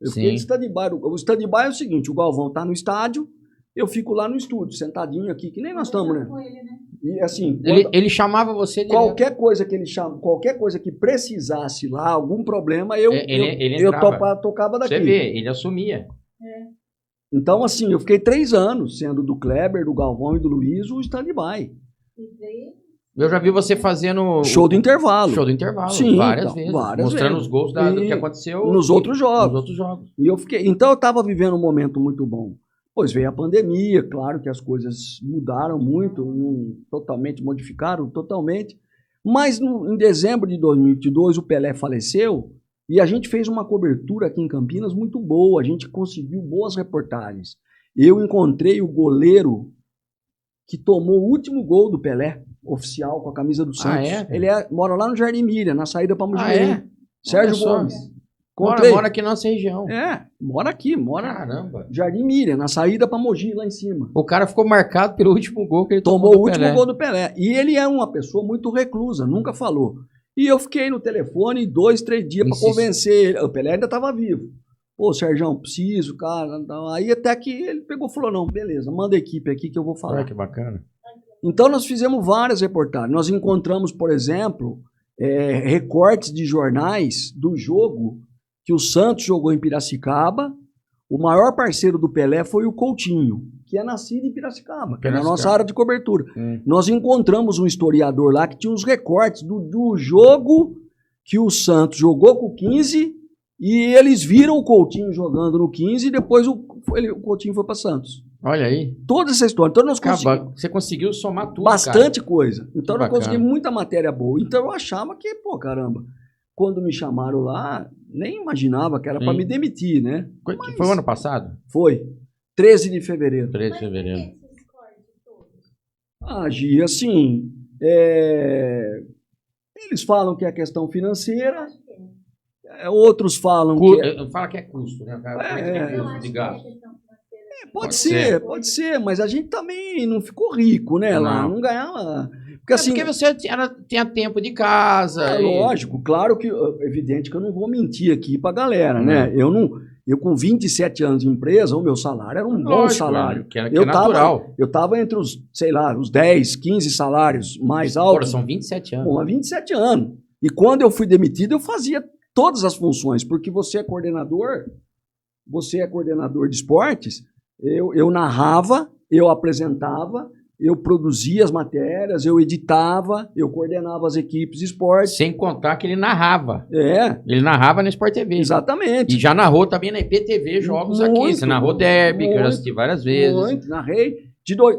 Eu fiquei de stand-by. O stand-by é o seguinte, o Galvão tá no estádio, eu fico lá no estúdio, sentadinho aqui, que nem nós estamos, né? E, assim, ele chamava você de qualquer coisa que precisasse lá, algum problema, eu tocava daqui. Você vê, ele assumia. Então, assim, eu fiquei 3 anos sendo do Kleber, do Galvão e do Luiz o stand-by. Eu já vi você fazendo... Show do intervalo. Show do intervalo, Sim, várias então, vezes. várias Mostrando vezes. os gols do que aconteceu nos outros jogos. Nos outros jogos. E eu fiquei... Então eu estava vivendo um momento muito bom. Pois veio a pandemia, claro que as coisas mudaram muito, totalmente, modificaram totalmente. Mas em dezembro de 2022 o Pelé faleceu e a gente fez uma cobertura aqui em Campinas muito boa. A gente conseguiu boas reportagens. Eu encontrei o goleiro que tomou o último gol do Pelé, oficial, com a camisa do Santos. Ele mora lá no Jardim Miriam, na saída para Mogi. Sérgio Gomes. Mora aqui na nossa região. Mora aqui, Caramba. Jardim Miriam, na saída para Mogi, lá em cima. O cara ficou marcado pelo último gol que ele tomou. O último gol do Pelé. E ele é uma pessoa muito reclusa, nunca falou. E eu fiquei no telefone 2, 3 dias para convencer ele. O Pelé ainda estava vivo. Pô, Sérgio, preciso, cara. Aí até que ele pegou e falou, não, beleza, manda a equipe aqui que eu vou falar. Olha que bacana. Então nós fizemos várias reportagens. Nós encontramos, por exemplo, recortes de jornais do jogo que o Santos jogou em Piracicaba. O maior parceiro do Pelé foi o Coutinho, que é nascido em Piracicaba, que é na nossa área de cobertura. Nós encontramos um historiador lá que tinha uns recortes do jogo que o Santos jogou com o 15 e eles viram o Coutinho jogando no 15 e depois o Coutinho foi para Santos. Olha aí. Toda essa história. Então nós conseguimos... Você conseguiu somar tudo, bastante coisa. Então nós conseguimos muita matéria boa. Então eu achava que, pô, caramba, quando me chamaram lá, nem imaginava que era para me demitir, né? Foi o ano passado? Foi. 13 de fevereiro. 13 de fevereiro. Gia, assim, eles falam que é questão financeira, outros falam que... Fala que é custo, né? Custo de gasto. Pode ser, mas a gente também não ficou rico, né? Lá não ganhava... Porque você tinha tempo de casa. Lógico, claro que, evidente que eu não vou mentir aqui pra galera, né? Eu com 27 anos de empresa, o meu salário era um bom salário. Que é natural. Eu tava entre os, sei lá, os 10, 15 salários mais altos. São 27 anos. Pô, 27 anos. E quando eu fui demitido, eu fazia todas as funções, porque você é coordenador de esportes, eu narrava, eu apresentava, eu produzia as matérias, eu editava, eu coordenava as equipes de esporte. Sem contar que ele narrava. É. Ele narrava na Sport TV. Exatamente. E já narrou também na IPTV jogos aqui. Você narrou derby, que eu assisti várias vezes. Muito, narrei.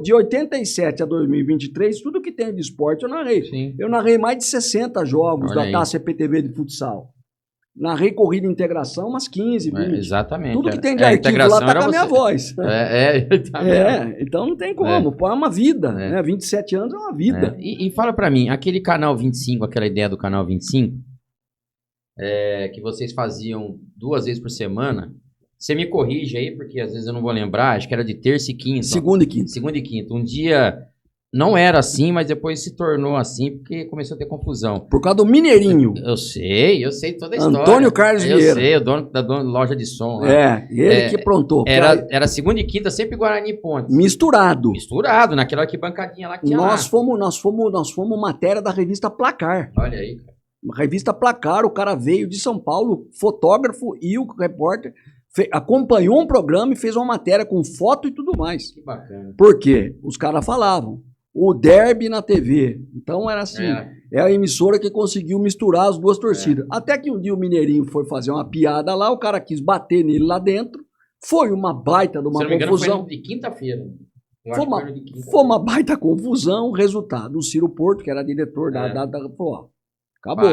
De 87 a 2023, tudo que tem de esporte eu narrei. Sim. Eu narrei mais de 60 jogos da Taça IPTV de futsal. Narrei corrida e integração umas 15, 20. Exatamente. Tudo que tem de arquivo lá tá com a minha voz. Então não tem como. Pô, é uma vida. Né? 27 anos é uma vida. E fala pra mim, aquele canal 25, aquela ideia do canal 25, que vocês faziam 2 vezes por semana, você me corrige aí, porque às vezes eu não vou lembrar, acho que era de terça e quinta. Segunda e quinta. Segunda e quinta. Um dia... Não era assim, mas depois se tornou assim porque começou a ter confusão. Por causa do Mineirinho. Eu sei toda a história. Antônio Carlos Vieira. Eu sei, o dono da loja de som. Ele que aprontou. Era segunda e quinta, sempre Guarani e Pontes. Misturado, naquela arquibancadinha lá que tinha nós fomos matéria da revista Placar. Olha aí. Revista Placar, o cara veio de São Paulo, fotógrafo e o repórter, acompanhou um programa e fez uma matéria com foto e tudo mais. Que bacana. Por quê? Os caras falavam. O derby na TV. Então era assim, é a emissora que conseguiu misturar as duas torcidas. Até que um dia o Mineirinho foi fazer uma piada lá, o cara quis bater nele lá dentro, foi uma baita de uma confusão. Foi de quinta-feira. Foi uma baita confusão, resultado. O Ciro Porto, que era diretor da falou, acabou.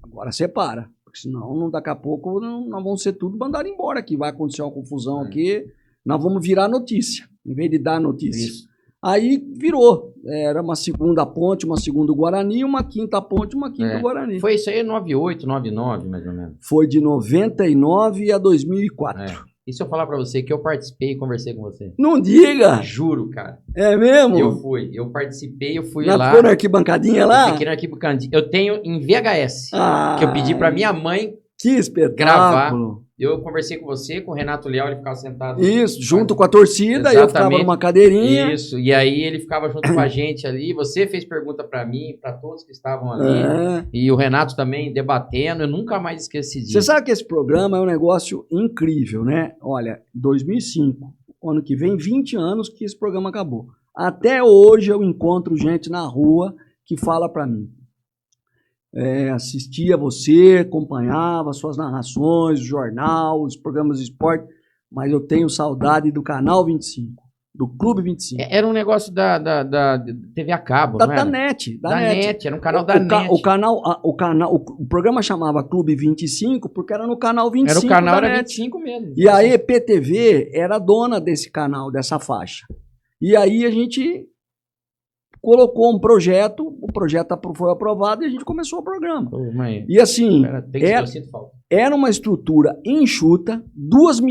Agora você para, porque senão daqui a pouco nós vamos ser tudo mandado embora aqui. Vai acontecer uma confusão aqui, nós vamos virar notícia, em vez de dar notícia. Isso. Aí virou. Era uma segunda ponte, uma segunda Guarani, uma quinta ponte, uma quinta Guarani. Foi isso aí 98, 99, mais ou menos. Foi de 99 a 2004. E se eu falar pra você que eu participei e conversei com você? Não diga! Juro, cara. É mesmo? Eu participei, eu fui lá. Ficou na arquibancadinha lá? Eu fiquei na arquibancadinha. Eu tenho em VHS, que eu pedi pra minha mãe que espetáculo. Gravar. Eu conversei com você, com o Renato Leal, ele ficava sentado. Isso, junto com a torcida, eu ficava numa cadeirinha. Isso, e aí ele ficava junto com a gente ali, você fez pergunta pra mim, pra todos que estavam ali, e o Renato também debatendo, eu nunca mais esqueci disso. Você sabe que esse programa é um negócio incrível, né? Olha, 2005, ano que vem, 20 anos que esse programa acabou. Até hoje eu encontro gente na rua que fala para mim. Assistia você, acompanhava suas narrações, o jornal, os programas de esporte, mas eu tenho saudade do Canal 25, do Clube 25. Era um negócio da TV a cabo, não era? Da NET. Da NET, era um canal da NET. O programa chamava Clube 25 porque era no Canal 25. Era o canal, da era NET. 25 mesmo. E a EPTV era dona desse canal, dessa faixa. E aí a gente colocou um projeto, o projeto foi aprovado e a gente começou o programa. E assim, era uma estrutura enxuta, duas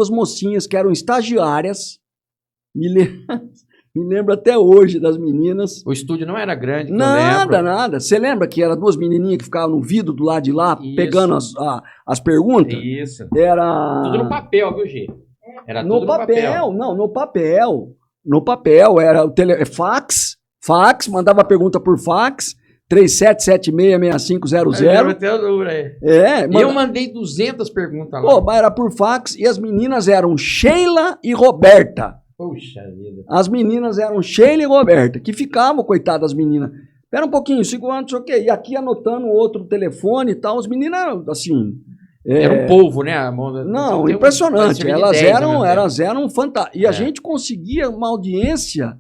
mocinhas que eram estagiárias, me lembro até hoje das meninas. O estúdio não era grande, nada. Você lembra que eram duas menininhas que ficavam no vidro do lado de lá, isso, pegando as perguntas? Isso. Era... Tudo no papel, viu, Gê? Era no papel. Não, no papel. No papel, era o fax, mandava a pergunta por fax, 37766500. Eu mandei 200 perguntas lá. Pô, mas era por fax e as meninas eram Sheila e Roberta. Puxa vida. As meninas eram Sheila e Roberta, que ficavam, coitadas das meninas. Espera um pouquinho, 5 anos, não sei o quê. E aqui anotando outro telefone e tal, as meninas, assim... Era um polvo, né? Não, impressionante. Elas eram fantásticas. E a gente conseguia uma audiência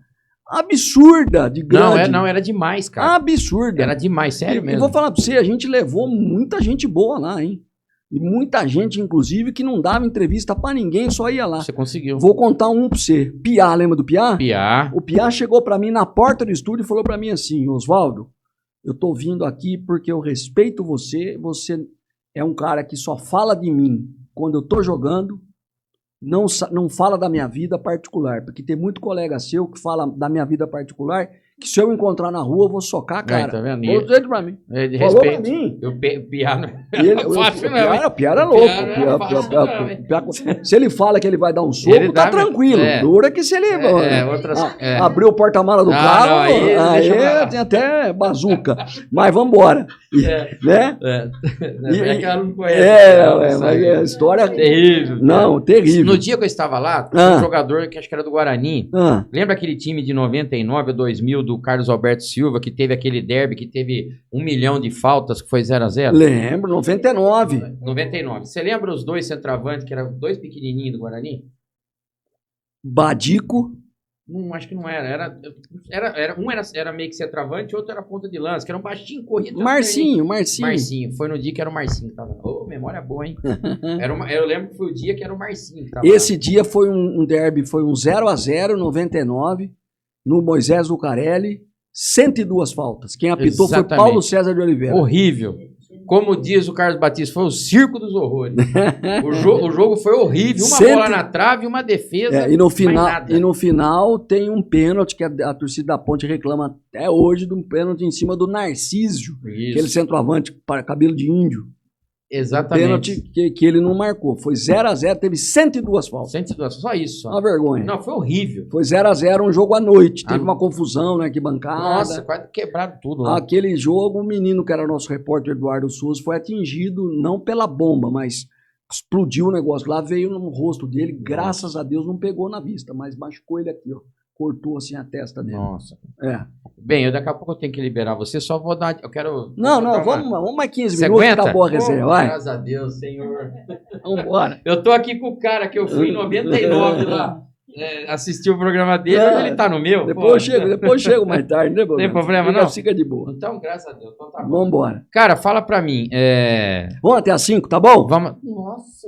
absurda de grande. Não, era demais, cara. Absurda. Era demais, sério mesmo. E vou falar pra você, a gente levou muita gente boa lá, hein? E muita gente, inclusive, que não dava entrevista pra ninguém, só ia lá. Você conseguiu. Vou contar um pra você. Piá, lembra do Piá? Piá. O Piá chegou pra mim na porta do estúdio e falou pra mim assim: Oswaldo, eu tô vindo aqui porque eu respeito você, você é um cara que só fala de mim quando eu tô jogando, não fala da minha vida particular, porque tem muito colega seu que fala da minha vida particular, que se eu encontrar na rua, eu vou socar a cara. Tá vendo? Falou ele pra mim. De falou respeito. pra mim. O Piá não era fácil, não. O Piá era louco. Se ele fala que ele vai dar um soco, tá tranquilo. Dura que se ele abriu o porta-mala do carro, aí tem até bazuca. Mas vambora. Né? Aquela não conhece. Mas a história... Terrível. Não, terrível. No dia que eu estava lá, um jogador que acho que era do Guarani. Lembra aquele time de 99 a 2000 do Carlos Alberto Silva, que teve aquele derby, que teve 1 milhão de faltas, que foi 0-0? Lembro, 99. Você lembra os dois centroavantes, que eram dois pequenininhos do Guarani? Badico. Acho que não era. Um era meio que centroavante, outro era ponta de lança, que era um baixinho corrido. Marcinho. Foi no dia que era o Marcinho que tava. Memória boa, hein? Eu lembro que foi o dia que era o Marcinho que tava. Esse dia foi um derby, foi um 0-0, 99, no Moisés Lucarelli, 102 faltas. Quem apitou foi Paulo César de Oliveira. Horrível. Como diz o Carlos Batista, foi o circo dos horrores. O jogo foi horrível. Uma bola na trave, uma defesa. E no final tem um pênalti que a torcida da Ponte reclama até hoje, de um pênalti em cima do Narciso. Aquele centroavante para cabelo de índio. Exatamente. Pênalti que ele não marcou. Foi 0-0, teve 102 faltas. 102, só isso. Só. Uma vergonha. Não, foi horrível. Foi 0-0, um jogo à noite. Teve uma confusão na arquibancada. Nossa, quase quebrado tudo lá. Aquele jogo, o menino que era nosso repórter, Eduardo Souza, foi atingido não pela bomba, mas explodiu o negócio. Lá veio no rosto dele, graças a Deus não pegou na vista, mas machucou ele aqui, ó. Cortou assim a testa dele. Nossa. Bem, daqui a pouco eu tenho que liberar você, só vou dar... Eu quero... Vamos mais 15 minutos, aguenta? Acabou a resenha, vai. Graças a Deus, Senhor. Vambora. Eu tô aqui com o cara que eu fui em 99 lá, assistir o programa dele, ele tá no meu. Depois eu chego mais tarde, né, Tem problema, não? Fica de boa. Então, graças a Deus, então tá bom. Vambora. Cara, fala pra mim, Vamos até às 5, tá bom? Vamos... Nossa,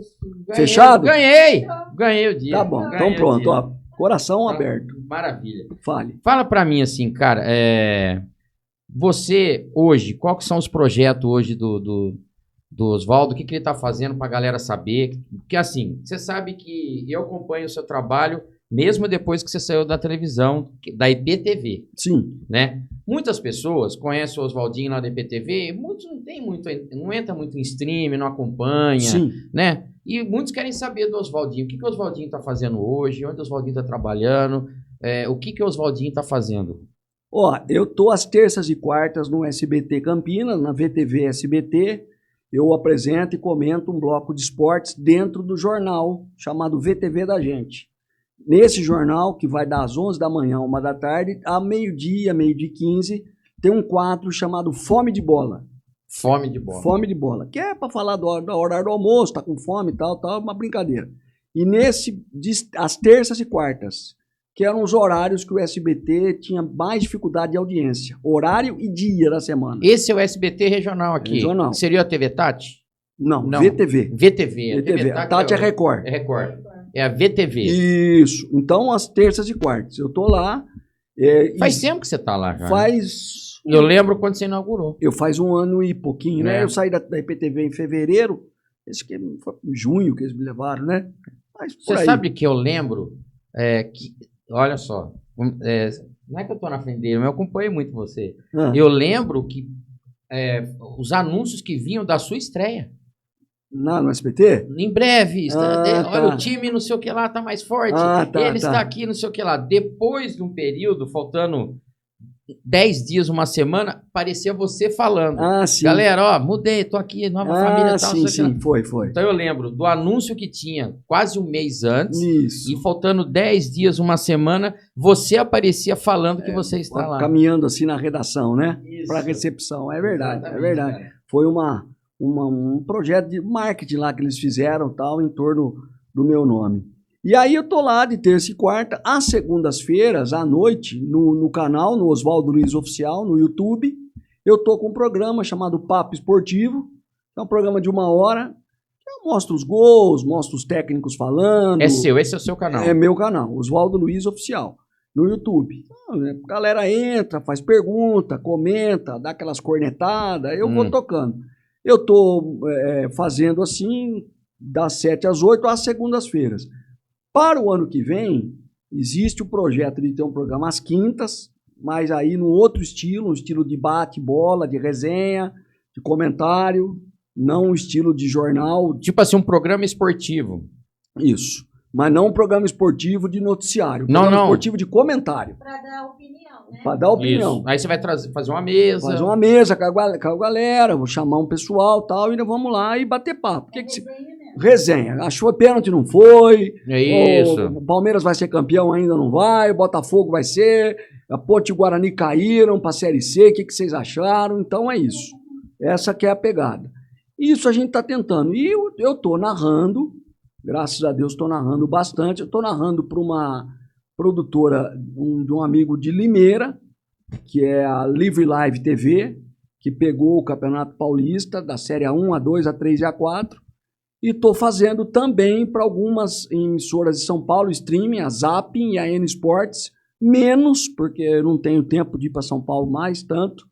fechado? Ganhei o dia. Tá bom, então pronto, ó. Coração aberto. Maravilha. Fala pra mim assim, cara, você hoje, qual que são os projetos hoje do Oswaldo? O que ele tá fazendo pra galera saber? Porque assim, você sabe que eu acompanho o seu trabalho mesmo depois que você saiu da televisão, da IPTV. Sim. Né? Muitas pessoas conhecem o Oswaldinho lá da IPTV, muitos não entra muito em stream, não acompanha, Sim. Né? E muitos querem saber do Oswaldinho. O que o Oswaldinho está fazendo hoje? Onde o Oswaldinho está trabalhando? O que o Oswaldinho está fazendo? Eu tô às terças e quartas no SBT Campinas, na VTV SBT. Eu apresento e comento um bloco de esportes dentro do jornal chamado VTV da Gente. Nesse jornal, que vai das 11 da manhã a 1 da tarde, a meio-dia 15, tem um quadro chamado Fome de Bola. Fome de bola. Fome de Bola, que é para falar da hora do almoço, tá com fome e tal, uma brincadeira. E às terças e quartas, que eram os horários que o SBT tinha mais dificuldade de audiência. Horário e dia da semana. Esse é o SBT regional aqui. Regional. Seria a TV Tati? Não, Não. VTV. VTV. VTV. A Tati é Record. É Record. É a VTV. Isso. Então, às terças e quartas. Eu tô lá. Faz tempo que você tá lá, cara. Eu lembro quando você inaugurou. Faz um ano e pouquinho, né? É. Eu saí da IPTV em fevereiro. Esse que foi em junho que eles me levaram, né? Mas por Você aí. sabe que eu lembro que... Olha só. Não é que eu tô na frente dele, mas eu acompanhei muito você. Ah. Eu lembro que os anúncios que vinham da sua estreia. No SBT? Em breve, olha, tá. o time não sei o que lá tá mais forte, Tá, ele está aqui não sei o que lá. Depois de um período, faltando 10 dias, uma semana, parecia você falando. Sim. Galera, ó, mudei, tô aqui, nova família e tal. Sim, foi. Então eu lembro do anúncio que tinha quase um mês antes, Isso. e faltando 10 dias, uma semana, você aparecia falando que você está lá. Caminhando assim na redação, né? Isso. Para recepção. É verdade, Exatamente, é verdade. cara. Foi um projeto de marketing lá que eles fizeram tal, em torno do meu nome. E aí eu tô lá de terça e quarta, às segundas-feiras, à noite, no canal, no Oswaldo Luiz Oficial, no YouTube, eu tô com um programa chamado Papo Esportivo, é um programa de 1 hora, eu mostro os gols, mostro os técnicos falando. Esse é o seu canal. É meu canal, Oswaldo Luiz Oficial, no YouTube. Então, a galera entra, faz pergunta, comenta, dá aquelas cornetadas, eu vou tocando. Eu tô fazendo assim, das 7 às 8, às segundas-feiras. Para o ano que vem, existe o projeto de ter um programa às quintas, mas aí num outro estilo, um estilo de bate-bola, de resenha, de comentário, não um estilo de jornal. Tipo assim, um programa esportivo. Isso. Mas não um programa esportivo de noticiário. Não. Esportivo de comentário. Para dar opinião, né? Para dar opinião. Isso. Aí você vai fazer uma mesa. Fazer uma mesa com a galera, vou chamar um pessoal e tal, e nós vamos lá e bater papo. Resenha. Achou pênalti, não foi. É isso. O Palmeiras vai ser campeão, ainda não vai. O Botafogo vai ser. A Ponte e o Guarani caíram para a Série C. O que vocês acharam? Então é isso. Essa que é a pegada. Isso a gente está tentando. E eu estou narrando. Graças a Deus estou narrando bastante. Eu estou narrando para uma produtora de um amigo de Limeira, que é a Livre Live TV, que pegou o Campeonato Paulista da Série A1, A2, A3 e A4. E estou fazendo também para algumas emissoras de São Paulo, streaming, a Zapping e a N Sports, menos, porque eu não tenho tempo de ir para São Paulo mais tanto.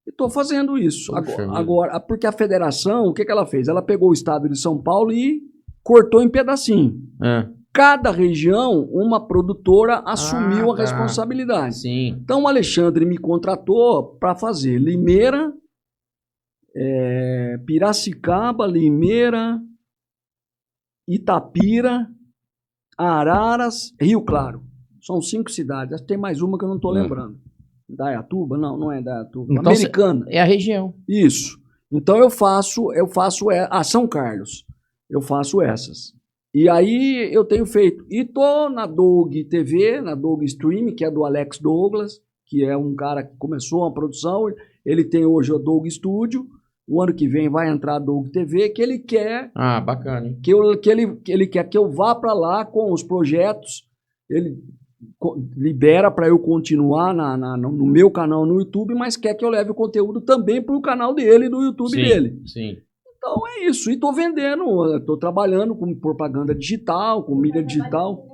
E estou fazendo isso. Agora, porque a federação, o que ela fez? Ela pegou o estado de São Paulo e cortou em pedacinho. Cada região, uma produtora assumiu a responsabilidade. Sim. Então o Alexandre me contratou para fazer Limeira, Piracicaba, Limeira, Itapira, Araras, Rio Claro. São 5 cidades. Tem mais uma que eu não estou lembrando. Dayatuba? Não é Dayatuba. Então, Americana. É a região. Isso. Então eu faço São Carlos. Eu faço essas. E aí eu tenho feito. E tô na Doug TV, na Doug Stream, que é do Alex Douglas, que é um cara que começou uma produção. Ele tem hoje o Doug Studio. O ano que vem vai entrar a Doug TV, que ele quer. Bacana, hein? Que ele quer que eu vá para lá com os projetos. Ele libera para eu continuar no meu canal no YouTube, mas quer que eu leve o conteúdo também para o canal dele, do YouTube dele. Sim. Então é isso. E estou vendendo, estou trabalhando com propaganda digital, com mídia digital.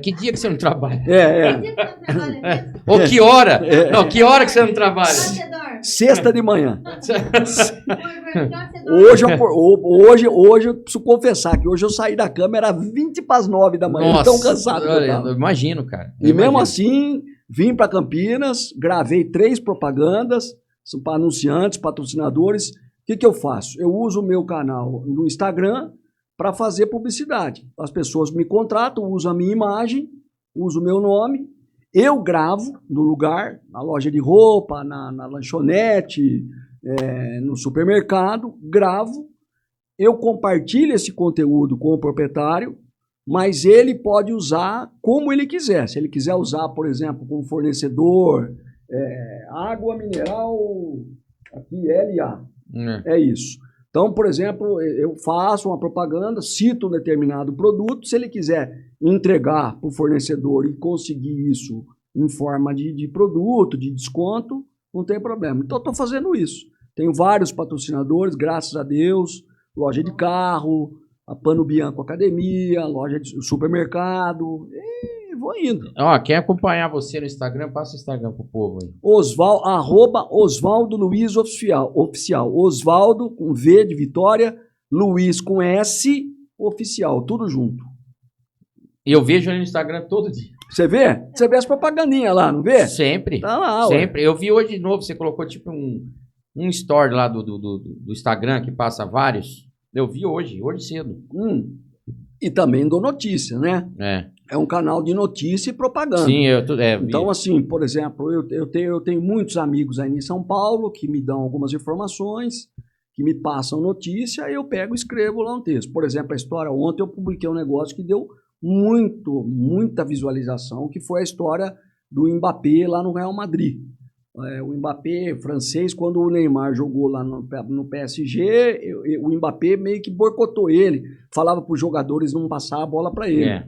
Que dia que você não trabalha? Ou que hora? Não, que hora que você não trabalha? Sexta de manhã. Hoje eu preciso confessar que hoje eu saí da cama, era 20 para as 9 da manhã. Nossa, tão cansado. Eu imagino, cara. Mesmo assim, vim para Campinas, gravei 3 propagandas para anunciantes, patrocinadores. O que eu faço? Eu uso o meu canal no Instagram para fazer publicidade. As pessoas me contratam, usam a minha imagem, usam o meu nome. Eu gravo no lugar, na loja de roupa, na lanchonete, no supermercado, gravo. Eu compartilho esse conteúdo com o proprietário, mas ele pode usar como ele quiser. Se ele quiser usar, por exemplo, como fornecedor, Água mineral, aqui LA. É isso. Então, por exemplo, eu faço uma propaganda, cito um determinado produto, se ele quiser entregar para o fornecedor e conseguir isso em forma de produto, de desconto, não tem problema. Então, estou fazendo isso. Tenho vários patrocinadores, graças a Deus, loja de carro, a Pano Bianco Academia, loja de supermercado, e vou indo. Ó, quem acompanhar você no Instagram, passa o Instagram pro povo aí. Osvaldo Luiz Oficial. Osvaldo com V de Vitória, Luiz com S, Oficial, tudo junto. E eu vejo ele no Instagram todo dia. Você vê? Você vê as propagandinhas lá, não vê? Sempre. Tá lá, sempre. Eu vi hoje de novo, você colocou tipo um story lá do Instagram que passa vários. Eu vi hoje cedo. E também dou notícia, né? É um canal de notícia e propaganda. Sim, então, assim, por exemplo, eu tenho muitos amigos aí em São Paulo que me dão algumas informações, que me passam notícia, aí eu pego e escrevo lá um texto. Por exemplo, a história, ontem eu publiquei um negócio que deu muita visualização, que foi a história do Mbappé lá no Real Madrid. O Mbappé francês, quando o Neymar jogou lá no PSG, o Mbappé meio que boicotou ele, falava para os jogadores não passar a bola para ele.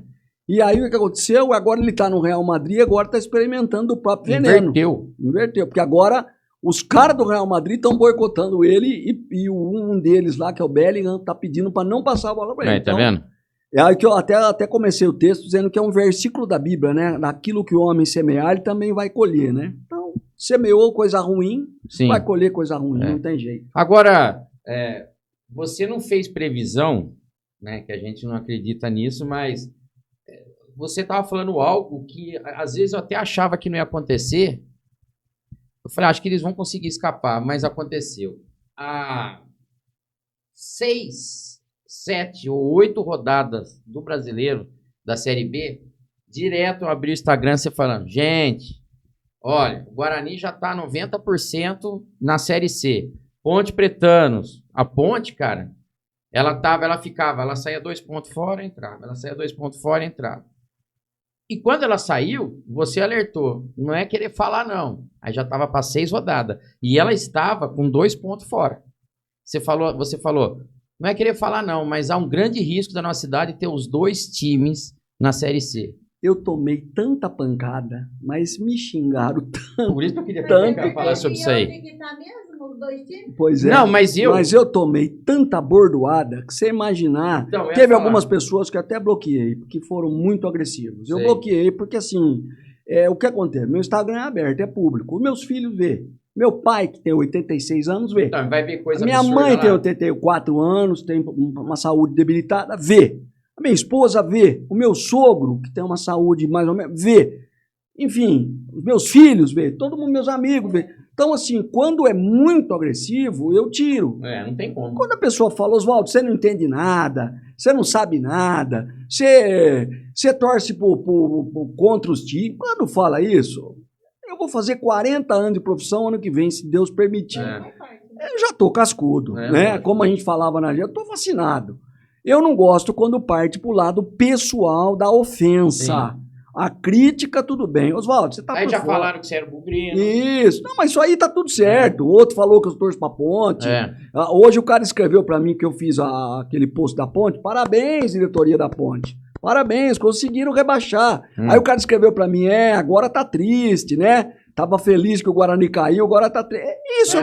E aí o que aconteceu? Agora ele está no Real Madrid, agora está experimentando o próprio veneno. Inverteu, porque agora os caras do Real Madrid estão boicotando ele e um deles lá, que é o Bellingham, está pedindo para não passar a bola para ele. Tá vendo? É aí que eu até comecei o texto dizendo que é um versículo da Bíblia, né? Daquilo que o homem semear, ele também vai colher, né? Então, semeou coisa ruim, vai colher coisa ruim, não tem jeito. Agora, você não fez previsão, né? Que a gente não acredita nisso, mas você estava falando algo que às vezes eu até achava que não ia acontecer. Eu falei, acho que eles vão conseguir escapar, mas aconteceu. Há 6, 7 ou 8 rodadas do Brasileiro, da Série B, direto eu abri o Instagram você falando, gente, olha, o Guarani já tá 90% na Série C. Ponte Pretanos. A Ponte, cara, ela saía 2 pontos fora, entrava. Ela saía 2 pontos fora, entrava. E quando ela saiu, você alertou. Não é querer falar, não. Aí já estava para 6 rodadas. E ela estava com 2 pontos fora. Você falou, não é querer falar, não, mas há um grande risco da nossa cidade ter os 2 times na Série C. Eu tomei tanta pancada, mas me xingaram tanto. Por isso que eu queria tanto falar sobre isso aí. Pois é. Não, mas eu tomei tanta bordoada que você imaginar. Então, teve algumas pessoas que até bloqueei, porque foram muito agressivos. Eu bloqueei porque, assim, o que acontece? Meu Instagram é aberto, é público. Os meus filhos vê. Meu pai, que tem 86 anos, vê. Então, vai ver coisa Minha mãe tem 84 anos, tem uma saúde debilitada, vê. A minha esposa vê. O meu sogro, que tem uma saúde mais ou menos, vê. Enfim, os meus filhos vê. Todo mundo, meus amigos vê. Então, assim, quando é muito agressivo, eu tiro. Não tem como. Quando a pessoa fala, Oswaldo, você não entende nada, você não sabe nada, você torce contra os times. Quando fala isso, eu vou fazer 40 anos de profissão ano que vem, se Deus permitir. Eu já tô cascudo, né? Como a gente falava na gente, eu tô vacinado. Eu não gosto quando parte pro lado pessoal da ofensa. Sim. A crítica, tudo bem. Oswaldo, você tá por Aí já fora. falaram que você era bugrino. Isso. Não, mas isso aí tá tudo certo. O outro falou que eu torço pra Ponte. Hoje o cara escreveu pra mim que eu fiz aquele post da Ponte. Parabéns, diretoria da Ponte. Parabéns, conseguiram rebaixar. Aí o cara escreveu pra mim, agora tá triste, né? Tava feliz que o Guarani caiu, agora tá triste. Isso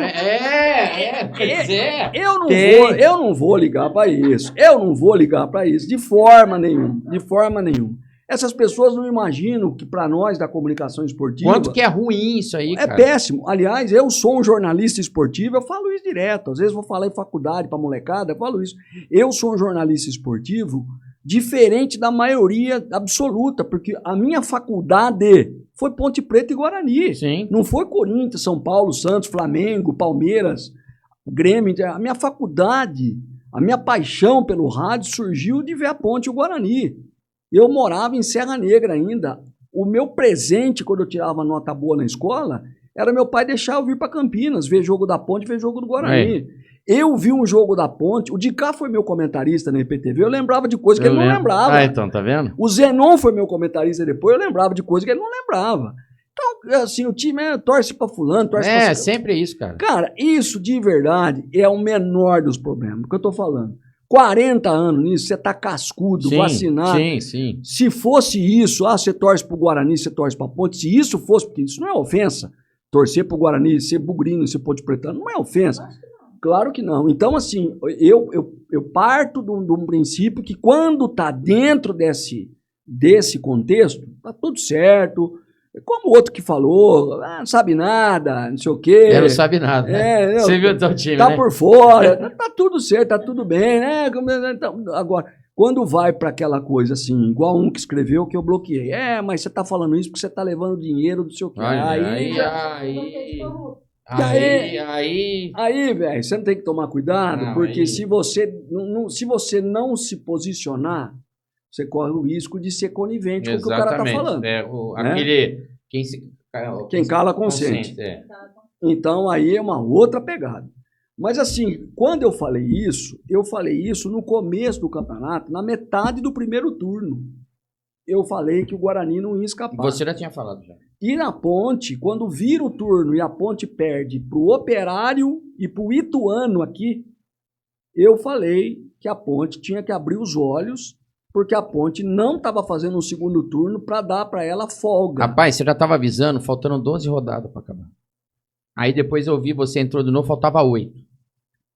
eu não vou ligar pra isso. Eu não vou ligar pra isso. De forma nenhuma. De forma nenhuma. Essas pessoas não imaginam que para nós da comunicação esportiva... Quanto que é ruim isso aí, cara? É péssimo. Aliás, eu sou um jornalista esportivo, eu falo isso direto. Às vezes vou falar em faculdade para molecada, eu falo isso. Eu sou um jornalista esportivo diferente da maioria absoluta, porque a minha faculdade foi Ponte Preta e Guarani. Sim. Não foi Corinthians, São Paulo, Santos, Flamengo, Palmeiras, Grêmio. A minha faculdade, a minha paixão pelo rádio surgiu de ver a Ponte e o Guarani. Eu morava em Serra Negra ainda. O meu presente, quando eu tirava nota boa na escola, era meu pai deixar eu vir para Campinas, ver jogo da Ponte, ver jogo do Guarani. Eu vi um jogo da Ponte, o Dicá foi meu comentarista na IPTV, eu lembrava de coisas que ele não lembrava. Então, tá vendo? O Zenon foi meu comentarista depois, eu lembrava de coisas que ele não lembrava. Então, assim, o time torce pra fulano, torce pra... É, sempre isso, cara. Cara, isso de verdade é o menor dos problemas, que eu tô falando. 40 anos nisso, você tá cascudo, Sim, vacinado. sim. Se fosse isso, você torce pro Guarani, você torce pra Ponte, se isso fosse, porque isso não é ofensa, torcer pro Guarani, ser bugrino, ser Ponte Pretano, não é ofensa. Claro que não. Então, assim, eu parto de um princípio que quando tá dentro desse contexto, tá tudo certo. Como o outro que falou, não sabe nada, não sei o quê. Não sabe nada, né? Você viu o teu time, tá né? por fora, tá tudo certo, tá tudo bem, né? Então, agora, quando vai para aquela coisa assim, igual um que escreveu que eu bloqueei. Mas você tá falando isso porque você tá levando dinheiro do seu quê. Aí, velho, você não tem que tomar cuidado, porque se você não se posicionar, você corre o risco de ser conivente com o que o cara tá falando. Quem cala consente. Então aí é uma outra pegada. Mas assim, quando eu falei isso no começo do campeonato, na metade do primeiro turno. Eu falei que o Guarani não ia escapar. Você já tinha falado já. E na Ponte, quando vira o turno e a Ponte perde pro Operário e pro Ituano aqui, eu falei que a Ponte tinha que abrir os olhos, porque a Ponte não estava fazendo um segundo turno para dar para ela folga. Rapaz, você já estava avisando, faltando 12 rodadas para acabar. Aí depois eu vi, você entrou de novo, faltava 8.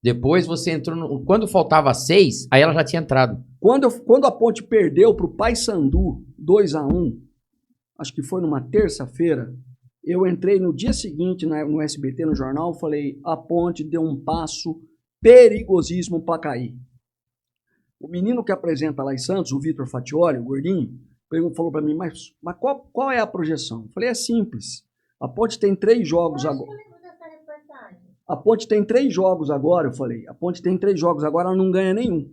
Depois você entrou, quando faltava 6, aí ela já tinha entrado. Quando a Ponte perdeu para o Paysandu 2-1, acho que foi numa terça-feira, eu entrei no dia seguinte no SBT, no jornal, falei, a Ponte deu um passo perigosíssimo para cair. O menino que apresenta lá em Santos, o Vitor Fatioli, o gordinho, falou para mim, mas qual é a projeção? Eu falei, é simples. A Ponte tem 3 jogos agora. A Ponte tem 3 jogos agora, eu falei. A Ponte tem 3 jogos agora, ela não ganha nenhum.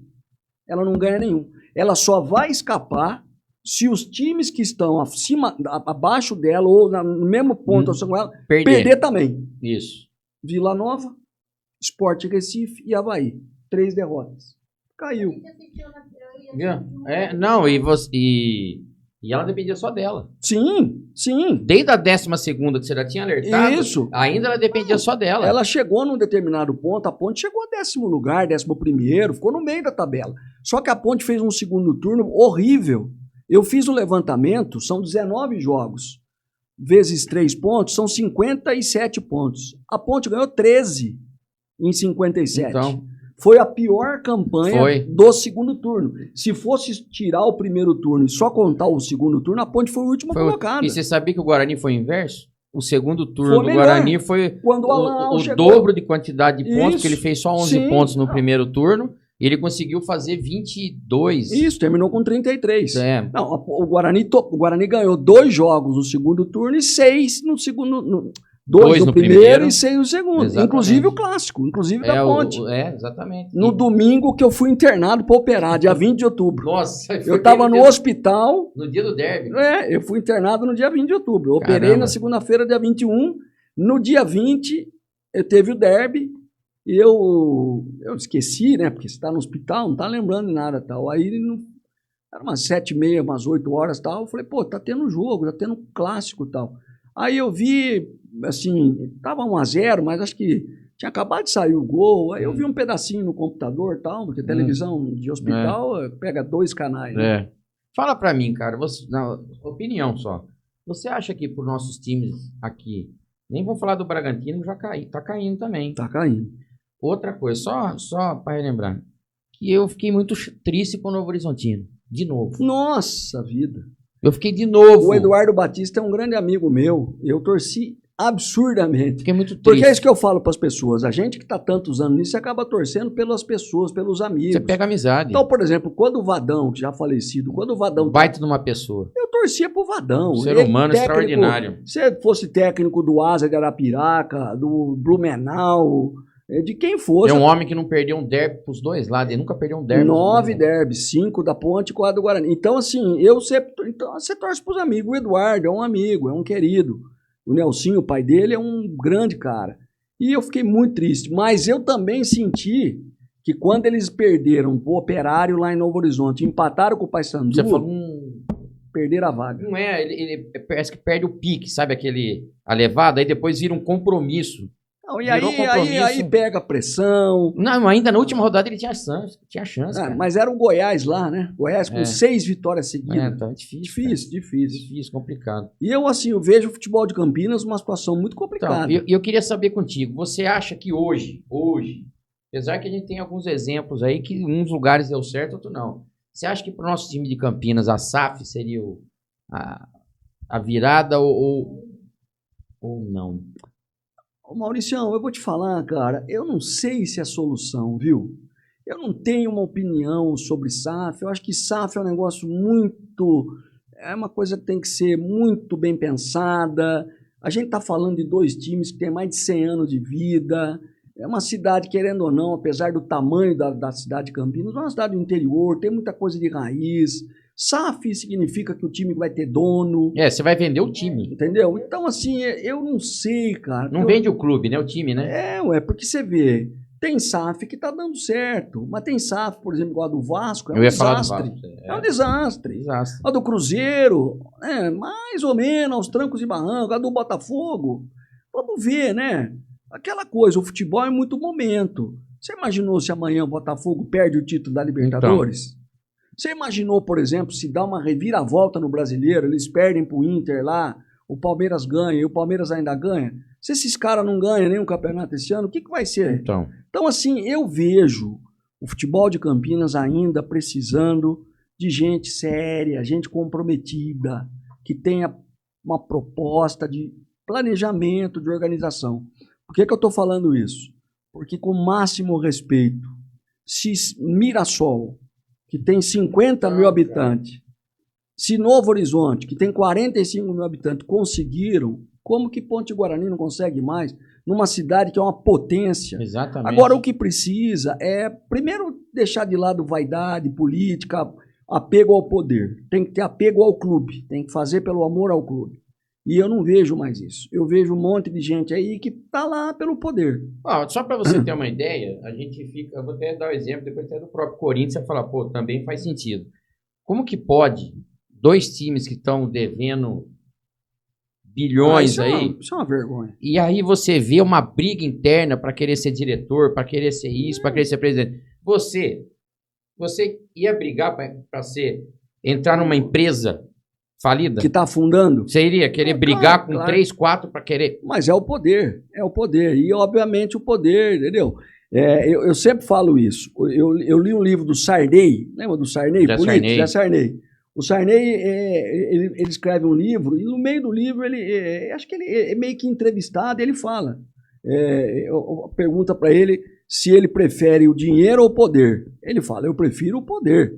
Ela só vai escapar se os times que estão abaixo dela ou no mesmo ponto com ela, perder também. Isso. Vila Nova, Sport Recife e Avaí. 3 derrotas. Caiu. E ela dependia só dela. Sim. Desde a 12ª que você já tinha alertado, isso. Ainda ela dependia só dela. Ela chegou num determinado ponto, a Ponte chegou a 10º lugar, 11º, ficou no meio da tabela. Só que a Ponte fez um segundo turno horrível. Eu fiz o levantamento, são 19 jogos. Vezes 3 pontos, são 57 pontos. A Ponte ganhou 13 em 57. Então... Foi a pior campanha do segundo turno. Se fosse tirar o primeiro turno e só contar o segundo turno, a Ponte foi o último colocado. E você sabia que o Guarani foi o inverso? O segundo turno do Guarani foi quando o dobro de quantidade de pontos, porque ele fez só 11 pontos no primeiro turno, e ele conseguiu fazer 22. Isso, terminou com 33. Não, o Guarani ganhou 2 jogos no segundo turno e 6 no segundo... 2 no primeiro e 6 no segundo. Exatamente. Inclusive o clássico, inclusive da Ponte. Exatamente. No domingo que eu fui internado para operar, dia 20 de outubro. Nossa, eu estava no hospital. No dia do derby. Eu fui internado no dia 20 de outubro. Eu operei na segunda-feira, dia 21. No dia 20, eu teve o derby. E eu esqueci, né? Porque você está no hospital, não está lembrando de nada tal. Aí era umas 7h30, umas 8 horas tal. Eu falei, pô, tá tendo jogo, tá tendo clássico tal. Aí eu vi, assim, tava 1-0, mas acho que tinha acabado de sair o gol. Aí eu vi um pedacinho no computador e tal, porque televisão de hospital pega 2 canais. Né? Fala pra mim, cara, na opinião só. Você acha que por nossos times aqui, nem vou falar do Bragantino, já tá caindo também. Tá caindo. Outra coisa, só pra relembrar, que eu fiquei muito triste com o Novo Horizontino, de novo. Nossa vida. Eu fiquei de novo. O Eduardo Batista é um grande amigo meu. Eu torci absurdamente. Fiquei muito triste. Porque é isso que eu falo para as pessoas. A gente que está tantos anos nisso, acaba torcendo pelas pessoas, pelos amigos. Você pega amizade. Então, por exemplo, quando o Vadão, já falecido, quando o Vadão... Baita de uma pessoa. Eu torcia pro Vadão. Ser humano extraordinário. Se fosse técnico do Asa de Arapiraca, do Blumenau... De quem fosse. É um homem que não perdeu um derby pros dois lados, ele nunca perdeu um derby. 9 derbys, 5 da Ponte e 4 do Guarani. Então, assim, você torce pros amigos. O Eduardo é um amigo, é um querido. O Nelsinho, o pai dele, é um grande cara. E eu fiquei muito triste. Mas eu também senti que quando eles perderam o Operário lá em Novo Horizonte, empataram com o Paysandu... Você falou... perderam a vaga. Não é, ele parece que perde o pique, sabe a levada, aí depois vira um compromisso. Não, e Virou compromisso. aí pega a pressão. Não, ainda na última rodada ele tinha chance, cara. Mas era o Goiás lá, né? Goiás com 6 vitórias seguidas. Então é difícil. Difícil, complicado. E eu, assim, eu vejo o futebol de Campinas uma situação muito complicada. Então, eu queria saber contigo, você acha que hoje, apesar que a gente tem alguns exemplos aí que em uns lugares deu certo, outros não. Você acha que para o nosso time de Campinas a SAF seria a virada ou não? Ô Mauricião, eu vou te falar, cara, eu não sei se é solução, viu? Eu não tenho uma opinião sobre SAF, eu acho que SAF é um negócio é uma coisa que tem que ser muito bem pensada. A gente está falando de 2 times que têm mais de 100 anos de vida, é uma cidade, querendo ou não, apesar do tamanho da cidade de Campinas, é uma cidade do interior, tem muita coisa de raiz. SAF significa que o time vai ter dono. Você vai vender o time. Entendeu? Então, assim, eu não sei, cara. Não vende o clube, né? O time, né? Porque você vê, tem SAF que tá dando certo, mas tem SAF, por exemplo, igual a do Vasco, Eu ia falar do Vasco. É um desastre. A do Cruzeiro, mais ou menos, aos trancos e barrancos. A do Botafogo, vamos ver, né? Aquela coisa, o futebol é muito momento. Você imaginou se amanhã o Botafogo perde o título da Libertadores? Então. Você imaginou, por exemplo, se dá uma reviravolta no Brasileiro, eles perdem pro Inter lá, o Palmeiras ganha e o Palmeiras ainda ganha? Se esses caras não ganham nenhum campeonato esse ano, o que vai ser? Então, assim, eu vejo o futebol de Campinas ainda precisando de gente séria, gente comprometida, que tenha uma proposta de planejamento, de organização. Por que eu estou falando isso? Porque, com o máximo respeito, se Mirassol, que tem 50 mil habitantes, se Novo Horizonte, que tem 45 mil habitantes, conseguiram, como que Ponte Guarani não consegue mais numa cidade que é uma potência? Exatamente. Agora, o que precisa é, primeiro, deixar de lado vaidade, política, apego ao poder. Tem que ter apego ao clube, tem que fazer pelo amor ao clube. E eu não vejo mais isso. Eu vejo um monte de gente aí que está lá pelo poder. Só para você ter uma ideia, eu vou até dar o exemplo, depois até do próprio Corinthians, você fala, também faz sentido. Como que pode 2 times que estão devendo bilhões aí... Isso é uma vergonha. E aí você vê uma briga interna para querer ser diretor, para querer ser isso, para querer ser presidente. Você ia brigar para entrar numa empresa falida? Que está afundando? Você iria querer brigar com 3, 4 para querer... Mas é o poder. E, obviamente, o poder, entendeu? Eu sempre falo isso. Eu li um livro do Sarney, lembra do Sarney? José Sarney. O Sarney, ele escreve um livro, e no meio do livro, acho que ele é meio que entrevistado, e ele fala. Pergunta para ele se ele prefere o dinheiro ou o poder. Ele fala, eu prefiro o poder.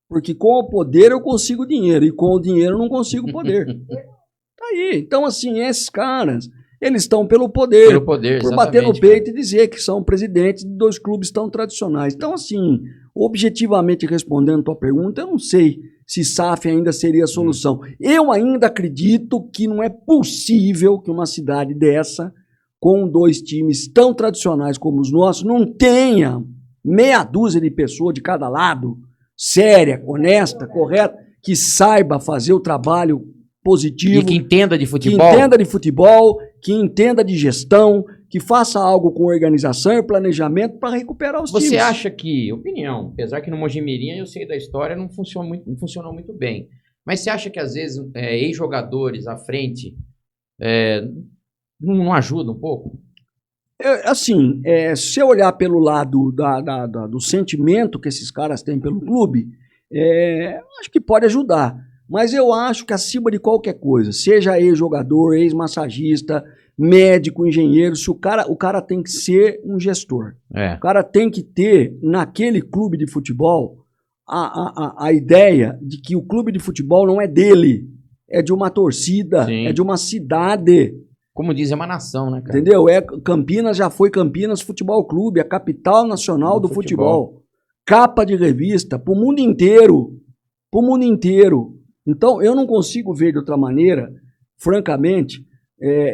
Porque com o poder eu consigo dinheiro, e com o dinheiro eu não consigo poder. Tá aí. Então, assim, esses caras, eles estão pelo poder por bater no peito e dizer que são presidentes de 2 clubes tão tradicionais. Então, assim, objetivamente respondendo a tua pergunta, eu não sei se SAF ainda seria a solução. Eu ainda acredito que não é possível que uma cidade dessa, com 2 times tão tradicionais como os nossos, não tenha meia dúzia de pessoas de cada lado, séria, honesta, correta, que saiba fazer o trabalho positivo. E que entenda de futebol. Que entenda de gestão, que faça algo com organização e planejamento para recuperar os times. Você acha que, opinião, apesar que no Mojimirim eu sei da história, não funcionou muito bem, mas você acha que às vezes ex-jogadores à frente não ajudam um pouco? Se eu olhar pelo lado do sentimento que esses caras têm pelo clube, acho que pode ajudar. Mas eu acho que acima de qualquer coisa, seja ex-jogador, ex-massagista, médico, engenheiro, se o cara tem que ser um gestor. O cara tem que ter, naquele clube de futebol, a ideia de que o clube de futebol não é dele, é de uma torcida, é de uma cidade. Como diz, é uma nação, né, cara? Entendeu? Campinas já foi Campinas Futebol Clube, a capital nacional do futebol. Capa de revista pro mundo inteiro. Então, eu não consigo ver de outra maneira, francamente,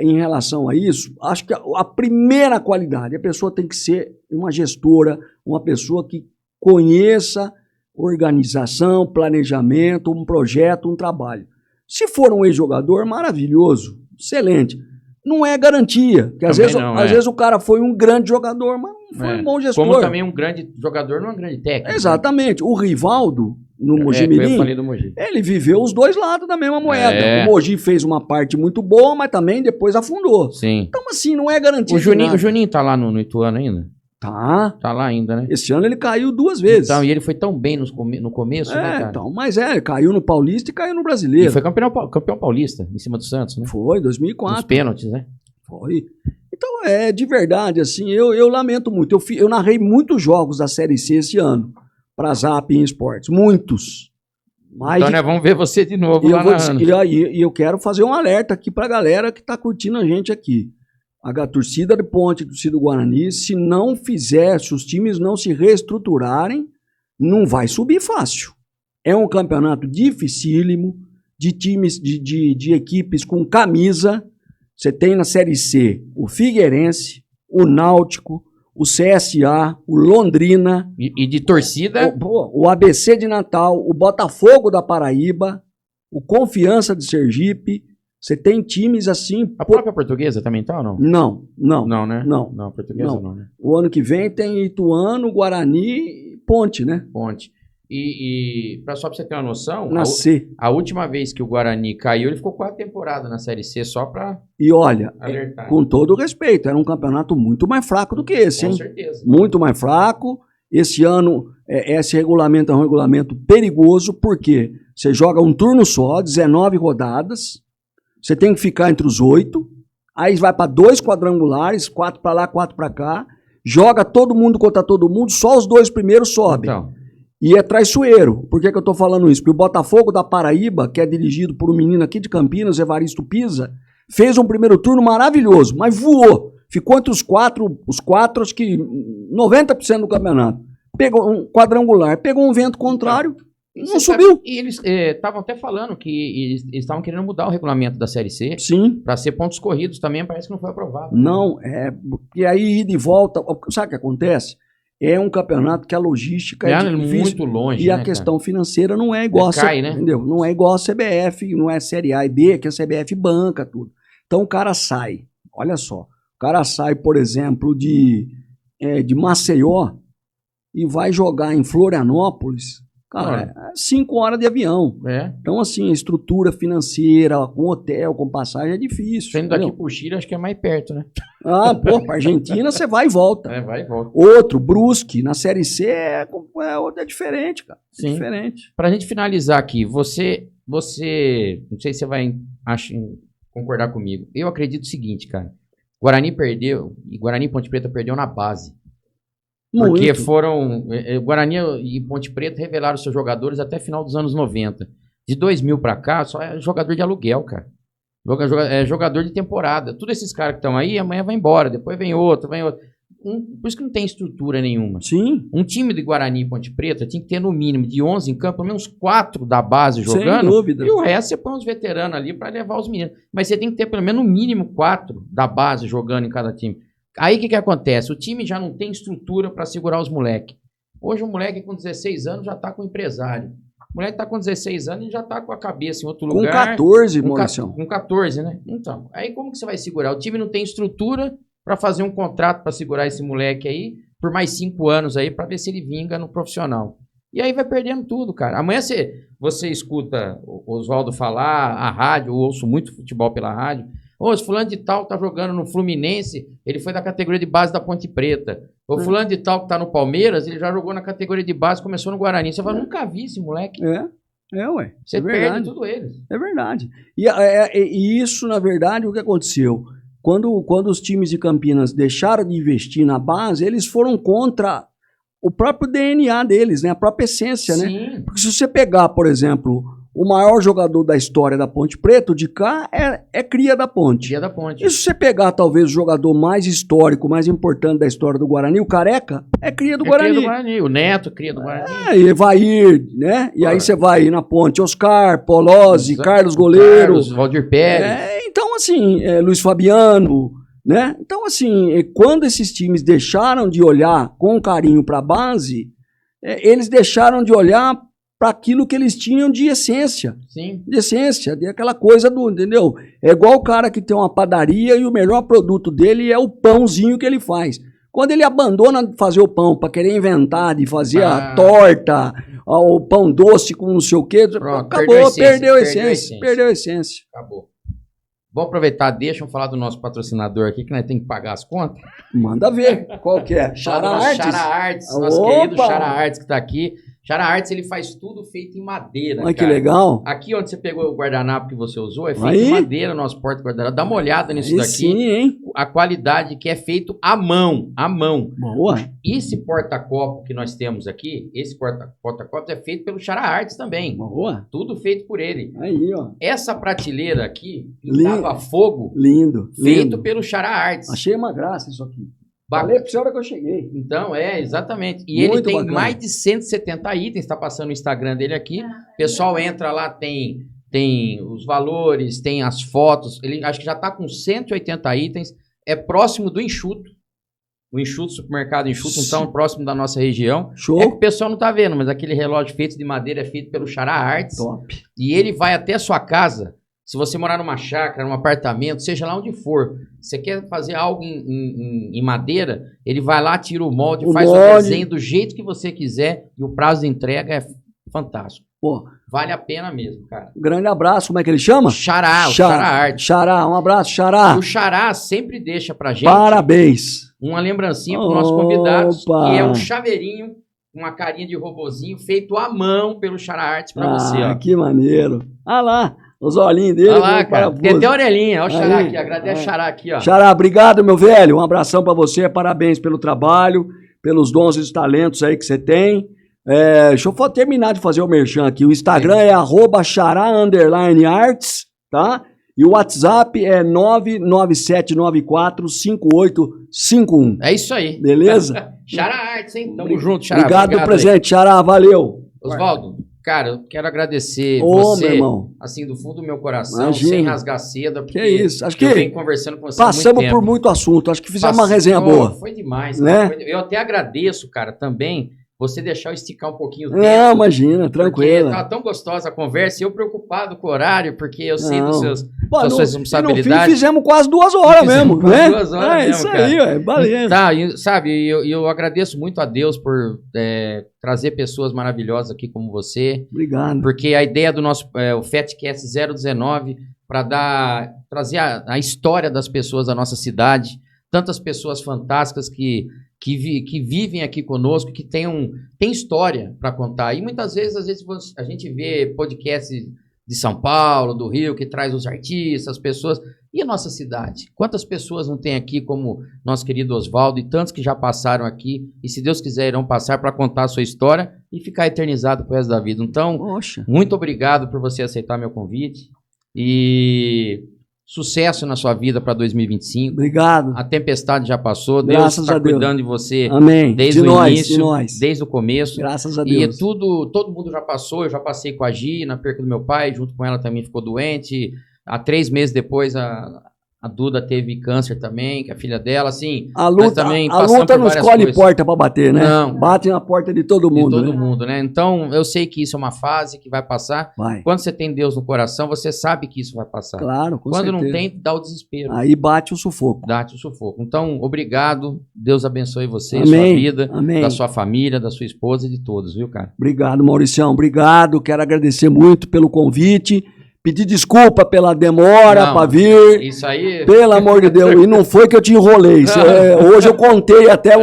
em relação a isso. Acho que a primeira qualidade, a pessoa tem que ser uma gestora, uma pessoa que conheça organização, planejamento, um projeto, um trabalho. Se for um ex-jogador, maravilhoso, excelente. Não é garantia, porque às vezes o cara foi um grande jogador, mas não foi um bom gestor. Como também um grande jogador não é um grande técnico. Exatamente. O Rivaldo, no Mogi Mirim, ele viveu os dois lados da mesma moeda. O Mogi fez uma parte muito boa, mas também depois afundou. Sim. Então, assim, não é garantia. O Juninho tá lá no Ituano ainda? Tá lá ainda, né? Esse ano ele caiu 2 vezes. Então, e ele foi tão bem no começo, né, cara? Então, mas ele caiu no Paulista e caiu no Brasileiro. E foi campeão paulista, em cima do Santos, né? Foi, 2004. Nos pênaltis, né? Foi. Então, de verdade, assim, eu lamento muito. Eu narrei muitos jogos da Série C esse ano, pra Zap em Esportes. Muitos. Então, né, vamos ver você de novo lá narrando. E eu quero fazer um alerta aqui pra galera que tá curtindo a gente aqui. A torcida de Ponte, a torcida do Guarani, se os times não se reestruturarem, não vai subir fácil. É um campeonato dificílimo, de times, de equipes com camisa. Você tem na Série C o Figueirense, o Náutico, o CSA, o Londrina. E de torcida? O ABC de Natal, o Botafogo da Paraíba, o Confiança de Sergipe. Você tem times assim... A própria Portuguesa também tá ou não? Não. Não, né? Não, Portuguesa não, né? O ano que vem tem Ituano, Guarani e Ponte, né? Ponte. E só pra você ter uma noção... A última vez que o Guarani caiu, ele ficou 4 temporadas na Série C só pra... E olha, alertar. Com todo o respeito, era um campeonato muito mais fraco do que esse, hein? Com certeza. Muito mais fraco. Esse ano, esse regulamento é um regulamento perigoso, porque você joga um turno só, 19 rodadas... Você tem que ficar entre os 8, aí vai para 2 quadrangulares, 4 para lá, 4 para cá, joga todo mundo contra todo mundo, só os 2 primeiros sobem. Então. E é traiçoeiro. Por que eu tô falando isso? Porque o Botafogo da Paraíba, que é dirigido por um menino aqui de Campinas, Evaristo Pisa, fez um primeiro turno maravilhoso, mas voou. Ficou entre os quatro, acho que 90% do campeonato. Pegou um quadrangular, pegou um vento contrário. Não subiu. E eles estavam até falando que eles estavam querendo mudar o regulamento da Série C. Sim. Para ser pontos corridos também, parece que não foi aprovado. Não, e aí ida e volta. Sabe o que acontece? É um campeonato que a logística é difícil. Muito longe, e a questão financeira não é igual né? Entendeu? Não é igual a CBF, não é Série A e B, que a CBF banca tudo. Então o cara sai, olha só, o cara sai, por exemplo, de Maceió e vai jogar em Florianópolis. Cara, 5 horas de avião. Então, assim, a estrutura financeira, com hotel, com passagem, é difícil. Saindo daqui pro Chile, acho que é mais perto, né? Pra Argentina, você vai e volta. Vai e volta. Outro, Brusque, na Série C, é diferente, cara. Sim. É diferente. Pra gente finalizar aqui, você não sei se você vai concordar comigo. Eu acredito o seguinte, cara. Guarani perdeu, e Guarani e Ponte Preta perdeu na base. Porque Guarani e Ponte Preta revelaram seus jogadores até final dos anos 90. De 2000 pra cá, só é jogador de aluguel, cara. Jogador de temporada. Todos esses caras que estão aí, amanhã vai embora, depois vem outro. Por isso que não tem estrutura nenhuma. Sim. Um time de Guarani e Ponte Preta tinha que ter no mínimo de 11 em campo, pelo menos 4 da base jogando. Sem dúvida. E o resto você põe uns veteranos ali pra levar os meninos. Mas você tem que ter pelo menos no mínimo 4 da base jogando em cada time. Aí o que acontece? O time já não tem estrutura para segurar os moleques. Hoje o moleque com 16 anos já tá com empresário. O moleque tá com 16 anos e já tá com a cabeça em outro lugar. Com 14, Maurício. Com 14, né? Então, aí como que você vai segurar? O time não tem estrutura para fazer um contrato para segurar esse moleque aí por mais 5 anos aí para ver se ele vinga no profissional. E aí vai perdendo tudo, cara. Amanhã você escuta o Oswaldo falar, a rádio, eu ouço muito futebol pela rádio. Esse fulano de tal tá jogando no Fluminense, ele foi da categoria de base da Ponte Preta. O fulano de tal que tá no Palmeiras, ele já jogou na categoria de base, começou no Guarani. Você fala, nunca vi esse moleque. Ué. Você perde tudo eles. É verdade. E isso, na verdade, o que aconteceu? Quando os times de Campinas deixaram de investir na base, eles foram contra o próprio DNA deles, né? A própria essência, Sim. né? Porque se você pegar, por exemplo... O maior jogador da história da Ponte Preta, o de cá, é cria da Ponte. Cria da Ponte. E se você pegar, talvez, o jogador mais histórico, mais importante da história do Guarani, o Careca, é cria do Guarani. Cria do Guarani. O Neto, cria do Guarani. E Evair, né? E aí você vai na Ponte, Oscar, Polozzi, Carlos Goleiro. Carlos, Valdir Pérez. Então, assim, Luiz Fabiano, né? Então, assim, quando esses times deixaram de olhar com carinho para a base... eles deixaram de olhar para aquilo que eles tinham de essência. Sim. De essência, de aquela coisa do, entendeu? É igual o cara que tem uma padaria e o melhor produto dele é o pãozinho que ele faz. Quando ele abandona de fazer o pão para querer inventar, de fazer a torta, o pão doce com não sei o quê, Pronto, acabou, perdeu a essência. Perdeu a essência. Acabou. Vamos aproveitar, deixa eu falar do nosso patrocinador aqui, que nós temos que pagar as contas. Manda ver. Qual que é? Xará Artes? Xará Artes, nosso querido Xará Artes que está aqui. Xará Artes, ele faz tudo feito em madeira, Olha que legal. Aqui onde você pegou o guardanapo que você usou, é feito em madeira, nosso porta-guardanapo. Dá uma olhada nisso daqui. Sim, hein? A qualidade que é feito à mão, à mão. Boa. Esse porta-copo que nós temos aqui, esse porta-copo é feito pelo Xará Artes também. Boa. Tudo feito por ele. Aí, ó. Essa prateleira aqui, que dava fogo, lindo. Feito pelo Xará Artes. Achei uma graça isso aqui. Falei pra senhora que eu cheguei. Então, exatamente. E muito ele tem bacana. Mais de 170 itens, está passando o Instagram dele aqui. O pessoal entra lá, tem os valores, tem as fotos. Ele acho que já está com 180 itens. É próximo do Enxuto. O Enxuto, supermercado Enxuto, então próximo da nossa região. Show. É que o pessoal não está vendo, mas aquele relógio feito de madeira é feito pelo Xará Artes. Top. E ele vai até a sua casa. Se você morar numa chácara, num apartamento, seja lá onde for, você quer fazer algo em madeira, ele vai lá, tira o molde, faz o desenho do jeito que você quiser e o prazo de entrega é fantástico. Pô, vale a pena mesmo, cara. Um grande abraço, como é que ele chama? Xará, o Xará Arte. Xará, um abraço, Xará. O Xará sempre deixa pra gente parabéns. Uma lembrancinha para os nossos convidados, que é um chaveirinho, uma carinha de robozinho feito à mão pelo Xará Arte pra você. Ó. Que maneiro. Ah lá. Os olhinhos dele. Olha lá, cara. Tem até a orelhinha. Olha o Xará aqui. Agradece o Xará aqui, ó. Xará, obrigado, meu velho. Um abração pra você. Parabéns pelo trabalho, pelos dons e os talentos aí que você tem. Deixa eu terminar de fazer o merchan aqui. O Instagram é @xará_arts, tá? E o WhatsApp é 997945851. É isso aí. Beleza? Xará Artes, hein? Tamo junto, Xará. Obrigado pelo presente, Xará. Valeu. Oswaldo, cara, eu quero agradecer você, meu irmão. Assim, do fundo do meu coração, Imagina. sem rasgar seda, porque que isso? Acho que eu venho conversando com você passamos há muito tempo. por muito assunto, acho que fizemos uma resenha boa. Foi demais, né? Cara. Eu até agradeço, cara, também, você deixar eu esticar um pouquinho o tempo. Não, imagina, tranquilo. Tava tão gostosa a conversa e eu preocupado com o horário, porque eu sei dos suas responsabilidades. No fim, fizemos quase 2 horas mesmo, né? 2 horas mesmo, isso cara. aí, valeu. Tá, sabe, eu agradeço muito a Deus por trazer pessoas maravilhosas aqui como você. Obrigado. Porque a ideia do nosso o FatCast 019 para trazer a história das pessoas da nossa cidade, tantas pessoas fantásticas que vivem aqui conosco, que tem história para contar. E muitas vezes, a gente vê podcasts de São Paulo, do Rio, que traz os artistas, as pessoas. E a nossa cidade? Quantas pessoas não tem aqui como nosso querido Oswaldo e tantos que já passaram aqui e, se Deus quiser, irão passar para contar a sua história e ficar eternizado pro resto da vida. Então, muito obrigado por você aceitar meu convite e sucesso na sua vida para 2025. Obrigado. A tempestade já passou. Deus está cuidando de você. Amém. Desde o início, nós. desde o começo. Graças a Deus. E todo mundo já passou. Eu já passei com a Gi na perca do meu pai, junto com ela também ficou doente. Há 3 meses depois a Duda teve câncer também, que é a filha dela, assim. A luta não escolhe porta para bater, né? Não. Bate na porta de todo mundo. De todo mundo, né? Então, eu sei que isso é uma fase que vai passar. Vai. Quando você tem Deus no coração, você sabe que isso vai passar. Claro, com certeza. Quando não tem, dá o desespero. Aí bate o sufoco. Bate o sufoco. Então, obrigado. Deus abençoe você, Amém. sua vida, Amém. da sua família, da sua esposa e de todos, viu, cara? Obrigado, Mauricião. Obrigado. Quero agradecer muito pelo convite. Pedir desculpa pela demora para vir. Isso aí. Pelo amor de Deus. E não foi que eu te enrolei. Hoje eu contei até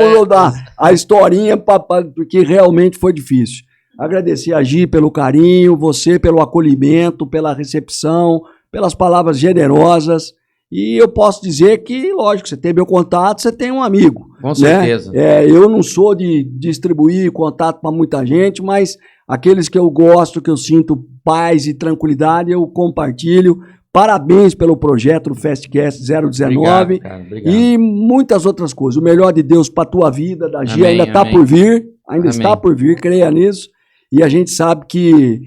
a historinha, porque realmente foi difícil. Agradecer a Gi pelo carinho, você pelo acolhimento, pela recepção, pelas palavras generosas. E eu posso dizer que, lógico, você tem meu contato, você tem um amigo. Com certeza. Né? Eu não sou de distribuir contato para muita gente, mas aqueles que eu gosto, que eu sinto paz e tranquilidade, eu compartilho. Parabéns pelo projeto do FastCast 019. Obrigado, cara, obrigado. E muitas outras coisas. O melhor de Deus para a tua vida, da Gia, ainda está por vir. Ainda está por vir, creia nisso. E a gente sabe que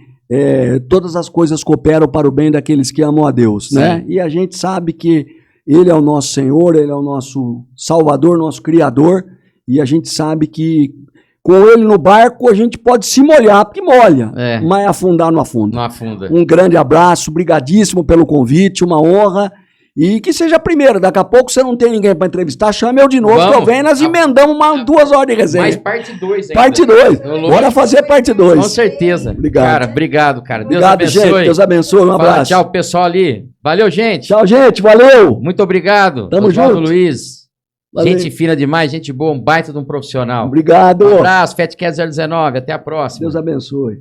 todas as coisas cooperam para o bem daqueles que amam a Deus, né? E a gente sabe que Ele é o nosso Senhor, Ele é o nosso Salvador, nosso Criador, e a gente sabe que Com ele no barco, a gente pode se molhar, porque molha, mas afundar não afunda. Não afunda. Um grande abraço, brigadíssimo pelo convite, uma honra. E que seja a primeira. Daqui a pouco você não tem ninguém para entrevistar, chama eu de novo, que eu venho, nós emendamos 2 horas de resenha. Mais parte 2 ainda. Parte 2. Bora fazer parte 2. Com certeza. Obrigado. Cara, obrigado, cara. Obrigado, Deus abençoe. gente. Deus abençoe. Um abraço. Tchau, pessoal ali. Valeu, gente. Tchau, gente. Valeu. Muito obrigado. Tamo Oswaldo junto. Luiz. Valeu. Gente fina demais, gente boa, um baita de um profissional. Obrigado. Um abraço, FatCast 019. Até a próxima. Deus abençoe.